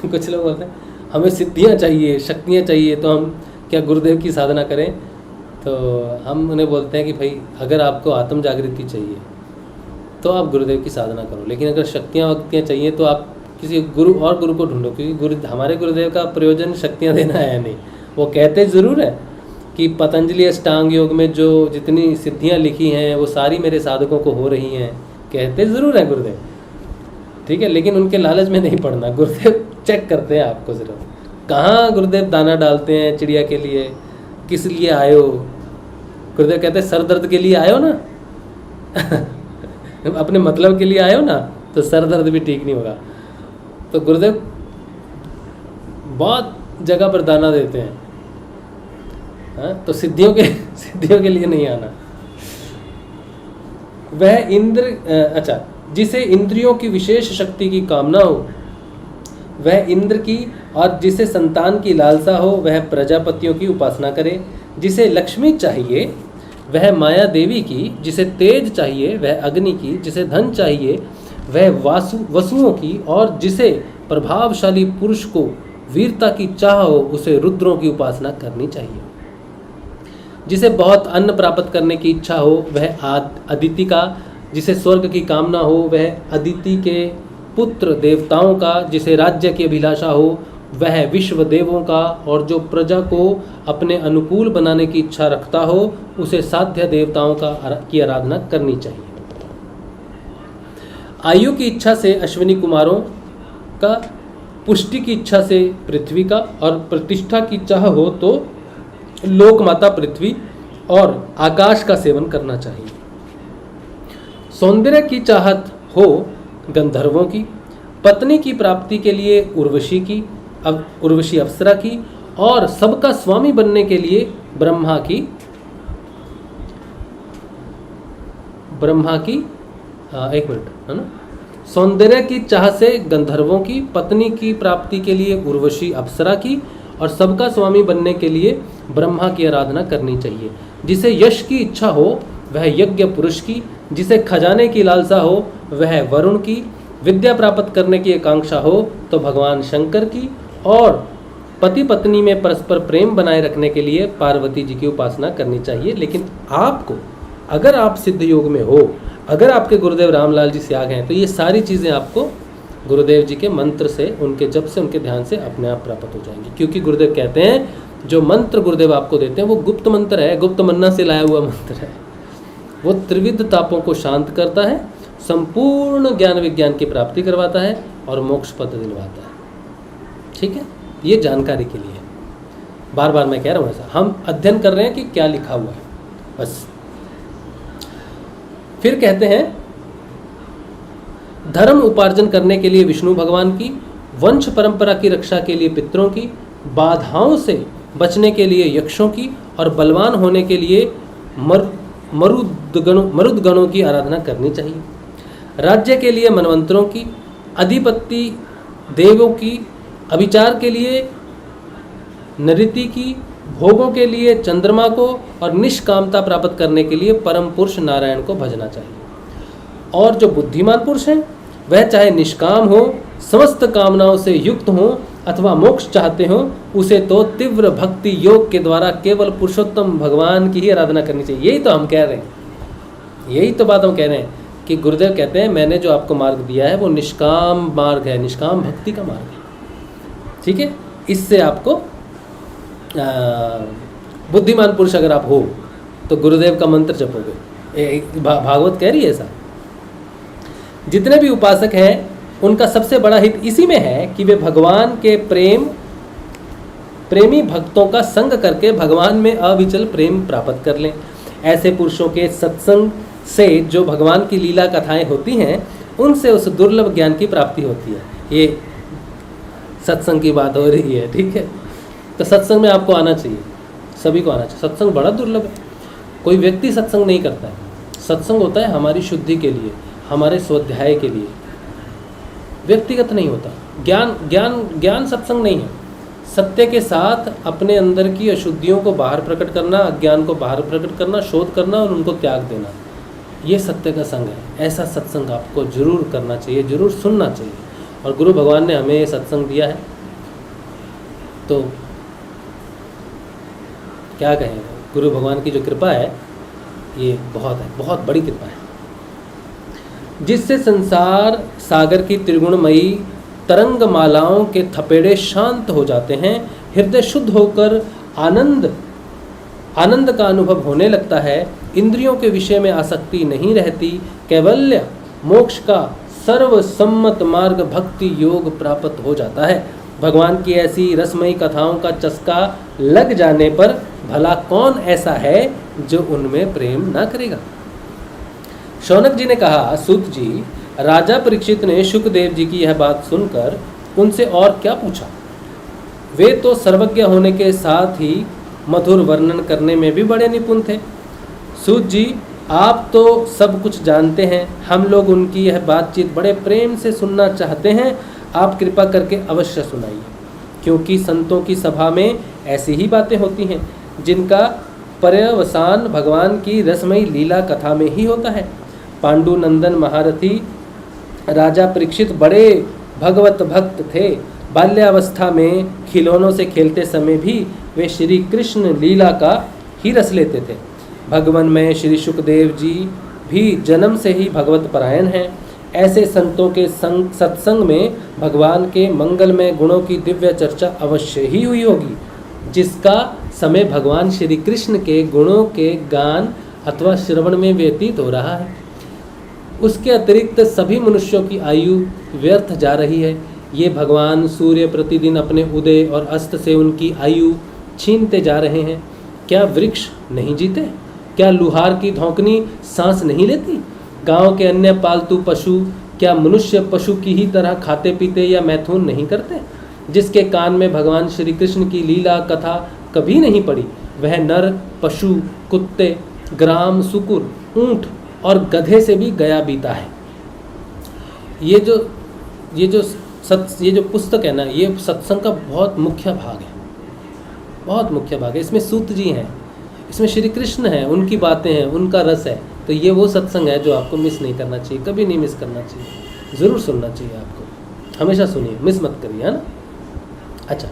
कुछ लोग बोलते हैं हमें सिद्धियाँ चाहिए, शक्तियाँ चाहिए, तो हम क्या गुरुदेव की साधना करें? तो हम उन्हें बोलते हैं कि भाई अगर आपको आत्म जागृति चाहिए तो आप गुरुदेव की साधना करो, लेकिन अगर शक्तियाँ वक्तियाँ चाहिए तो आप किसी गुरु को ढूंढो, क्योंकि हमारे गुरुदेव का प्रयोजन शक्तियाँ देना है नहीं। वो कहते ज़रूर है कि पतंजलि अष्टांग योग में जो जितनी सिद्धियाँ लिखी हैं वो सारी मेरे साधकों को हो रही हैं, कहते ज़रूर हैं गुरुदेव, ठीक है, लेकिन उनके लालच में नहीं पड़ना। गुरुदेव चेक करते हैं आपको सिर्फ, कहाँ गुरुदेव दाना डालते हैं चिड़िया के लिए, किस लिए आए हो। गुरुदेव कहते हैं सर दर्द के लिए आए हो ना अपने मतलब के लिए आए हो ना, तो सर दर्द भी ठीक नहीं होगा। तो गुरुदेव बहुत जगह पर दाना देते हैं, हाँ, तो सिद्धियों के लिए नहीं आना। वह इंद्र जिसे इंद्रियों की विशेष शक्ति की कामना हो वह इंद्र की, और जिसे संतान की लालसा हो वह प्रजापतियों की उपासना करे। जिसे लक्ष्मी चाहिए वह माया देवी की, जिसे तेज चाहिए वह अग्नि की, जिसे धन चाहिए वह वसुओं की, और जिसे प्रभावशाली पुरुष को वीरता की चाह हो उसे रुद्रों की उपासना करनी चाहिए। जिसे बहुत अन्न प्राप्त करने की इच्छा हो वह अदिति का, जिसे स्वर्ग की कामना हो वह अदिति के पुत्र देवताओं का, जिसे राज्य की अभिलाषा हो वह विश्व देवों का, और जो प्रजा को अपने अनुकूल बनाने की इच्छा रखता हो उसे साध्य देवताओं की आराधना करनी चाहिए। आयु की इच्छा से अश्विनी कुमारों का, पुष्टि की इच्छा से पृथ्वी का, और प्रतिष्ठा की चाह हो तो लोक माता पृथ्वी और आकाश का सेवन करना चाहिए। सौंदर्य की चाहत हो गंधर्वों की, पत्नी की प्राप्ति के लिए उर्वशी अप्सरा की, और सबका स्वामी बनने के लिए ब्रह्मा की एक मिनट है ना। सौंदर्य की चाह से गंधर्वों की, पत्नी की प्राप्ति के लिए उर्वशी अप्सरा की, और सबका स्वामी बनने के लिए ब्रह्मा की आराधना करनी चाहिए। जिसे यश की इच्छा हो वह यज्ञ पुरुष की, जिसे खजाने की लालसा हो वह वरुण की, विद्या प्राप्त करने की आकांक्षा हो तो भगवान शंकर की, और पति पत्नी में परस्पर प्रेम बनाए रखने के लिए पार्वती जी की उपासना करनी चाहिए। लेकिन आपको, अगर आप सिद्ध योग में हो, अगर आपके गुरुदेव रामलाल जी त्याग हैं, तो ये सारी चीज़ें आपको गुरुदेव जी के मंत्र से, उनके जप से, उनके ध्यान से अपने आप प्राप्त हो जाएंगी। क्योंकि गुरुदेव कहते हैं जो मंत्र गुरुदेव आपको देते हैं वो गुप्त मंत्र है, गुप्त मन्ना से लाया हुआ मंत्र है। वो त्रिविध तापों को शांत करता है, संपूर्ण ज्ञान विज्ञान की प्राप्ति करवाता है और मोक्ष पद दिलवाता है। ठीक है, ये जानकारी के लिए बार बार मैं कह रहा हूँ ऐसा, हम अध्ययन कर रहे हैं कि क्या लिखा हुआ है बस। फिर कहते हैं धर्म उपार्जन करने के लिए विष्णु भगवान की, वंश परंपरा की रक्षा के लिए पितरों की, बाधाओं से बचने के लिए यक्षों की, और बलवान होने के लिए मरुदगणों की आराधना करनी चाहिए। राज्य के लिए मनवंतरों की, अधिपति देवों की, अभिचार के लिए नृति की, भोगों के लिए चंद्रमा को, और निष्कामता प्राप्त करने के लिए परम पुरुष नारायण को भजना चाहिए। और जो बुद्धिमान पुरुष हैं वह चाहे निष्काम हो, समस्त कामनाओं से युक्त हो, अथवा मोक्ष चाहते हो, उसे तो तीव्र भक्ति योग के द्वारा केवल पुरुषोत्तम भगवान की ही आराधना करनी चाहिए। यही तो हम कह रहे हैं, यही तो बात हम कह रहे हैं कि गुरुदेव कहते हैं मैंने जो आपको मार्ग दिया है वो निष्काम मार्ग है, निष्काम भक्ति का मार्ग है। ठीक है, इससे आपको बुद्धिमान पुरुष अगर आप हो तो गुरुदेव का मंत्र जपोगे। भागवत कह रही है ऐसा। जितने भी उपासक हैं उनका सबसे बड़ा हित इसी में है कि वे भगवान के प्रेमी भक्तों का संग करके भगवान में अविचल प्रेम प्राप्त कर लें। ऐसे पुरुषों के सत्संग से जो भगवान की लीला कथाएं होती हैं उनसे उस दुर्लभ ज्ञान की प्राप्ति होती है। ये सत्संग की बात हो रही है, ठीक है। तो सत्संग में आपको आना चाहिए, सभी को आना चाहिए। सत्संग बड़ा दुर्लभ है, कोई व्यक्ति सत्संग नहीं करता है। सत्संग होता है हमारी शुद्धि के लिए, हमारे स्वाध्याय के लिए, व्यक्तिगत नहीं होता। ज्ञान सत्संग नहीं है। सत्य के साथ अपने अंदर की अशुद्धियों को बाहर प्रकट करना, अज्ञान को बाहर प्रकट करना, शोध करना और उनको त्याग देना, ये सत्य का संग है। ऐसा सत्संग आपको जरूर करना चाहिए, जरूर सुनना चाहिए। और गुरु भगवान ने हमें सत्संग दिया है तो क्या कहें, गुरु भगवान की जो कृपा है ये बहुत है, बहुत बड़ी कृपा है, जिससे संसार सागर की त्रिगुणमयी तरंग मालाओं के थपेड़े शांत हो जाते हैं, हृदय शुद्ध होकर आनंद का अनुभव होने लगता है, इंद्रियों के विषय में आसक्ति नहीं रहती, कैवल्य मोक्ष का सर्वसम्मत मार्ग भक्ति योग प्राप्त हो जाता है। भगवान की ऐसी रसमयी कथाओं का चस्का लग जाने पर भला कौन ऐसा है जो उनमें प्रेम ना करेगा। शौनक जी ने कहा, सूत जी, राजा परीक्षित ने शुकदेव जी की यह बात सुनकर उनसे और क्या पूछा। वे तो सर्वज्ञ होने के साथ ही मधुर वर्णन करने में भी बड़े निपुण थे। सूत जी, आप तो सब कुछ जानते हैं, हम लोग उनकी यह बातचीत बड़े प्रेम से सुनना चाहते हैं, आप कृपा करके अवश्य सुनाइए। क्योंकि संतों की सभा में ऐसी ही बातें होती हैं जिनका पर्यवसान भगवान की रसमयी लीला कथा में ही होता है। पांडुनंदन महारथी राजा परीक्षित बड़े भगवत भक्त थे। बाल्यावस्था में खिलौनों से खेलते समय भी वे श्री कृष्ण लीला का ही रस लेते थे। भगवान में श्री शुकदेव जी भी जन्म से ही भगवत परायण हैं। ऐसे संतों के सत्संग में भगवान के मंगलमय गुणों की दिव्य चर्चा अवश्य ही हुई होगी, जिसका समय भगवान श्री कृष्ण के गुणों के गान अथवा श्रवण में व्यतीत हो रहा है। उसके अतिरिक्त सभी मनुष्यों की आयु व्यर्थ जा रही है। ये भगवान सूर्य प्रतिदिन अपने उदय और अस्त से उनकी आयु छीनते जा रहे हैं। क्या वृक्ष नहीं जीते? क्या लुहार की धौंकनी सांस नहीं लेती? गांव के अन्य पालतू पशु क्या मनुष्य पशु की ही तरह खाते पीते या मैथुन नहीं करते? जिसके कान में भगवान श्री कृष्ण की लीला कथा कभी नहीं पड़ी, वह नर पशु, कुत्ते, ग्राम, सुकुर, ऊंट और गधे से भी गया बीता है। ये जो पुस्तक है ना, ये सत्संग का बहुत मुख्य भाग है, बहुत मुख्य भाग है। इसमें सूत जी हैं, इसमें श्री कृष्ण हैं, उनकी बातें हैं, उनका रस है। तो ये वो सत्संग है जो आपको मिस नहीं करना चाहिए, कभी नहीं मिस करना चाहिए, ज़रूर सुनना चाहिए आपको, हमेशा सुनिए, मिस मत करिए, है ना। अच्छा,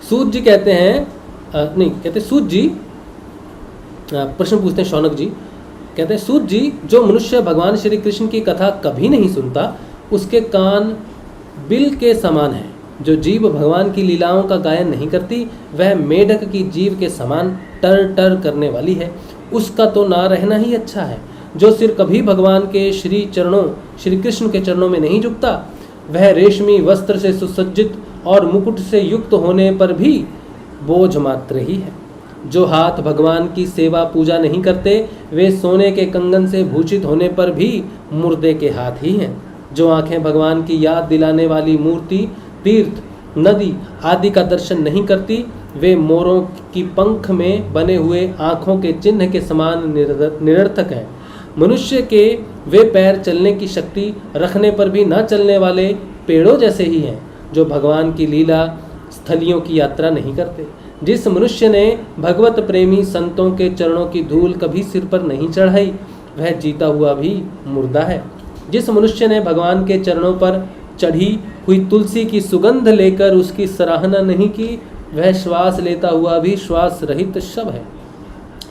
सूत जी कहते हैं सूत जी प्रश्न पूछते हैं, शौनक जी कहते हैं, सूत जी, जो मनुष्य भगवान श्री कृष्ण की कथा कभी नहीं सुनता, उसके कान बिल के समान है। जो जीव भगवान की लीलाओं का गायन नहीं करती, वह मेढक की जीव के समान टर टर करने वाली है। उसका तो ना रहना ही अच्छा है। जो सिर कभी भगवान के श्री कृष्ण के चरणों में नहीं झुकता, वह रेशमी वस्त्र से सुसज्जित और मुकुट से युक्त होने पर भी बोझ मात्र ही है। जो हाथ भगवान की सेवा पूजा नहीं करते, वे सोने के कंगन से भूषित होने पर भी मुर्दे के हाथ ही हैं। जो आंखें भगवान की याद दिलाने वाली मूर्ति, तीर्थ, नदी आदि का दर्शन नहीं करती, वे मोरों की पंख में बने हुए आँखों के चिन्ह के समान निरर्थक हैं। मनुष्य के वे पैर चलने की शक्ति रखने पर भी न चलने वाले पेड़ों जैसे ही हैं, जो भगवान की लीला स्थलियों की यात्रा नहीं करते। जिस मनुष्य ने भगवत प्रेमी संतों के चरणों की धूल कभी सिर पर नहीं चढ़ाई, वह जीता हुआ भी मुर्दा है। जिस मनुष्य ने भगवान के चरणों पर चढ़ी हुई तुलसी की सुगंध लेकर उसकी सराहना नहीं की, वह श्वास लेता हुआ भी श्वास रहित शव है।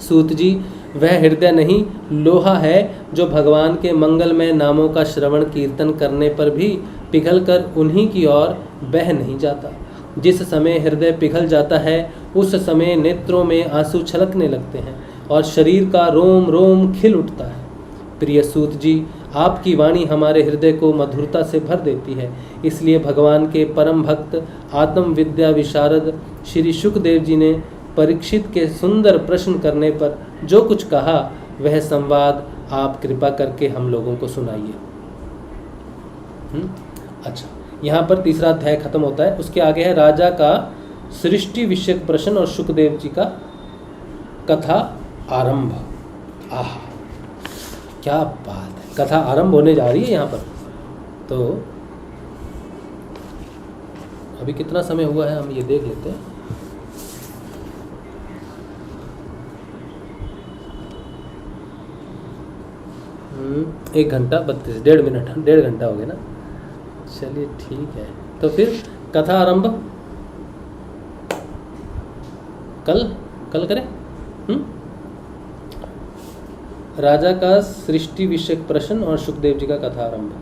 सूत जी, वह हृदय नहीं लोहा है जो भगवान के मंगलमय नामों का श्रवण कीर्तन करने पर भी पिघलकर उन्हीं की ओर बह नहीं जाता। जिस समय हृदय पिघल जाता है, उस समय नेत्रों में आंसू छलकने लगते हैं और शरीर का रोम रोम खिल उठता है। प्रिय सूत जी, आपकी वाणी हमारे हृदय को मधुरता से भर देती है। इसलिए भगवान के परम भक्त आत्म विद्या विशारद श्री शुकदेव जी ने परीक्षित के सुंदर प्रश्न करने पर जो कुछ कहा, वह संवाद आप कृपा करके हम लोगों को सुनाइए। अच्छा, यहाँ पर तीसरा अध्याय खत्म होता है। उसके आगे है राजा का सृष्टि विषयक प्रश्न और शुकदेव जी का कथा आरंभ। आह, क्या बात है, कथा आरंभ होने जा रही है यहाँ पर। तो अभी कितना समय हुआ है हम ये देख लेते हैं। एक घंटा 32, 1.5 मिनट, 1.5 घंटा हो गया ना। चलिए ठीक है, तो फिर कथा आरंभ कल करें। राजा का सृष्टि विषयक प्रश्न और शुकदेव जी का कथा आरंभ।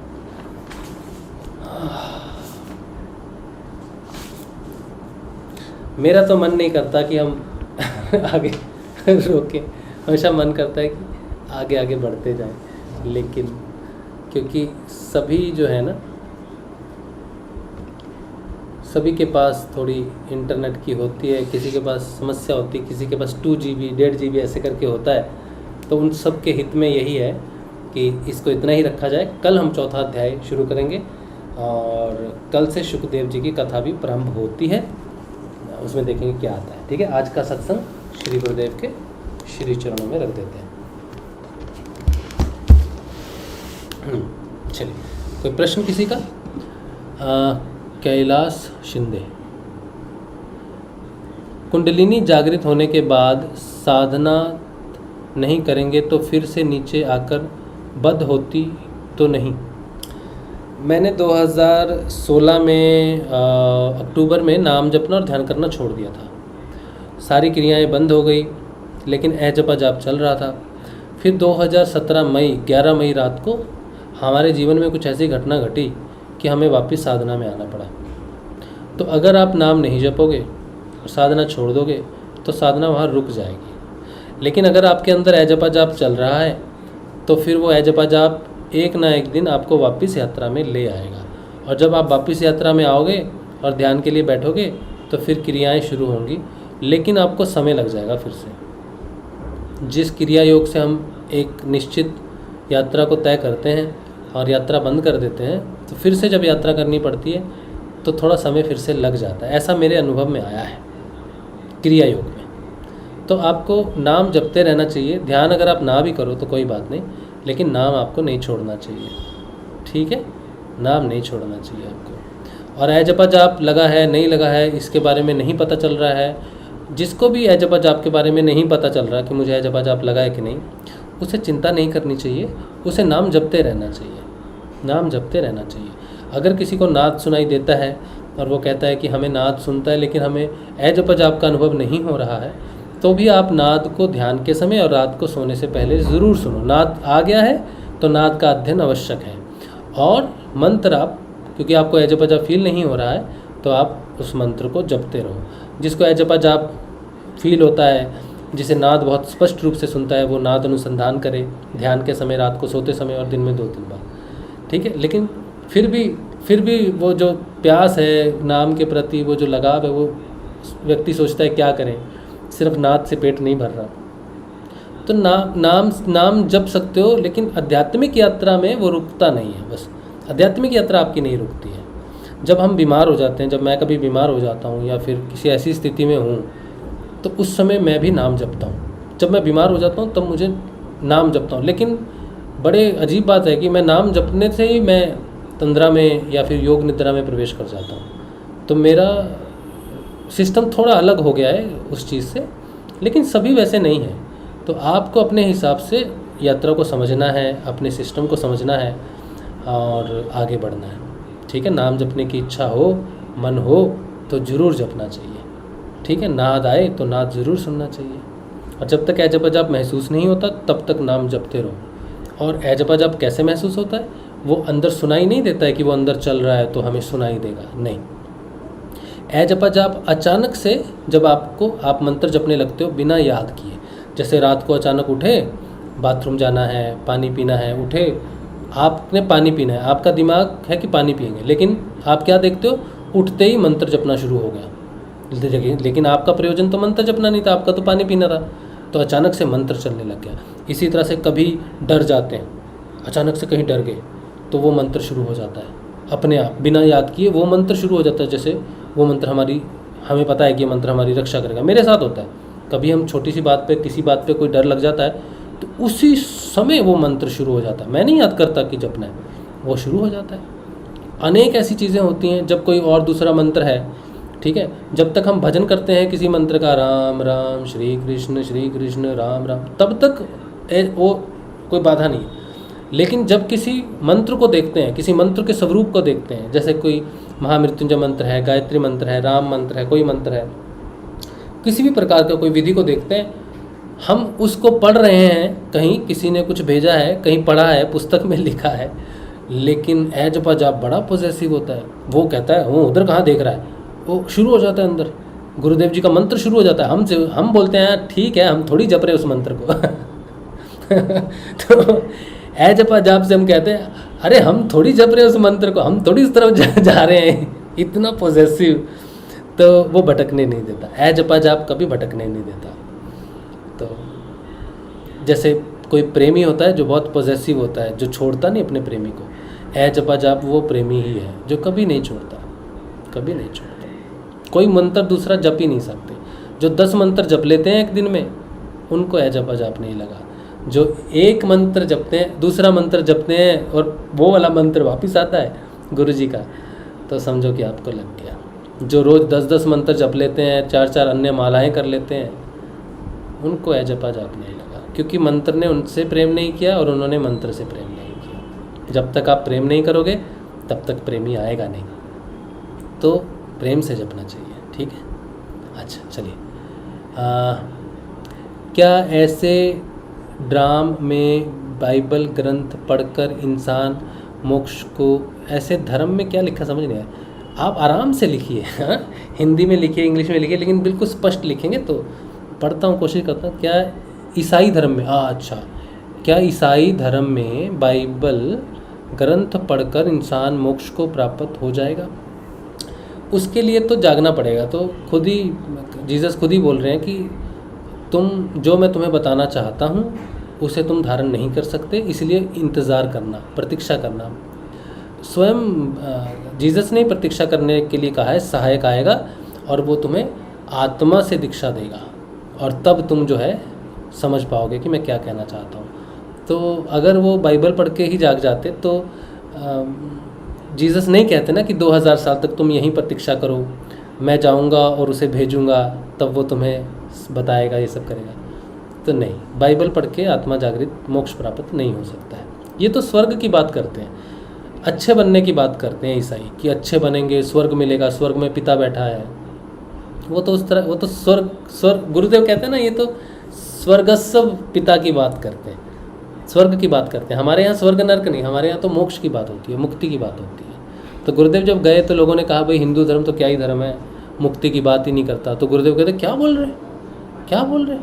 मेरा तो मन नहीं करता कि हम आगे रोके, हमेशा मन करता है कि आगे आगे बढ़ते जाएं, लेकिन क्योंकि सभी जो है ना, सभी के पास थोड़ी इंटरनेट की होती है, किसी के पास समस्या होती है, किसी के पास 2 GB 1.5 GB ऐसे करके होता है। तो उन सब के हित में यही है कि इसको इतना ही रखा जाए। कल हम चौथा अध्याय शुरू करेंगे और कल से शुकदेव जी की कथा भी प्रारंभ होती है, उसमें देखेंगे क्या आता है। ठीक है, आज का सत्संग श्री गुरुदेव के श्री चरणों में रख देते हैं। चलिए, कोई प्रश्न किसी का? कैलाश शिंदे, कुंडलिनी जागृत होने के बाद साधना नहीं करेंगे तो फिर से नीचे आकर बद होती तो नहीं? मैंने 2016 में अक्टूबर में नाम जपना और ध्यान करना छोड़ दिया था। सारी क्रियाएं बंद हो गई, लेकिन जपा जाप चल रहा था। फिर 2017 मई 11 मई रात को हमारे जीवन में कुछ ऐसी घटना घटी कि हमें वापस साधना में आना पड़ा। तो अगर आप नाम नहीं जपोगे और साधना छोड़ दोगे तो साधना वहाँ रुक जाएगी। लेकिन अगर आपके अंदर जपा जाप चल रहा है तो फिर वो जपा जाप एक ना एक दिन आपको वापस यात्रा में ले आएगा। और जब आप वापस यात्रा में आओगे और ध्यान के लिए बैठोगे तो फिर क्रियाएं शुरू होंगी, लेकिन आपको समय लग जाएगा। फिर से जिस क्रिया योग से हम एक निश्चित यात्रा को तय करते हैं और यात्रा बंद कर देते हैं, तो फिर से जब यात्रा करनी पड़ती है तो थोड़ा समय फिर से लग जाता है। ऐसा मेरे अनुभव में आया है क्रिया योग में। तो आपको नाम जपते रहना चाहिए। ध्यान अगर आप ना भी करो तो कोई बात नहीं, लेकिन नाम आपको नहीं छोड़ना चाहिए, ठीक है? नाम नहीं छोड़ना चाहिए आपको। और ए जपा जाप लगा है नहीं लगा है इसके बारे में नहीं पता चल रहा है, जिसको भी ए जपा जाप के बारे में नहीं पता चल रहा कि मुझे ए जपा जाप लगा है कि नहीं, उसे चिंता नहीं करनी चाहिए, उसे नाम जपते रहना चाहिए, नाम जपते रहना चाहिए। अगर किसी को नाद सुनाई देता है और वो कहता है कि हमें नाद सुनता है लेकिन हमें ए जपा जाप का अनुभव नहीं हो रहा है, तो भी आप नाद को ध्यान के समय और रात को सोने से पहले ज़रूर सुनो। नाद आ गया है तो नाद का अध्ययन आवश्यक है। और मंत्र आप, क्योंकि आपको ए जपा जाप फील नहीं हो रहा है तो आप उस मंत्र को जपते रहो। जिसको ए जपा जाप फील होता है, जिसे नाद बहुत स्पष्ट रूप से सुनता है, वो नाद अनुसंधान करे ध्यान के समय, रात को सोते समय और दिन में 2-3 बार, ठीक है? लेकिन फिर भी वो जो प्यास है नाम के प्रति, वो जो लगाव है, वो व्यक्ति सोचता है क्या करें, सिर्फ नाद से पेट नहीं भर रहा, तो नाम जप सकते हो, लेकिन आध्यात्मिक यात्रा में वो रुकता नहीं है। बस आध्यात्मिक यात्रा आपकी नहीं रुकती है। जब हम बीमार हो जाते हैं, जब मैं कभी बीमार हो जाता हूँ या फिर किसी ऐसी स्थिति में हूँ, तो उस समय मैं भी नाम जपता हूँ। जब मैं बीमार हो जाता हूँ तब मुझे नाम जपता हूँ। लेकिन बड़े अजीब बात है कि मैं नाम जपने से ही मैं तंद्रा में या फिर योग निद्रा में प्रवेश कर जाता हूँ। तो मेरा सिस्टम थोड़ा अलग हो गया है उस चीज़ से, लेकिन सभी वैसे नहीं है। तो आपको अपने हिसाब से यात्रा को समझना है, अपने सिस्टम को समझना है और आगे बढ़ना है, ठीक है? नाम जपने की इच्छा हो, मन हो तो ज़रूर जपना चाहिए, ठीक है? नाद आए तो नाद ज़रूर सुनना चाहिए। और जब तक ए जपा जाप महसूस नहीं होता तब तक नाम जपते रहो। और ए जपा जाप कैसे महसूस होता है? वो अंदर सुनाई नहीं देता है कि वो अंदर चल रहा है तो हमें सुनाई देगा, नहीं। ए जपा जाप अचानक से जब आप मंत्र जपने लगते हो बिना याद किए, जैसे रात को अचानक उठे, बाथरूम जाना है, पानी पीना है, उठे, आपने पानी पीना है, आपका दिमाग है कि पानी पिएंगे, लेकिन आप क्या देखते हो, उठते ही मंत्र जपना शुरू हो गया। लेकिन आपका प्रयोजन तो मंत्र जपना नहीं था, आपका तो पानी पीना था, तो अचानक से मंत्र चलने लग गया। इसी तरह से कभी डर जाते हैं, अचानक से कहीं डर गए तो वो मंत्र शुरू हो जाता है अपने आप, बिना याद किए वो मंत्र शुरू हो जाता है। जैसे वो मंत्र हमें पता है कि मंत्र हमारी रक्षा करेगा। मेरे साथ होता है, कभी हम छोटी सी बात पे, किसी बात पे कोई डर लग जाता है तो उसी समय वो मंत्र शुरू हो जाता है। मैं नहीं याद करता कि जपना है, वो शुरू हो जाता है। अनेक ऐसी चीज़ें होती हैं जब कोई और दूसरा मंत्र है, ठीक है, जब तक हम भजन करते हैं किसी मंत्र का, राम राम श्री कृष्ण राम राम, तब तक वो कोई बाधा नहीं है। लेकिन जब किसी मंत्र को देखते हैं, किसी मंत्र के स्वरूप को देखते हैं, जैसे कोई महामृत्युंजय मंत्र है, गायत्री मंत्र है, राम मंत्र है, कोई मंत्र है, किसी भी प्रकार का कोई विधि को देखते हैं, हम उसको पढ़ रहे हैं, कहीं किसी ने कुछ भेजा है, कहीं पढ़ा है, पुस्तक में लिखा है, लेकिन ए जपा जाप बड़ा पॉजेसिव होता है। वो कहता है वो उधर कहाँ देख रहा है, वो शुरू हो जाता है अंदर, गुरुदेव जी का मंत्र शुरू हो जाता है। हम बोलते हैं ठीक है, हम थोड़ी जप रहे उस मंत्र को तो ए जपा जाप से हम कहते हैं अरे हम थोड़ी जप रहे उस मंत्र को, हम थोड़ी इस तरफ जा रहे हैं, इतना पॉजेसिव। तो वो भटकने नहीं देता, ए जपा जाप कभी भटकने नहीं देता। तो जैसे कोई प्रेमी होता है जो बहुत पॉजेसिव होता है, जो छोड़ता नहीं अपने प्रेमी को, ए जपा जाप वो प्रेमी ही है जो कभी नहीं छोड़ता, कभी नहीं छोड़ता। कोई मंत्र दूसरा जप ही नहीं सकते। जो 10 मंत्र जप लेते हैं एक दिन में, उनको ए जपा जाप नहीं लगा। जो एक मंत्र जपते हैं, दूसरा मंत्र जपते हैं और वो वाला मंत्र वापस आता है गुरु जी का, तो समझो कि आपको लग गया। जो रोज़ 10-10 मंत्र जप लेते हैं, 4-4 अन्य मालाएं कर लेते हैं, उनको ए जपा जाप नहीं लगा, क्योंकि मंत्र ने उनसे प्रेम नहीं किया और उन्होंने मंत्र से प्रेम नहीं किया। जब तक आप प्रेम नहीं करोगे तब तक प्रेमी आएगा नहीं। तो प्रेम से जपना चाहिए, ठीक है। अच्छा चलिए, क्या ऐसे ड्राम में बाइबल ग्रंथ पढ़कर इंसान मोक्ष को, ऐसे धर्म में क्या लिखा समझ नहीं आया, आप आराम से लिखिए, हाँ, हिंदी में लिखिए, इंग्लिश में लिखिए, लेकिन बिल्कुल स्पष्ट लिखेंगे तो पढ़ता हूँ, कोशिश करता हूँ। क्या ईसाई धर्म में, अच्छा, क्या ईसाई धर्म में बाइबल ग्रंथ पढ़कर इंसान मोक्ष को प्राप्त हो जाएगा? उसके लिए तो जागना पड़ेगा। तो खुद ही जीसस खुद ही बोल रहे हैं कि तुम जो मैं तुम्हें बताना चाहता हूँ उसे तुम धारण नहीं कर सकते, इसलिए इंतज़ार करना, प्रतीक्षा करना। स्वयं जीसस ने प्रतीक्षा करने के लिए कहा है, सहायक आएगा और वो तुम्हें आत्मा से दीक्षा देगा और तब तुम जो है समझ पाओगे कि मैं क्या कहना चाहता हूँ। तो अगर वो बाइबल पढ़ के ही जाग जाते तो जीसस नहीं कहते ना कि 2000 साल तक तुम यहीं प्रतीक्षा करो, मैं जाऊंगा और उसे भेजूंगा तब वो तुम्हें बताएगा, ये सब करेगा। तो नहीं, बाइबल पढ़ के आत्मा जागृत मोक्ष प्राप्त नहीं हो सकता है। ये तो स्वर्ग की बात करते हैं, अच्छे बनने की बात करते हैं ईसाई कि अच्छे बनेंगे, स्वर्ग मिलेगा, स्वर्ग में पिता बैठा है। वो तो उस तरह, वो तो स्वर्ग गुरुदेव कहते हैं ना, ये तो स्वर्गस्व पिता की बात करते हैं, स्वर्ग की बात करते हैं। हमारे यहाँ स्वर्ग नर्क नहीं, हमारे यहाँ तो मोक्ष की बात होती है, मुक्ति की बात होती है। तो गुरुदेव जब गए तो लोगों ने कहा भाई हिंदू धर्म तो क्या ही धर्म है, मुक्ति की बात ही नहीं करता। तो गुरुदेव कहते क्या बोल रहे, क्या बोल रहे,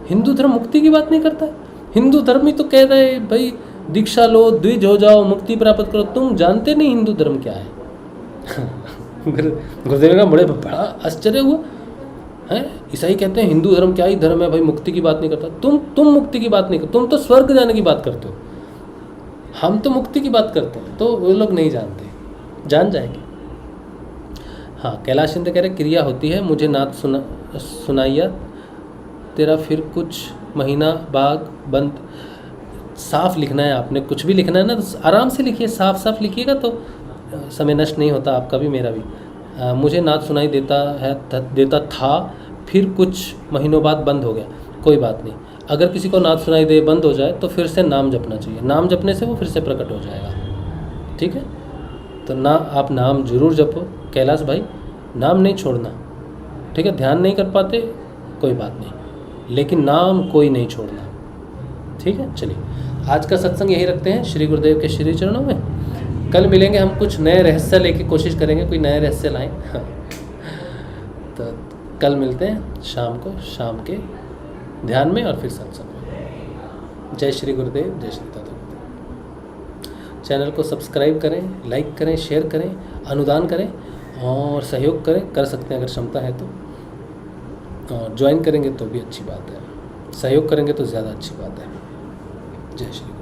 हिंदू धर्म मुक्ति की बात नहीं करता है? हिंदू धर्म ही तो कह रहे भाई दीक्षा लो, द्विज हो जाओ, मुक्ति प्राप्त करो। तुम जानते नहीं हिंदू धर्म क्या है? गुरुदेव का बड़ा आश्चर्य हुआ है। ईसाई कहते हैं हिंदू धर्म क्या ही धर्म है भाई, मुक्ति की बात नहीं करता। तुम मुक्ति की बात नहीं करते, तुम तो स्वर्ग जाने की बात करते हो, हम तो मुक्ति की बात करते हैं। तो वो लोग नहीं जानते, जान जाएंगे। हाँ, कैलाश चंद्र कह रहे क्रिया होती है, मुझे नात सुनाइया तेरा फिर कुछ महीना बाग बंद। साफ लिखना है आपने, कुछ भी लिखना है ना तो आराम से लिखिए, साफ साफ लिखिएगा तो समय नष्ट नहीं होता आपका भी मेरा भी। मुझे नाद सुनाई देता था फिर कुछ महीनों बाद बंद हो गया। कोई बात नहीं, अगर किसी को नाद सुनाई दे बंद हो जाए तो फिर से नाम जपना चाहिए, नाम जपने से वो फिर से प्रकट हो जाएगा। ठीक है, तो ना आप नाम जरूर जपो कैलाश भाई, नाम नहीं छोड़ना। ठीक है, ध्यान नहीं कर पाते कोई बात नहीं, लेकिन नाम कोई नहीं छोड़ना। ठीक है, चलिए आज का सत्संग यही रखते हैं श्री गुरुदेव के श्री चरणों में। कल मिलेंगे, हम कुछ नए रहस्य लेके कोशिश करेंगे, कोई नए रहस्य लाएं। तो कल मिलते हैं शाम के ध्यान में और फिर सत्संग में। जय श्री गुरुदेव, जय श्री दादा गुरुदेव। चैनल को सब्सक्राइब करें, लाइक करें, शेयर करें, अनुदान करें और सहयोग करें, कर सकते हैं अगर क्षमता है तो। और ज्वाइन करेंगे तो भी अच्छी बात है, सहयोग करेंगे तो ज़्यादा अच्छी बात है। जय श्री